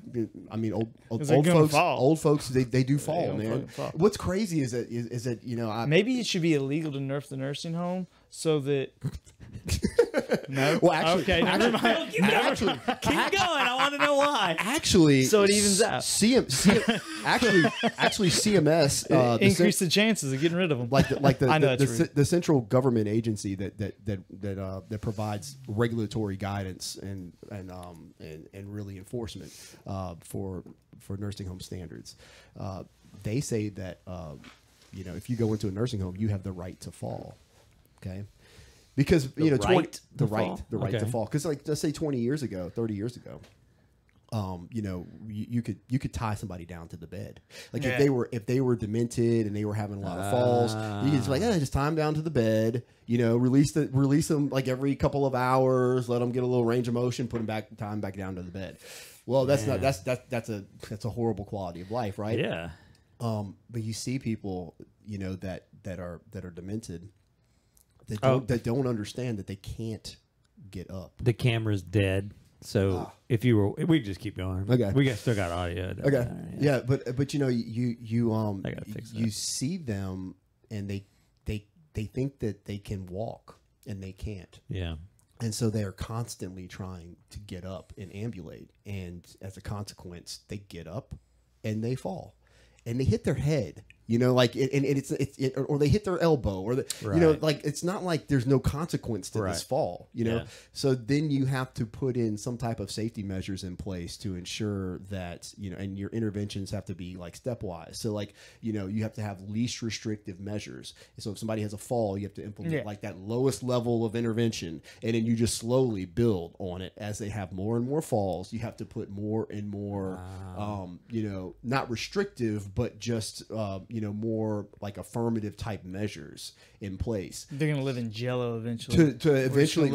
I mean, old folks, they do fall, man. Fall. What's crazy is that you know, maybe it should be illegal to nerf the nursing home so that. No. Well, actually, okay, never mind. Keep going. I want to know why. Actually, so it evens out. Actually, CMS increase the chances of getting rid of them. Like the central government agency that provides regulatory guidance and really enforcement for nursing home standards. They say that you know, if you go into a nursing home, you have the right to fall. Okay. Because you know, the right to fall. Because like, let's say 20 years ago, 30 years ago, you know, you could tie somebody down to the bed. Like if they were demented and they were having a lot of falls, you could just like, just tie them down to the bed. You know, release them like every couple of hours, let them get a little range of motion, tie them back down to the bed. Well, that's a horrible quality of life, right? Yeah. But you see people, you know, that are demented. That don't understand that they can't get up. The camera's dead, so if you were, we just keep going. Okay, we still got audio. Okay, yeah, but you know, you see them and they think that they can walk and they can't. Yeah, and so they are constantly trying to get up and ambulate, and as a consequence, they get up and they fall, and they hit their head. You know, like, or they hit their elbow, or you know, like, it's not like there's no consequence to this fall. You know, so then you have to put in some type of safety measures in place to ensure that, you know, and your interventions have to be like stepwise. So like, you know, you have to have least restrictive measures. So if somebody has a fall, you have to implement like that lowest level of intervention, and then you just slowly build on it as they have more and more falls. You have to put more and more, you know, not restrictive, but just you know, more like affirmative type measures in place. They're gonna live in jello eventually. To eventually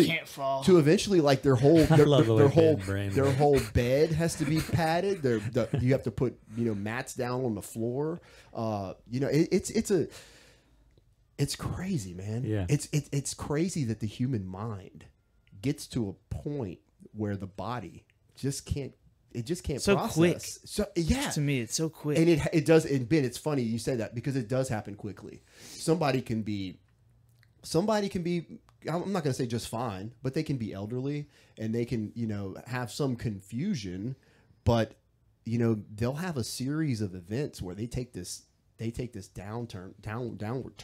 can't fall. To eventually, like, their whole bed has to be padded. You have to put, you know, mats down on the floor. You know, it's crazy, man. Yeah. It's crazy that the human mind gets to a point where the body just can't. It just can't so process. Quick. So yeah, to me, it's so quick, and it does. And Ben, it's funny you say that because it does happen quickly. Somebody can be. I'm not going to say just fine, but they can be elderly and they can, you know, have some confusion, but, you know, they'll have a series of events where they take this downward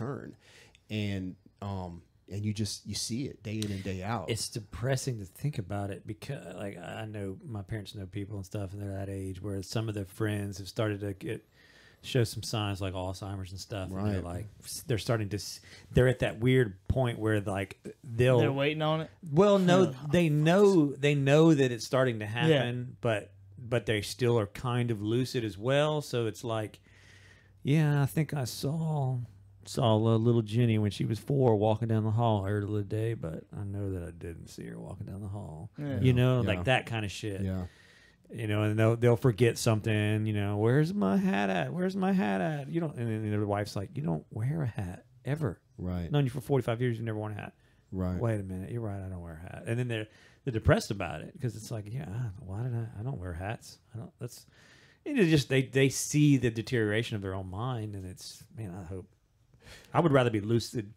turn, and you see it day in and day out. It's depressing to think about it because, like, I know my parents know people and stuff, and they're that age where some of their friends have started to show some signs like Alzheimer's and stuff. Right. And they're like, they're at that weird point where like they're waiting on it. Well, no, they know that it's starting to happen, but they still are kind of lucid as well. So it's like, yeah, I think I saw little Jenny when she was 4 walking down the hall earlier today, but I know that I didn't see her walking down the hall. Yeah. You know, like that kind of shit. Yeah. You know, and they'll forget something. You know, where's my hat at? Where's my hat at? You don't. And then their wife's like, you don't wear a hat ever. Right. Known you for 45 years, you've never worn a hat. Right. Wait a minute, you're right. I don't wear a hat. And then they're depressed about it because it's like, yeah, why did I don't wear hats. I don't. That's. It just they see the deterioration of their own mind, and it's, man, I hope. I would rather be lucid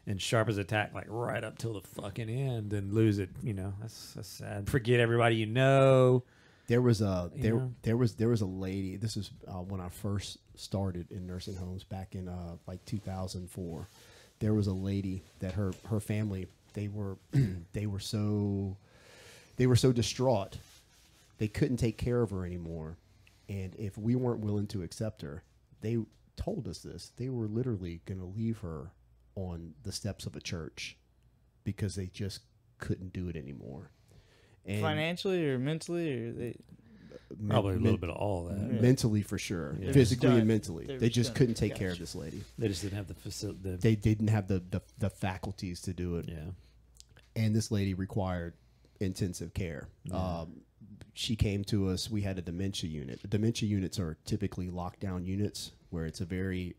and sharp as a tack, like right up till the fucking end, than lose it. You know, that's sad. Forget everybody you know. There was a there was a lady. This is when I first started in nursing homes back in like 2004. There was a lady that her family, they were they were so distraught, they couldn't take care of her anymore, and if we weren't willing to accept her, they told us this. They were literally going to leave her on the steps of a church because they just couldn't do it anymore. And financially or mentally, or they probably a little bit of all that. Mentally for sure, Yeah. physically Done. and mentally. They just couldn't take care of this lady. They just didn't have the facility. They didn't have the faculties to do it. Yeah. And this lady required intensive care. Yeah. She came to us. We had a dementia unit. Dementia units are typically lockdown units where it's a very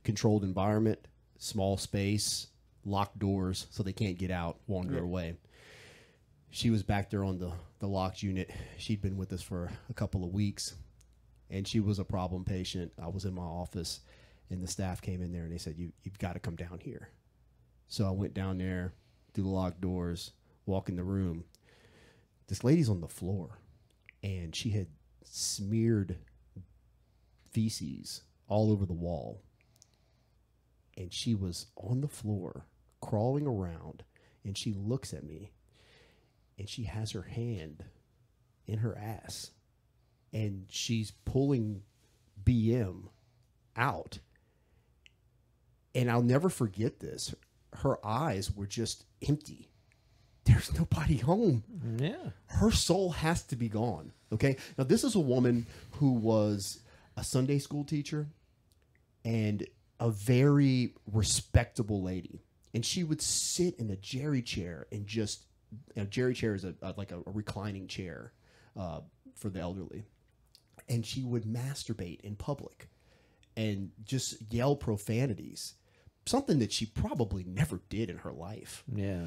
controlled environment, small space, locked doors, so they can't get out, wander away. She was back there on the locked unit. She'd been with us for a couple of weeks, and she was a problem patient. I was in my office, and the staff came in there, and they said, you've got to come down here. So I went down there, through the locked doors, walk in the room. This lady's on the floor, and she had smeared feces all over the wall. And she was on the floor, crawling around, and she looks at me, and she has her hand in her ass, and she's pulling BM out. And I'll never forget this. Her eyes were just empty. There's nobody home. Yeah. Her soul has to be gone. Okay. Now, this is a woman who was a Sunday school teacher and a very respectable lady. And she would sit in a jerry chair and just, a jerry chair is like a reclining chair for the elderly. And she would masturbate in public and just yell profanities, something that she probably never did in her life. Yeah.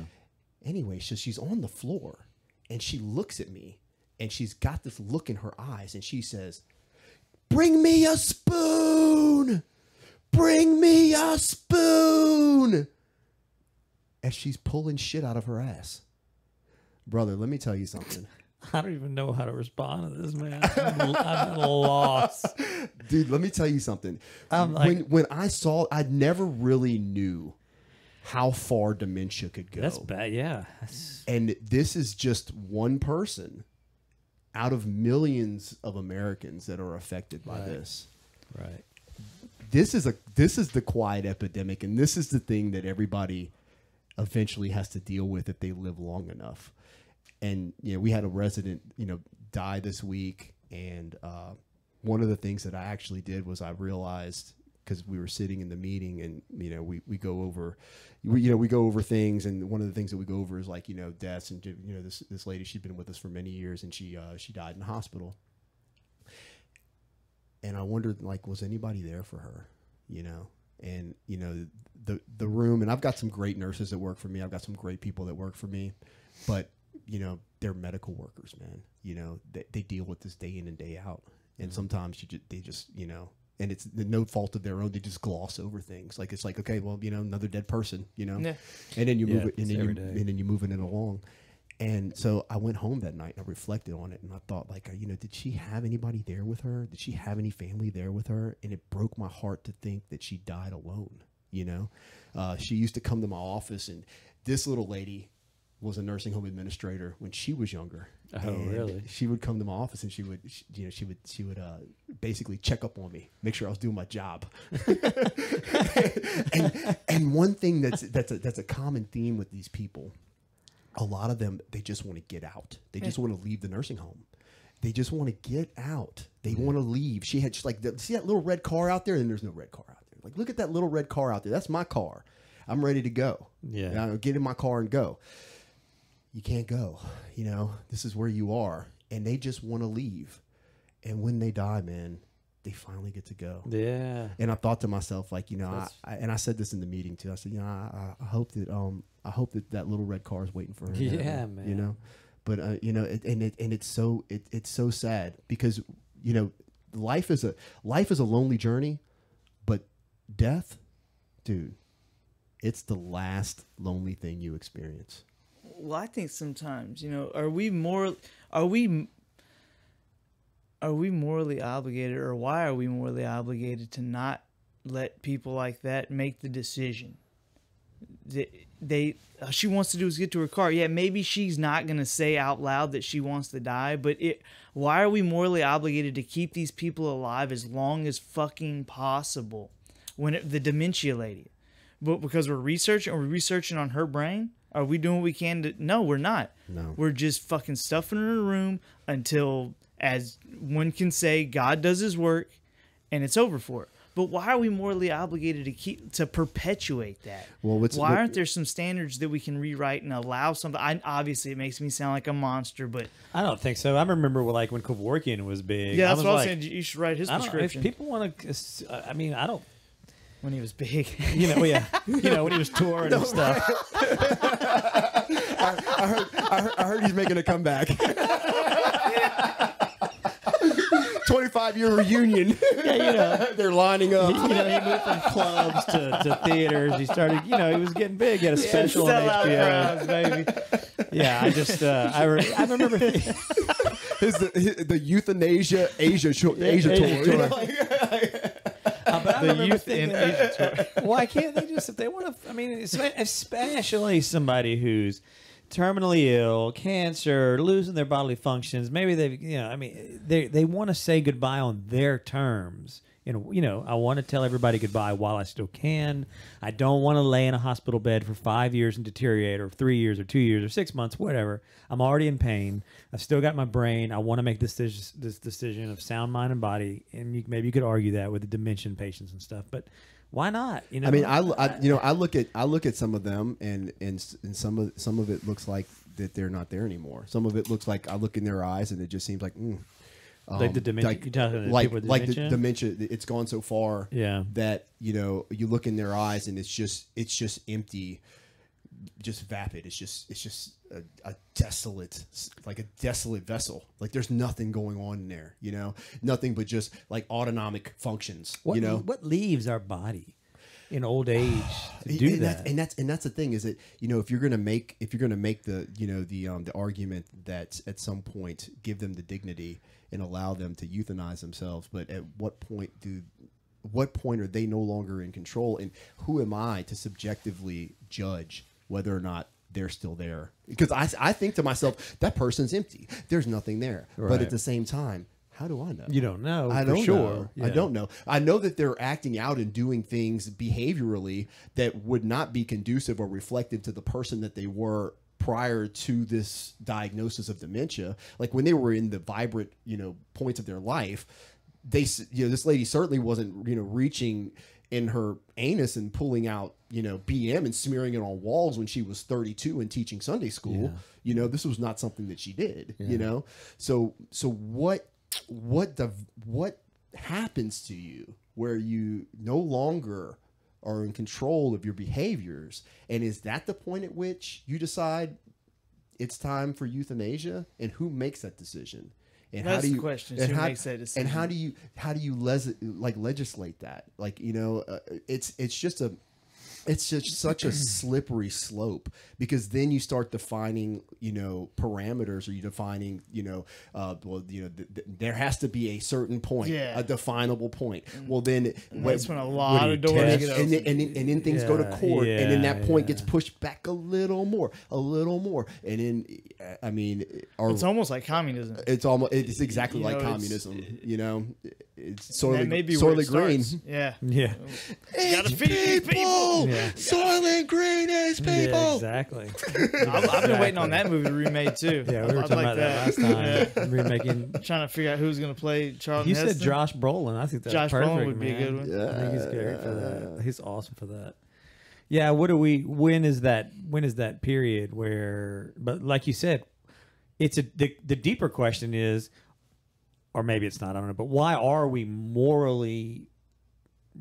Anyway, so she's on the floor and she looks at me and she's got this look in her eyes and she says, "Bring me a spoon! Bring me a spoon!" As she's pulling shit out of her ass. Brother, let me tell you something. I don't even know how to respond to this, man. I'm at a loss. Dude, let me tell you something. I'm like, when I saw, I never really knew how far dementia could go. that's bad. Yeah. And this is just one person out of millions of Americans that are affected by this. Right. This is the quiet epidemic, and this is the thing that everybody eventually has to deal with if they live long enough. And we had a resident die this week, and one of the things that I actually did was I realized, because we were sitting in the meeting, and we go over we go over things, and one of the things that we go over is like deaths, and this lady, she'd been with us for many years, and she died in the hospital. And I wondered, like, was anybody there for her? And the room, and I've got some great nurses that work for me. I've got some great people that work for me, but they're medical workers, man. They deal with this day in and day out, and sometimes they just and it's no fault of their own. They just gloss over things. Like, it's like, okay, well, another dead person, Yeah. and then you move it, and every day. then you're moving it along. And so I went home that night and I reflected on it, and I thought, like, did she have anybody there with her? Did she have any family there with her? And it broke my heart to think that she died alone. She used to come to my office, and this little lady was a nursing home administrator when she was younger. Oh, and really? She would come to my office, and she would basically check up on me, make sure I was doing my job. and one thing that's a common theme with these people, a lot of them, they just want to get out. They just want to leave the nursing home. They just want to get out. They want to leave. She had just like, see that little red car out there? And there's no red car out there. Like, look at that little red car out there. That's my car. I'm ready to go. Yeah. Get in my car and go. You can't go. This is where you are. And they just want to leave. And when they die, man, they finally get to go. Yeah. And I thought to myself, like, I said this in the meeting too. I said, I hope that that little red car is waiting for her. Yeah, man. But it's so sad because life is a lonely journey, but death, dude, it's the last lonely thing you experience. Well, I think sometimes, are we morally obligated, or why are we morally obligated to not let people like that make the decision? All she wants to do is get to her car. Yeah, maybe she's not going to say out loud that she wants to die, but why are we morally obligated to keep these people alive as long as fucking possible? The dementia lady. But because we're researching on her brain? Are we doing what we can to... No, we're not. No. We're just fucking stuffing her in a room until, as one can say, God does his work and it's over for her. But why are we morally obligated to perpetuate that? Well, why aren't there some standards that we can rewrite and allow something? Obviously, it makes me sound like a monster, but I don't think so. I remember like when Kevorkian was big. Yeah, that's what I was saying. You should write his prescription. If people want to, I mean, I don't. When he was big, well, yeah, when he was touring and stuff. I heard he's making a comeback. 25-year reunion. Yeah, they're lining up. He moved from clubs to theaters. He started, he was getting big. He had a special on HBO. Crowds, baby. Yeah, I just, I remember the euthanasia Asia tour. The youth in Asia tour. Why can't they just, if they want to, I mean, especially somebody who's terminally ill, cancer, losing their bodily functions, maybe they want to say goodbye on their terms. I want to tell everybody goodbye while I still can. I don't want to lay in a hospital bed for 5 years and deteriorate, or 3 years, or 2 years, or 6 months, whatever. I'm already in pain. I've still got my brain. I want to make this decision of sound mind and body. And maybe you could argue that with the dementia patients and stuff, but why not? I mean, I look at some of them, and some of it looks like that they're not there anymore. Some of it looks like I look in their eyes, and it just seems like. Like the dementia, the dementia, it's gone so far that you look in their eyes and it's just empty, just vapid. It's just a desolate, like a desolate vessel. Like there's nothing going on in there, nothing but just like autonomic functions. What leaves our body in old age to do that? And that's the thing, is that if you're gonna make the the argument that at some point give them the dignity and allow them to euthanize themselves, but at what point are they no longer in control, and who am I to subjectively judge whether or not they're still there? Because I think to myself, that person's empty, there's nothing there, right. But at the same time, how do I know? You don't know. I don't know. Yeah. I don't know. I know that they're acting out and doing things behaviorally that would not be conducive or reflective to the person that they were prior to this diagnosis of dementia. Like when they were in the vibrant, points of their life, this lady certainly wasn't, reaching in her anus and pulling out, BM and smearing it on walls when she was 32 and teaching Sunday school. Yeah. This was not something that she did, So what happens to you where you no longer are in control of your behaviors? And is that the point at which you decide it's time for euthanasia? And who makes that decision? And that's the question. Who makes that decision? And how do you legislate that? Like, it's just such a slippery slope, because then you start defining, parameters, or you defining, there has to be a certain point, a definable point. Well, then that's when a lot of doors get open. And then things go to court, and then that point gets pushed back a little more, and then I mean, it's almost like communism. It's exactly like communism. It's sorely green. Yeah. You gotta feed these people. Yeah. Soylent Green is people. Yeah, exactly. I've been waiting on that movie to be remade too. Yeah, we were talking about that last time. Remaking. Trying to figure out who's going to play Charlton You Heston. said Josh Brolin. I think that's Josh perfect, Brolin would be man. a good one. I think he's great for that. He's awesome for that. Yeah. When is that period where? But like you said, the deeper question is, or maybe it's not. I don't know. But why are we morally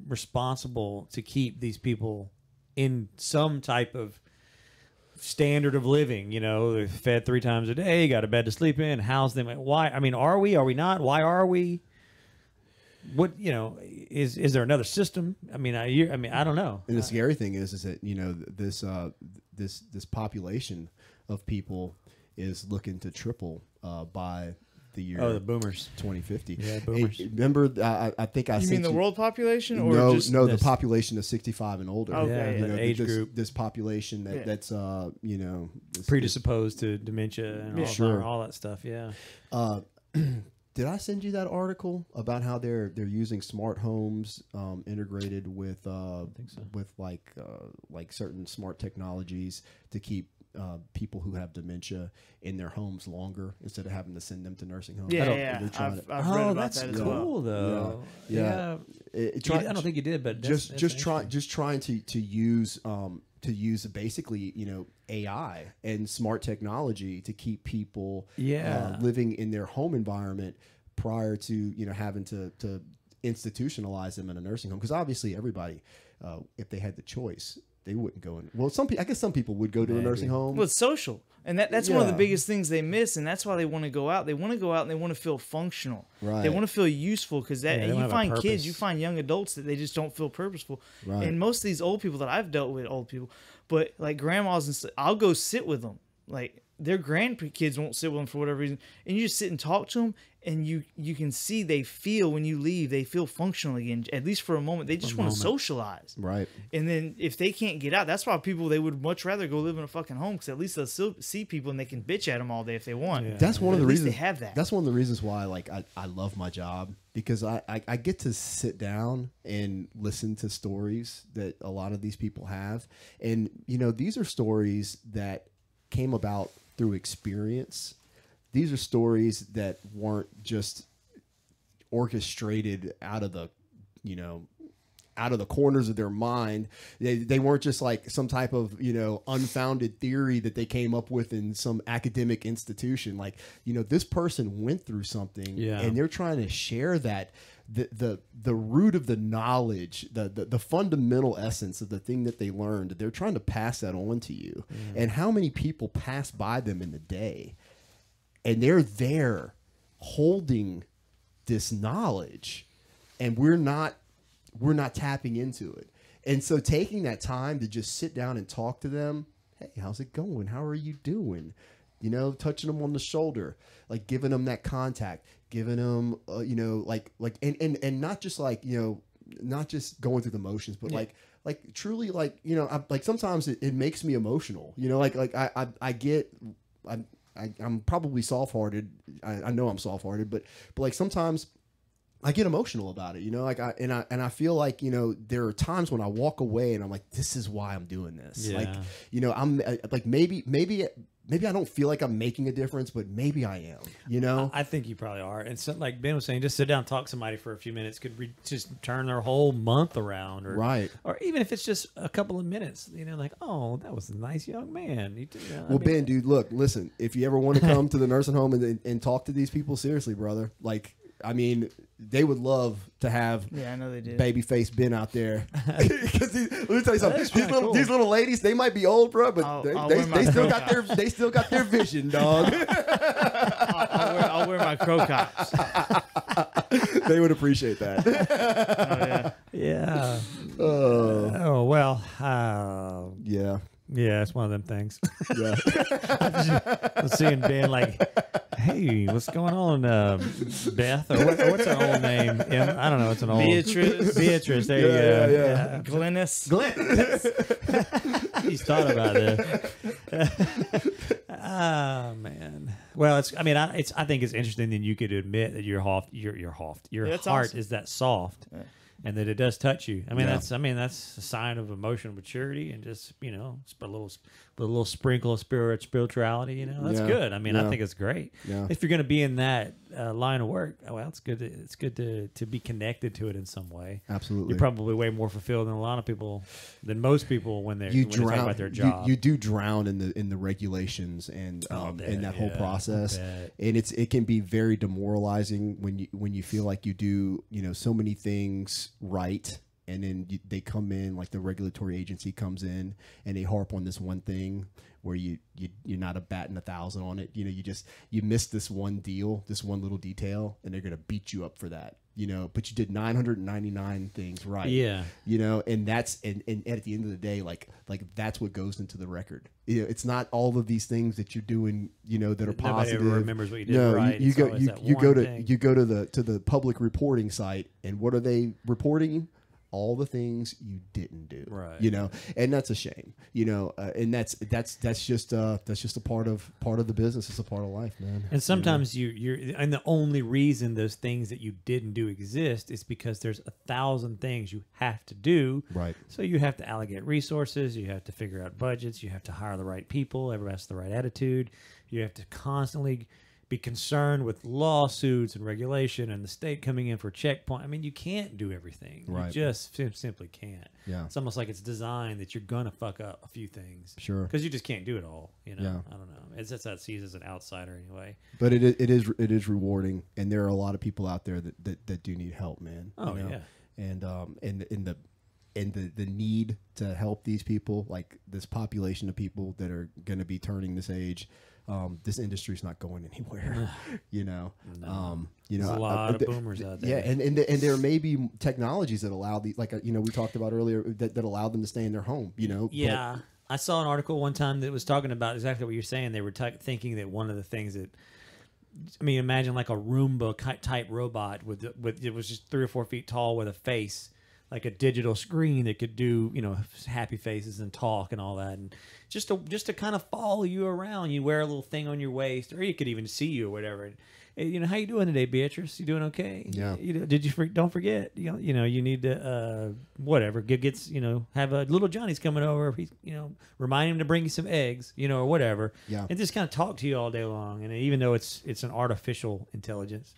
responsible to keep these people in some type of standard of living? They're fed 3 times a day, got a bed to sleep in, house them. Why? I mean, are we not? Why are we? what is there another system? I mean, I don't know. And the scary thing is that this population of people is looking to triple by the year the boomers 2050. Yeah, boomers. Remember, I think I You sent mean the world population, or no, just the population of 65 and older. Okay, the age group. This population that's predisposed to dementia and all that stuff. Yeah. Did I send you that article about how they're using smart homes integrated with with like certain smart technologies to keep people who have dementia in their homes longer instead of having to send them to nursing homes? Yeah. I've read about that as well. Cool though. Yeah. I don't think you did, but just trying to use basically AI and smart technology to keep people living in their home environment prior to having to institutionalize them in a nursing home, because obviously everybody if they had the choice they wouldn't go in. Well, I guess some people would go to a nursing home. Well, it's social, and that's one of the biggest things they miss, and that's why they want to go out. They want to go out and they want to feel functional. Right. They want to feel useful, because you find kids, you find young adults that they just don't feel purposeful. Right. And most of these old people that I've dealt with, old people, but like grandmas and stuff, I'll go sit with them. Like their grandkids won't sit with them for whatever reason, and you just sit and talk to them, and you can see they feel when you leave, they feel functional again, at least for a moment. They just want to socialize. Right. And then if they can't get out, that's why they would much rather go live in a fucking home, because at least they'll still see people and they can bitch at them all day if they want. Yeah. That's one of the reasons they have that. That's one of the reasons why I love my job, because I get to sit down and listen to stories that a lot of these people have. And these are stories that came about through experience. These are stories that weren't just orchestrated out of the corners of their mind. They weren't just like some type of unfounded theory that they came up with in some academic institution. Like this person went through something, and they're trying to share that the root of the knowledge, the fundamental essence of the thing that they learned. They're trying to pass that on to you. And how many people pass by them in the day, and they're there holding this knowledge, and we're not tapping into it. And so taking that time to just sit down and talk to them, hey, how's it going? How are you doing? Touching them on the shoulder, like giving them that contact, giving them, and not just not just going through the motions, but like truly, sometimes it makes me emotional. I'm probably soft-hearted. I know I'm soft-hearted, but like sometimes I get emotional about it, I feel like, there are times when I walk away and I'm like, this is why I'm doing this. Yeah. I'm like, maybe I don't feel like I'm making a difference, but maybe I am, I think you probably are. And so, like Ben was saying, just sit down and talk to somebody for a few minutes could just turn their whole month around, or even if it's just a couple of minutes, like, oh, that was a nice young man. Ben, dude, look, listen, if you ever want to come to the nursing home and talk to these people, seriously, brother, like, they would love to have I know they did. Babyface Ben out there. Because let me tell you something. These little ladies, they might be old, bro, but they still got their vision, dog. I'll wear my crow cops. They would appreciate that. Yeah. Oh well. Yeah. Yeah, it's one of them things. Yeah. I'm seeing Ben like, hey, what's going on, Beth? Or what's her old name? I don't know. It's an old Beatrice. There you go. Yeah. Glennis. He's thought about it. Oh man. Well, I think it's interesting that you could admit that your heart awesome. is that soft. Yeah. And that it does touch you. That's a sign of emotional maturity, and just a little sprinkle of spirituality. That's good. I think it's great. Yeah. If you're going to be in that line of work, well, it's good. It's good to be connected to it in some way. Absolutely. You're probably way more fulfilled than most people when they talk about their job. You do drown in the regulations and in that whole process, and it can be very demoralizing when you feel like you do so many things right, and then they come in, like the regulatory agency comes in and they harp on this one thing where you're not a batting 1,000 on it. You missed this one deal, this one little detail, and they're gonna beat you up for that. But you did 999 things right. Yeah. And that's and at the end of the day, like that's what goes into the record. It's not all of these things that you're doing, that are positive. Nobody ever remembers what you did no, right. You go to the public reporting site, and what are they reporting? All the things you didn't do, right? And that's a shame, and that's just a part of the business. It's a part of life, man. And sometimes and the only reason those things that you didn't do exist is because there's 1,000 things you have to do, right? So you have to allocate resources, you have to figure out budgets, you have to hire the right people, everybody has the right attitude, you have to constantly be concerned with lawsuits and regulation and the state coming in for checkpoint. I mean, you can't do everything. Right. You just simply can't. Yeah. It's almost like it's designed that you're going to fuck up a few things. Sure. Because you just can't do it all. Yeah. I don't know. It's just that sees as an outsider anyway. But it is rewarding, and there are a lot of people out there that do need help, man. Oh, yeah. And the need to help these people, like this population of people that are going to be turning this age. This industry's not going anywhere, No. There's a lot of boomers out there. Yeah, and there may be technologies that allow these, like we talked about earlier, that allow them to stay in their home. Yeah, I saw an article one time that was talking about exactly what you're saying. They were thinking that one of the things that, imagine like a Roomba type robot with it was just 3 or 4 feet tall with a face. Like a digital screen that could do, happy faces and talk and all that, and just to kind of follow you around. You wear a little thing on your waist, or you could even see you or whatever. And, how you doing today, Beatrice? You doing okay? Yeah. Did you don't forget? You need to whatever have a little Johnny's coming over. He's remind him to bring you some eggs, or whatever. Yeah. And just kind of talk to you all day long. And even though it's an artificial intelligence,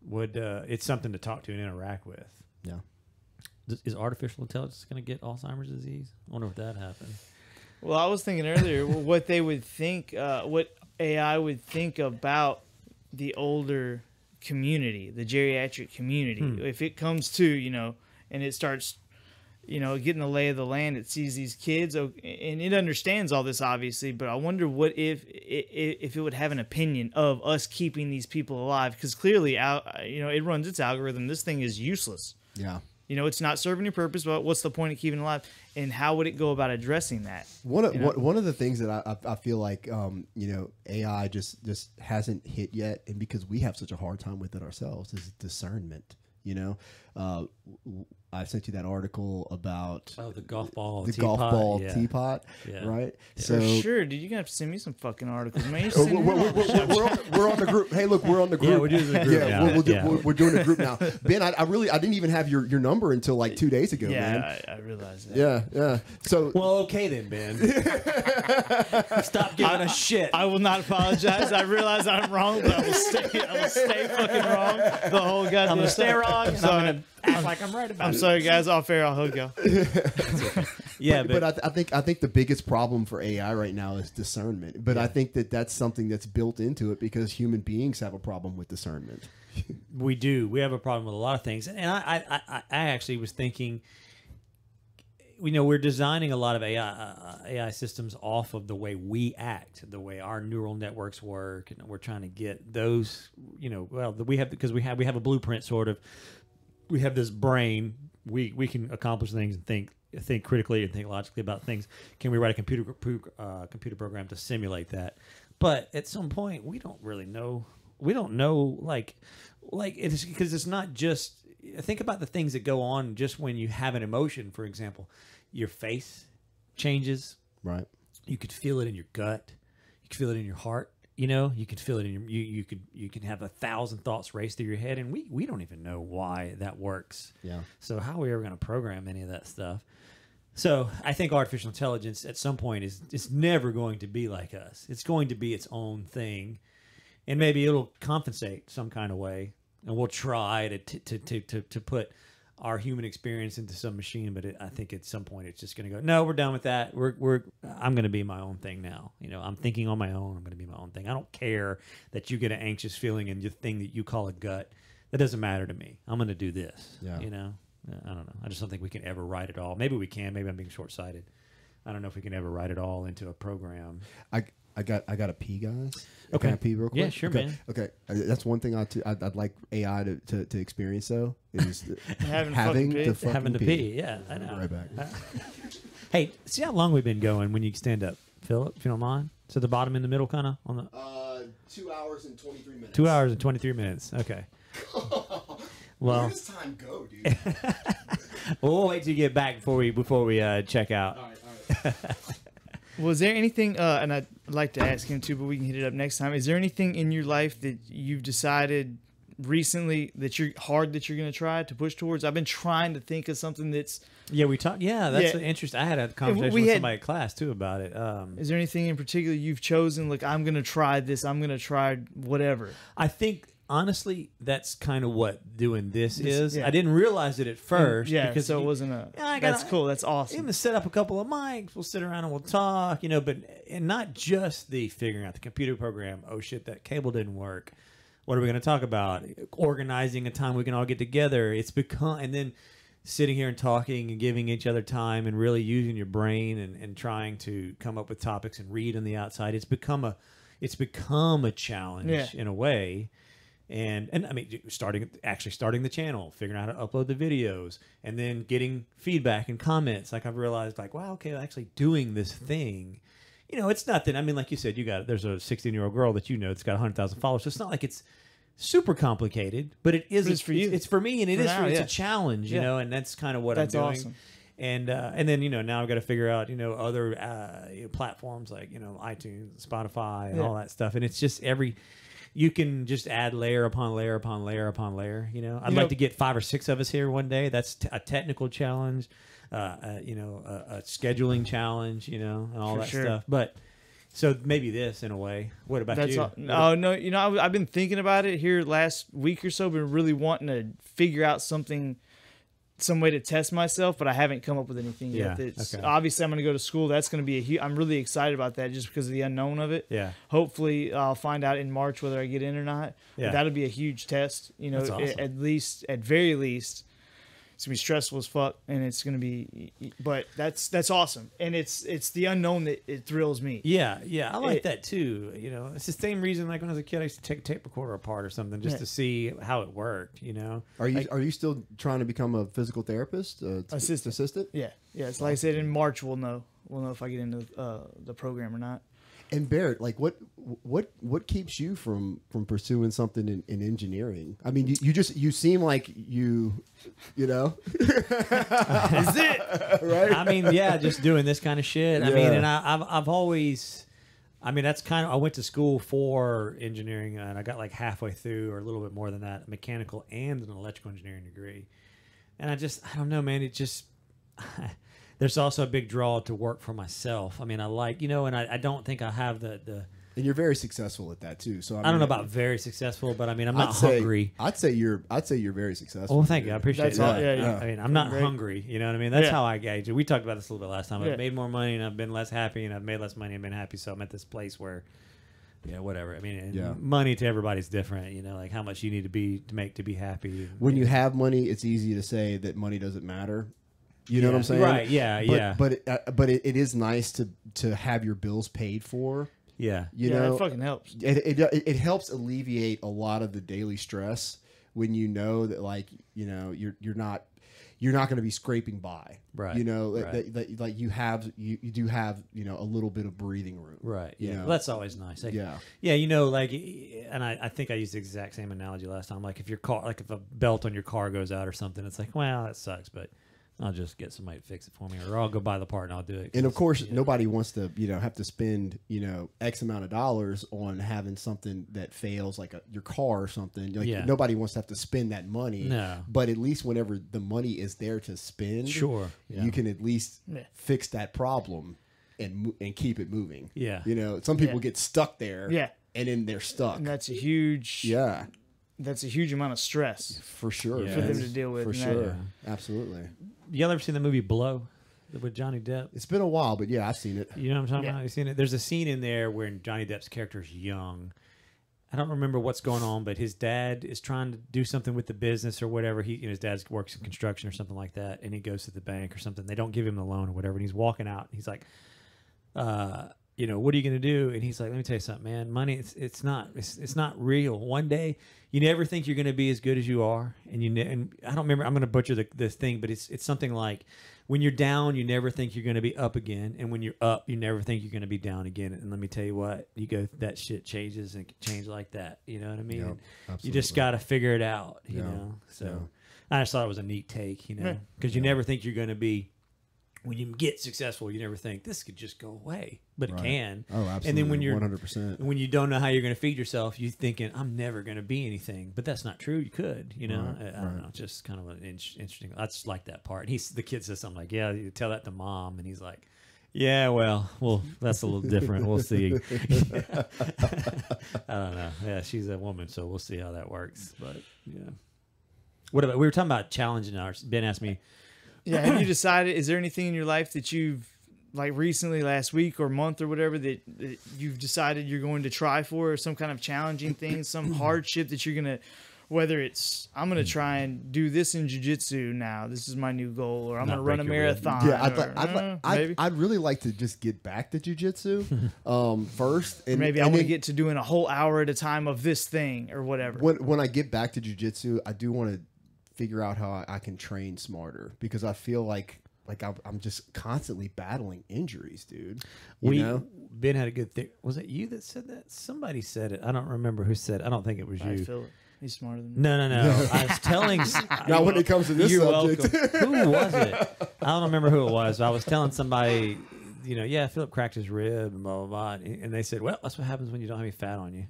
it's something to talk to and interact with. Yeah. Is artificial intelligence going to get Alzheimer's disease? I wonder if that happened. Well, I was thinking earlier what they would think, what AI would think about the older community, the geriatric community. If it comes to, and it starts, getting the lay of the land, it sees these kids, and it understands all this, obviously, but I wonder what if it would have an opinion of us keeping these people alive, because clearly, it runs its algorithm. This thing is useless. Yeah. It's not serving your purpose, but what's the point of keeping it alive? And how would it go about addressing that? One of the things that I feel like, AI just hasn't hit yet, and because we have such a hard time with it ourselves, is discernment. I sent you that article about the golf ball teapot, right? Yeah. So for sure, dude, you're gonna have to send me some fucking articles, man. We're on the group. Hey, look, we're on the group. Yeah, we're doing the group. We're doing a group now. Ben, I didn't even have your number until like 2 days ago. Yeah, man. I realized that. Yeah. So well, okay then, Ben. Stop giving us shit. I will not apologize. I realize I'm wrong, but I will stay fucking wrong the whole goddamn. I'm gonna stay wrong. And I'm gonna act like I'm right about it. I'm sorry, guys. Off air, I'll hug y'all. Yeah, but I think the biggest problem for AI right now is discernment. But I think that's something that's built into it because human beings have a problem with discernment. We do. We have a problem with a lot of things, and I actually was thinking. We're designing a lot of AI systems off of the way we act, the way our neural networks work, and we're trying to get those. We have a blueprint sort of. We have this brain. We can accomplish things and think critically and think logically about things. Can we write a computer program to simulate that? But at some point, we don't really know. We don't know like it's because it's not just. Think about the things that go on just when you have an emotion. For example, your face changes. Right. You could feel it in your gut. You could feel it in your heart. You could feel it in your. You can have 1,000 thoughts race through your head, and we don't even know why that works. Yeah. So how are we ever going to program any of that stuff? So I think artificial intelligence at some point is never going to be like us. It's going to be its own thing, and maybe it'll compensate some kind of way. And we'll try to put our human experience into some machine, but I think at some point it's just going to go. No, we're done with that. I'm going to be my own thing now. I'm thinking on my own. I'm going to be my own thing. I don't care that you get an anxious feeling in your thing that you call a gut. That doesn't matter to me. I'm going to do this. Yeah. I don't know. I just don't think we can ever write it all. Maybe we can. Maybe I'm being short-sighted. I don't know if we can ever write it all into a program. I got to pee, guys. Okay. Can I pee real quick? Yeah, sure, okay. man. Okay, that's one thing I'd like AI to experience though is Having to fucking pee. Yeah, I know. Right back. Hey, see how long we've been going when you stand up, Phillip, if you don't mind? So the bottom in the middle, kind of on the 2 hours and 23 minutes. 2 hours and 23 minutes. Okay. Well, where does time go, dude? we'll wait till you get back before we check out. All right. Was there anything, and I'd like to ask him too, but we can hit it up next time. Is there anything in your life that you've decided recently that you're going to try to push towards? I've been trying to think of something that's. Yeah, we talked. Yeah, that's interesting. I had a conversation with somebody at class too about it. Is there anything in particular you've chosen? Like, I'm going to try this. I'm going to try whatever. I think honestly, that's kind of what doing this is. Yeah. I didn't realize it at first. Because so it wasn't a. Yeah, that's cool. That's awesome. Even set up a couple of mics. We'll sit around and we'll talk. And not just the figuring out the computer program. Oh shit, that cable didn't work. What are we going to talk about? Organizing a time we can all get together. It's become, and then sitting here and talking and giving each other time and really using your brain and trying to come up with topics and read on the outside. It's become a challenge in a way. And I mean, starting the channel, figuring out how to upload the videos, and then getting feedback and comments. Like I've realized, like, wow, okay, actually doing this thing, it's nothing. I mean, like you said, there's a 16-year-old girl that that's got 100,000 followers. So it's not like it's super complicated, but it is. It's for you. It's for me, and it's a challenge, and that's kind of what I'm doing. That's awesome. And then now I've got to figure out other platforms like iTunes, Spotify, and all that stuff. And it's just you can just add layer upon layer upon layer upon layer. I'd like to get 5 or 6 of us here one day. That's a technical challenge, a scheduling challenge, and all that stuff. But so maybe this in a way. What about you? No, I've been thinking about it here last week or so. Been really wanting to figure out some way to test myself, but I haven't come up with anything yet. Obviously, I'm going to go to school. That's going to be I'm really excited about that just because of the unknown of it. Yeah. Hopefully, I'll find out in March whether I get in or not. Yeah. But that'll be a huge test. That's awesome. At very least, it's going to be stressful as fuck, and it's going to be. But that's awesome, and it's the unknown that it thrills me. Yeah, I like that too. It's the same reason like when I was a kid, I used to take a tape recorder apart or something just to see how it worked. Are you still trying to become a physical therapist? Assistant? Yeah. It's like I said, in March we'll know if I get into the program or not. And Barrett, like what keeps you from pursuing something in engineering? I mean, you seem like you know. Is it right? I mean, yeah, just doing this kind of shit. I mean, and I've always, I mean, that's kind of, I went to school for engineering and I got like halfway through or a little bit more than that, mechanical and an electrical engineering degree. And I don't know, man. It just. There's also a big draw to work for myself. I mean, I like, and I don't think I have the. And you're very successful at that too. So I don't know about very successful, but I mean, I'm not hungry. I'd say you're very successful. Well, thank you. I appreciate that. Yeah. I mean, I'm not hungry. You know what I mean? That's how I gauge it. We talked about this a little bit last time. I've made more money and I've been less happy, and I've made less money and been happy. So I'm at this place where, whatever. I mean, money to everybody's different. Like how much you need to be happy. When you have money, it's easy to say that money doesn't matter. You know what I'm saying? Right. Yeah. But it is nice to have your bills paid for. Yeah. You know, it fucking helps. It helps alleviate a lot of the daily stress when you know that you're not going to be scraping by. Right. Right. That you do have a little bit of breathing room. Right. You know? Well, that's always nice. Like, yeah. And I think I used the exact same analogy last time. Like if your car, like if a belt on your car goes out or something, it's like, well, that sucks, but I'll just get somebody to fix it for me, or I'll go buy the part and I'll do it. And of course, nobody wants to, have to spend, X amount of dollars on having something that fails, like your car or something. Nobody wants to have to spend that money. No. But at least whenever the money is there to spend, you can at least fix that problem and keep it moving. Yeah. Some people get stuck there. Yeah. And then they're stuck. And that's a huge. Yeah. That's a huge amount of stress for sure for them to deal with. For sure, absolutely. You ever seen the movie Blow with Johnny Depp? It's been a while, but yeah, I've seen it. You know what I'm talking about? You've seen it. There's a scene in there where Johnny Depp's character is young, I don't remember what's going on, but his dad is trying to do something with the business or whatever. His dad works in construction or something like that, and he goes to the bank or something. They don't give him the loan or whatever, and he's walking out. And he's like, what are you going to do? And he's like, let me tell you something, man. Money, it's not real. One day, you never think you're going to be as good as you are, and I don't remember. I'm going to butcher this thing, but it's something like, when you're down, you never think you're going to be up again. And when you're up, you never think you're going to be down again. And let me tell you what, that shit changes and can change like that. You know what I mean? Yep, absolutely. You just got to figure it out, you know? So I just thought it was a neat take, because you never think you're going to be, when you get successful, you never think this could just go away, but it can. Oh, absolutely. And then when you're 100%, when you don't know how you're going to feed yourself, you're thinking, I'm never going to be anything. But that's not true. You could, I don't know. Just kind of an interesting. I just like that part. The kid says something like, "Yeah, you tell that to mom," and he's like, "Yeah, well, that's a little different. We'll see." I don't know. Yeah, she's a woman, so we'll see how that works. But yeah, what about? We were talking about challenging ours. Ben asked me. Yeah, have you decided, is there anything in your life that you've, like recently, last week or month or whatever, that you've decided you're going to try for, or some kind of challenging thing, some hardship that you're going to, whether it's, I'm going to try and do this in jiu-jitsu now, this is my new goal, or I'm going to run a marathon. Yeah, I'd really like to just get back to jiu-jitsu first. And maybe I want to get to doing a whole hour at a time of this thing or whatever. When I get back to jiu-jitsu, I do want to figure out how I can train smarter, because I feel like I'm just constantly battling injuries, dude. Ben had a good thing. Was it you that said that? Somebody said it. I don't remember who said it. I don't think it was you. Phillip. He's smarter than me. No. I was telling. Now, when it comes to this subject, who was it? I don't remember who it was. But I was telling somebody. Phillip cracked his rib and blah, blah, blah. And they said, well, that's what happens when you don't have any fat on you.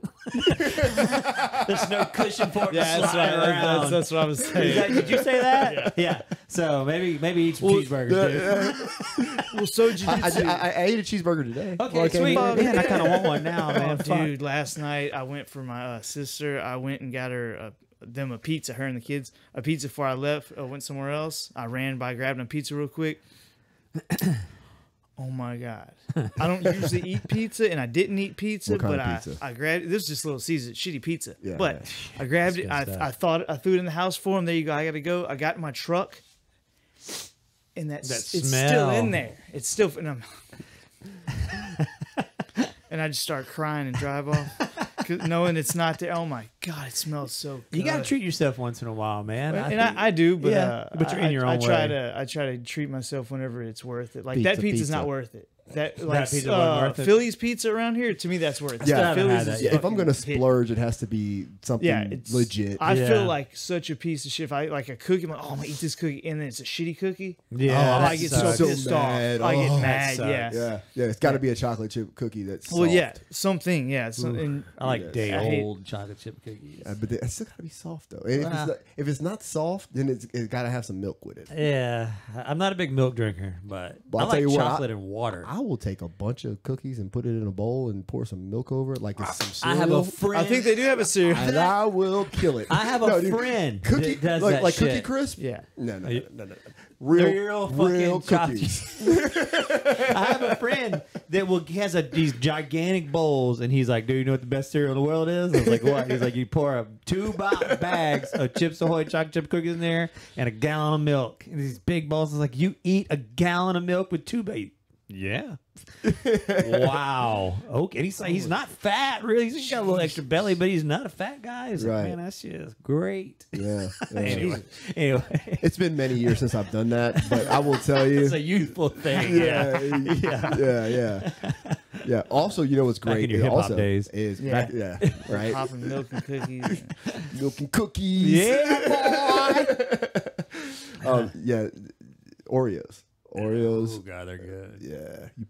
There's no cushion for it to slide around. That's what I was saying. Did you say that? Yeah. So maybe eat some cheeseburgers, dude. Well, so jiu-jitsu. I ate a cheeseburger today. Okay, sweet. Man, I kind of want one now, man. Dude, last night I went for my sister. I went and got her a pizza, her and the kids, a pizza before I left. I went somewhere else. I ran by grabbing a pizza real quick. Oh my God. I don't usually eat pizza, and I didn't eat pizza, but I grabbed it. This is just Little Caesars, shitty pizza. Yeah, but I grabbed it. I thought I threw it in the house for him. There you go. I got to go. I got in my truck, and it's still in there. It's still, and I just start crying and drive off. Knowing it's not there. Oh my God, it smells so good. You got to treat yourself once in a while, man. I do, but but you're in your own way. I try to treat myself whenever it's worth it. Like that pizza's not worth it. That pizza wasn't worth it. Philly's pizza around here, to me, that's worth it. Yeah, Philly's if I'm gonna splurge, it has to be something legit. I feel like such a piece of shit. If I like a cookie, I'm like, oh, I'm gonna eat this cookie, and then it's a shitty cookie. Yeah, I get so pissed off. I get mad. Yeah. It's got to be a chocolate chip cookie that's soft. Well, yeah, something. Yeah, something. I like day old chocolate chip cookies. But it's still got to be soft though. And if it's not soft, then it's got to have some milk with it. Yeah, I'm not a big milk drinker, but I like chocolate and water. I will take a bunch of cookies and put it in a bowl and pour some milk over it like it's some cereal. I have a friend. I think they do have a cereal. And I will kill it. I have a friend cookie that does like shit. Cookie Crisp. Yeah. No. Real cookies. I have a friend that has these gigantic bowls, and he's like, "Dude, you know what the best cereal in the world is?" I was like, "What?" He's like, "You pour 2 bags of Chips Ahoy chocolate chip cookies in there, and a gallon of milk." And these big bowls. I was like, "You eat a gallon of milk with 2 bags?" Yeah. Wow. Okay. And he's not fat, really. He's got a little extra belly, but he's not a fat guy. He's like, man, that shit is great. Yeah. Anyway. It's been many years since I've done that, but I will tell you. It's a youthful thing. Yeah. Also, you know what's great? Back in your hip-hop days. Right? Popping milk and cookies. Milk and cookies. Yeah, boy. Oreos. Oh God, they're good. Yeah, you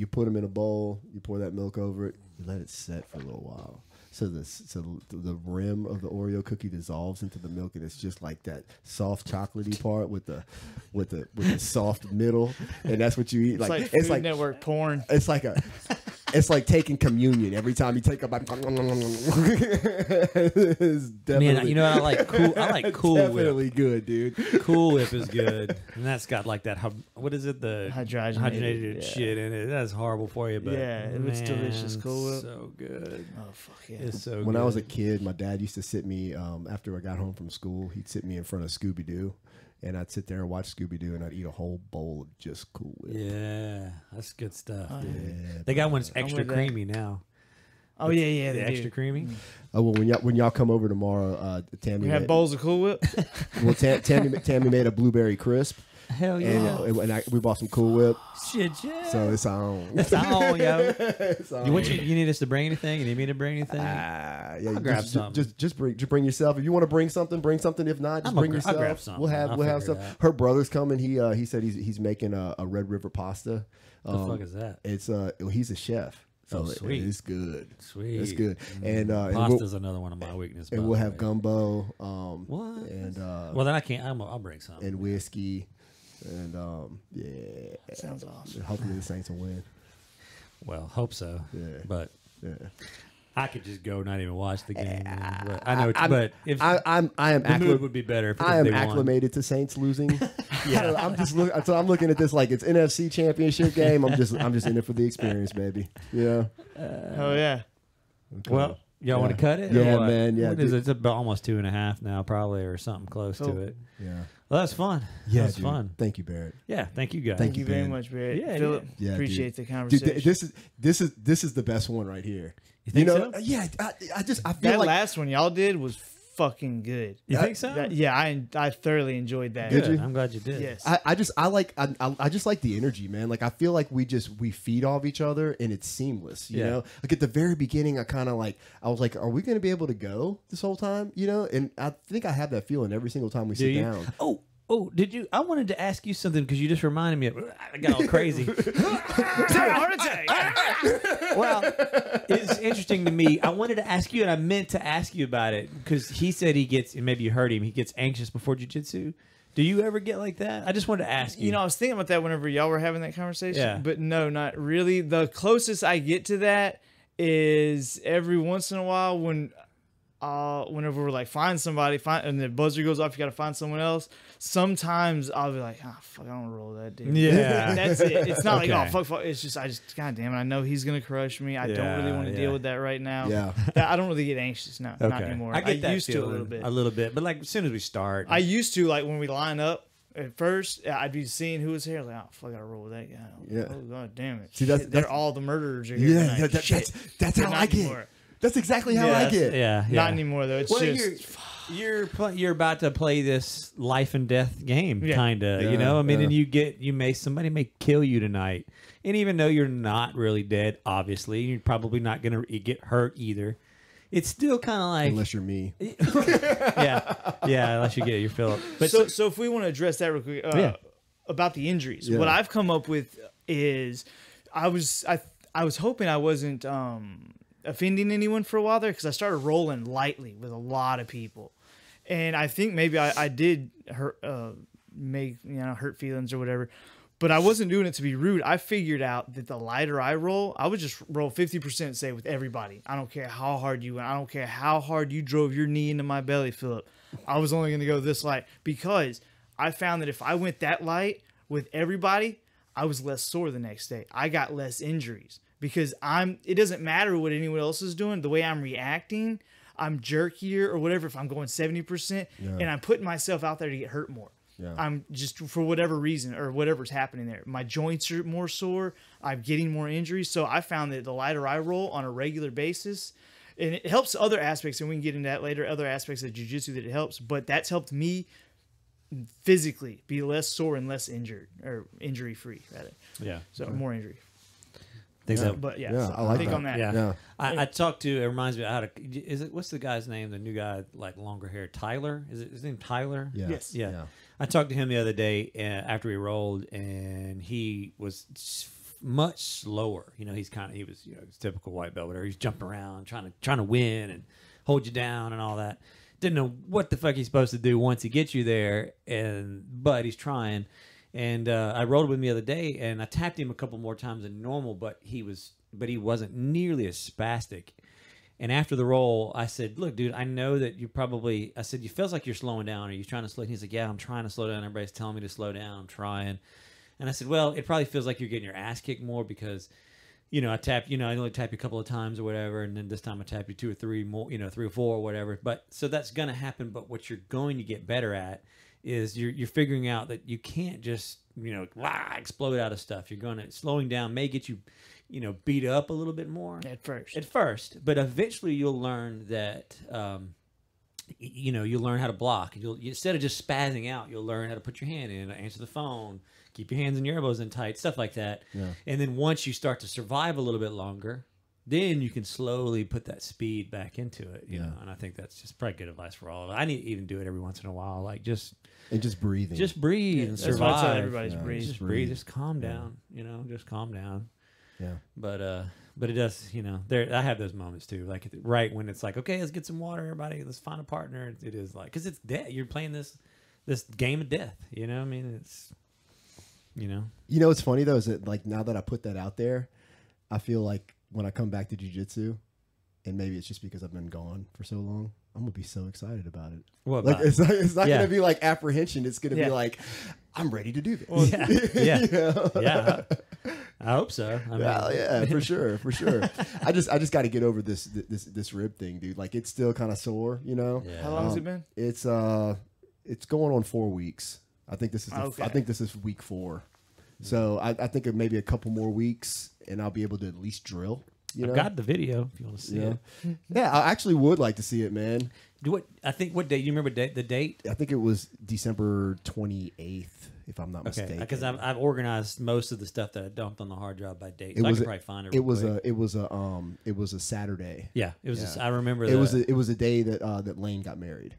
put them in a bowl. You pour that milk over it. You let it set for a little while. So the rim of the Oreo cookie dissolves into the milk, and it's just like that soft chocolatey part with the soft middle, and that's what you eat. It's like Food Network porn. It's like a. it's like taking communion. Every time you take a bite, it's definitely, Man, you know what I like? Cool. I like Cool Whip. definitely good, dude. Cool Whip is good, and that's got like that. What is it? The Hydrogenated, yeah. shit in it. That's horrible for you, but Yeah, it's delicious. Cool Whip. So good. Oh fuck yeah! It's so good. When I was a kid, my dad used to sit me after I got home from school. He'd sit me in front of Scooby Doo, and I'd sit there and watch Scooby Doo, and I'd eat a whole bowl of just Cool Whip. Yeah, that's good stuff. Yeah, They got one that's I'm extra with that. creamy now. Oh yeah, The they extra do. creamy. Oh well, when y'all come over tomorrow, Tammy We have made, bowls of Cool Whip. well, Tammy made a blueberry crisp, Hell and we bought some Cool Whip, Shit, yeah. so it's on. That's all, yo. It's on. You need us to bring anything? You need me to bring anything? Yeah, I'll grab something. Just bring yourself. If you want to bring something, bring something. If not, just bring I'll yourself. grab something. We'll have I'll stuff. figure it out. Her brother's coming. He said he's making a Red River pasta. What the fuck is that? It's he's a chef. So Oh, sweet. It's good. Sweet. It's good. And Pasta's another one of my weaknesses. and we'll have gumbo. What? And Well, then I can't. I'll bring some. and whiskey. And yeah. Sounds awesome. Hopefully the Saints will win. Well, hope so. Yeah. But Yeah. I could just go not even watch the game. Man. But I know. But if I am the mood would be better if I am they won. acclimated to Saints losing. Yeah, I'm just so I'm looking at this like it's NFC Championship game. I'm just in it for the experience, baby. Yeah. Oh yeah. Well, y'all want to cut it? Yeah, or what? man, yeah, What is dude. it? It's about almost 2.5 now, probably, or something close Cool. to it. Yeah. Well, that's fun. Yeah, that's dude. fun. Thank you, Barrett. Yeah, thank you guys. Thank Thank you very Ben. much, Barrett. Yeah, Phillip, yeah. Yeah, appreciate dude. the conversation. Dude, this is the best one right here. You think know? so? Yeah, I feel that like last one y'all did was fucking good. You think so? Yeah, I thoroughly enjoyed that. Did Good. you? I'm glad you did. Yes. I just like the energy, man. Like I feel like we feed off each other and it's seamless. You Yeah. know, like at the very beginning, I was like, are we going to be able to go this whole time? You know, and I think I have that feeling every single time we Do sit you? down. Oh, did you? I wanted to ask you something because you just reminded me of. I got all crazy. Heart attack. Well, it's interesting to me. I wanted to ask you, and I meant to ask you about it because he said he gets, and maybe you heard him, he gets anxious before jiu-jitsu. Do you ever get like that? I just wanted to ask you. You know, I was thinking about that whenever y'all were having that conversation. Yeah. But no, not really. The closest I get to that is every once in a while whenever we're like find somebody, and the buzzer goes off, you got to find someone else. Sometimes I'll be like, oh fuck, I don't roll that dude. Yeah. That's it. It's not Okay. like oh fuck. It's just god damn it, I know he's gonna crush me. I don't really want to Yeah. deal with that right now. Yeah. I don't really get anxious now. Not anymore. I get that used to a feeling little bit. but like as soon as we start, I used to, like when we line up at first, I'd be seeing who was here. Like, oh fuck, I gotta roll with that guy. Yeah. Oh god damn it. See, that's- Shit, they're that's- all the murderers are here. Yeah, tonight. Shit. that's how But I not get. anymore. That's exactly how I get. Yeah, Not anymore though. It's Well, just you're about to play this life and death game, Yeah. kind of. Yeah, You know, I mean, yeah. and somebody may kill you tonight, and even though you're not really dead, obviously, you're probably not gonna get hurt either. It's still kind of like Unless you're me. yeah, unless you get your Phillip. But so if we want to address that real quick about the injuries, Yeah. what I've come up with is I was hoping I wasn't offending anyone for a while there because I started rolling lightly with a lot of people, and I think maybe I did hurt hurt feelings or whatever. But I wasn't doing it to be rude. I figured out that the lighter I roll, I would just roll 50%, say, with everybody. I don't care how hard you went. I don't care how hard you drove your knee into my belly, Phillip. I was only going to go this light because I found that if I went that light with everybody, I was less sore the next day. I got less injuries because it doesn't matter what anyone else is doing. The way I'm reacting, I'm jerkier or whatever if I'm going 70%, and I'm putting myself out there to get hurt more. Yeah. I'm just, for whatever reason or whatever's happening there, my joints are more sore. I'm getting more injuries. So I found that the lighter I roll on a regular basis, and it helps other aspects, and we can get into that later, other aspects of jiu-jitsu that it helps, but that's helped me physically be less sore and less injured, or injury-free, rather. yeah, So more injury. think so. But yeah, Yeah, so I like think that. on that. Yeah. Yeah. I talked to. It reminds me. What's the guy's name? The new guy, like longer hair. Tyler. Is it his name? Tyler. Yeah. Yes. Yeah. Yeah. I talked to him the other day after he rolled, and he was much slower. You know, he was his typical white belt. Whatever. He's jumping around, trying to win and hold you down and all that. Didn't know what the fuck he's supposed to do once he gets you there, but he's trying. And I rolled with him the other day, and I tapped him a couple more times than normal, but he was but he wasn't nearly as spastic. And after the roll, I said, look, dude, I know that you probably, I said, you feels like you're slowing down. Are you trying to slow? He's like, yeah, I'm trying to slow down. Everybody's telling me to slow down. I'm trying. And I said, well, it probably feels like you're getting your ass kicked more because, you know, I tapped, you know, I only tap you a couple of times or whatever. And then this time I tap you 2 or 3 more, you know, 3 or 4 or whatever. But so that's going to happen. But what you're going to get better at is you're figuring out that you can't just, you know, explode out of stuff. You're going to, slowing down may get you, you know, beat up a little bit more At first, but eventually you'll learn that, you know, you'll learn how to block. Instead of just spazzing out, you'll learn how to put your hand in, answer the phone, keep your hands and your elbows in tight, stuff like that. Yeah. And then once you start to survive a little bit longer, then you can slowly put that speed back into it, you know. And I think that's just probably good advice for all of us. I need to even do it every once in a while, like just breathing. just breathe and That's why I tell survive. everybody's breathe. Just breathe, just calm down, you know, just calm down. Yeah. But it does, you know, I have those moments too, like right when it's like, okay, let's get some water, everybody, let's find a partner. It is like, because it's death. You're playing this game of death, you know. I mean, it's, you know, What's funny though is that like now that I put that out there, I feel like when I come back to jiu-jitsu, and maybe it's just because I've been gone for so long, I'm gonna be so excited about it. What like about it's not gonna be like apprehension. It's gonna be like, I'm ready to do this. Yeah. I hope so. I mean, for sure. I just got to get over this rib thing, dude. Like it's still kind of sore, you know. Yeah. How long has it been? It's going on 4 weeks. I think this is Okay. I think this is week 4. So I think of maybe a couple more weeks, and I'll be able to at least drill. You know? I've got the video if you want to see it. Yeah, I actually would like to see it, man. What date? You remember the date? I think it was December 28th, if I'm not Okay, mistaken. because I've organized most of the stuff that I dumped on the hard drive by date, so I could probably find it. It real was quick. a Saturday. Yeah, it was. Yeah. I remember. It was a day that Lane got married.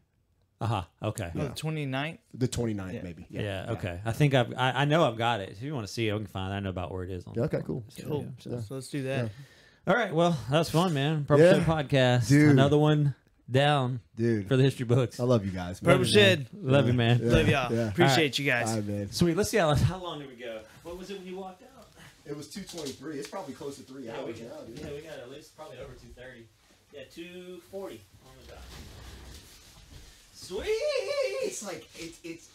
Okay. Oh, the 29th? The 29th, Yeah. maybe. Yeah. Okay. I think I know I've got it. If you want to see it, I can find it. I know about where it is. Yeah, okay, cool. Cool. So let's do that. All right. Well, that was fun, man. Purple Shed Podcast. Dude. Another one down, Dude. for the history books. I love you guys, man. Purple Shed. Love you, man. Yeah. Love y'all. Yeah. Appreciate you guys. All right, man. Sweet. Let's see how long did we go? What was it when you walked out? It was 2:23. It's probably close to 3 hours now, dude. we got at least probably over 2:30. Yeah, 2:40 on the dot. Sweet. It's like it's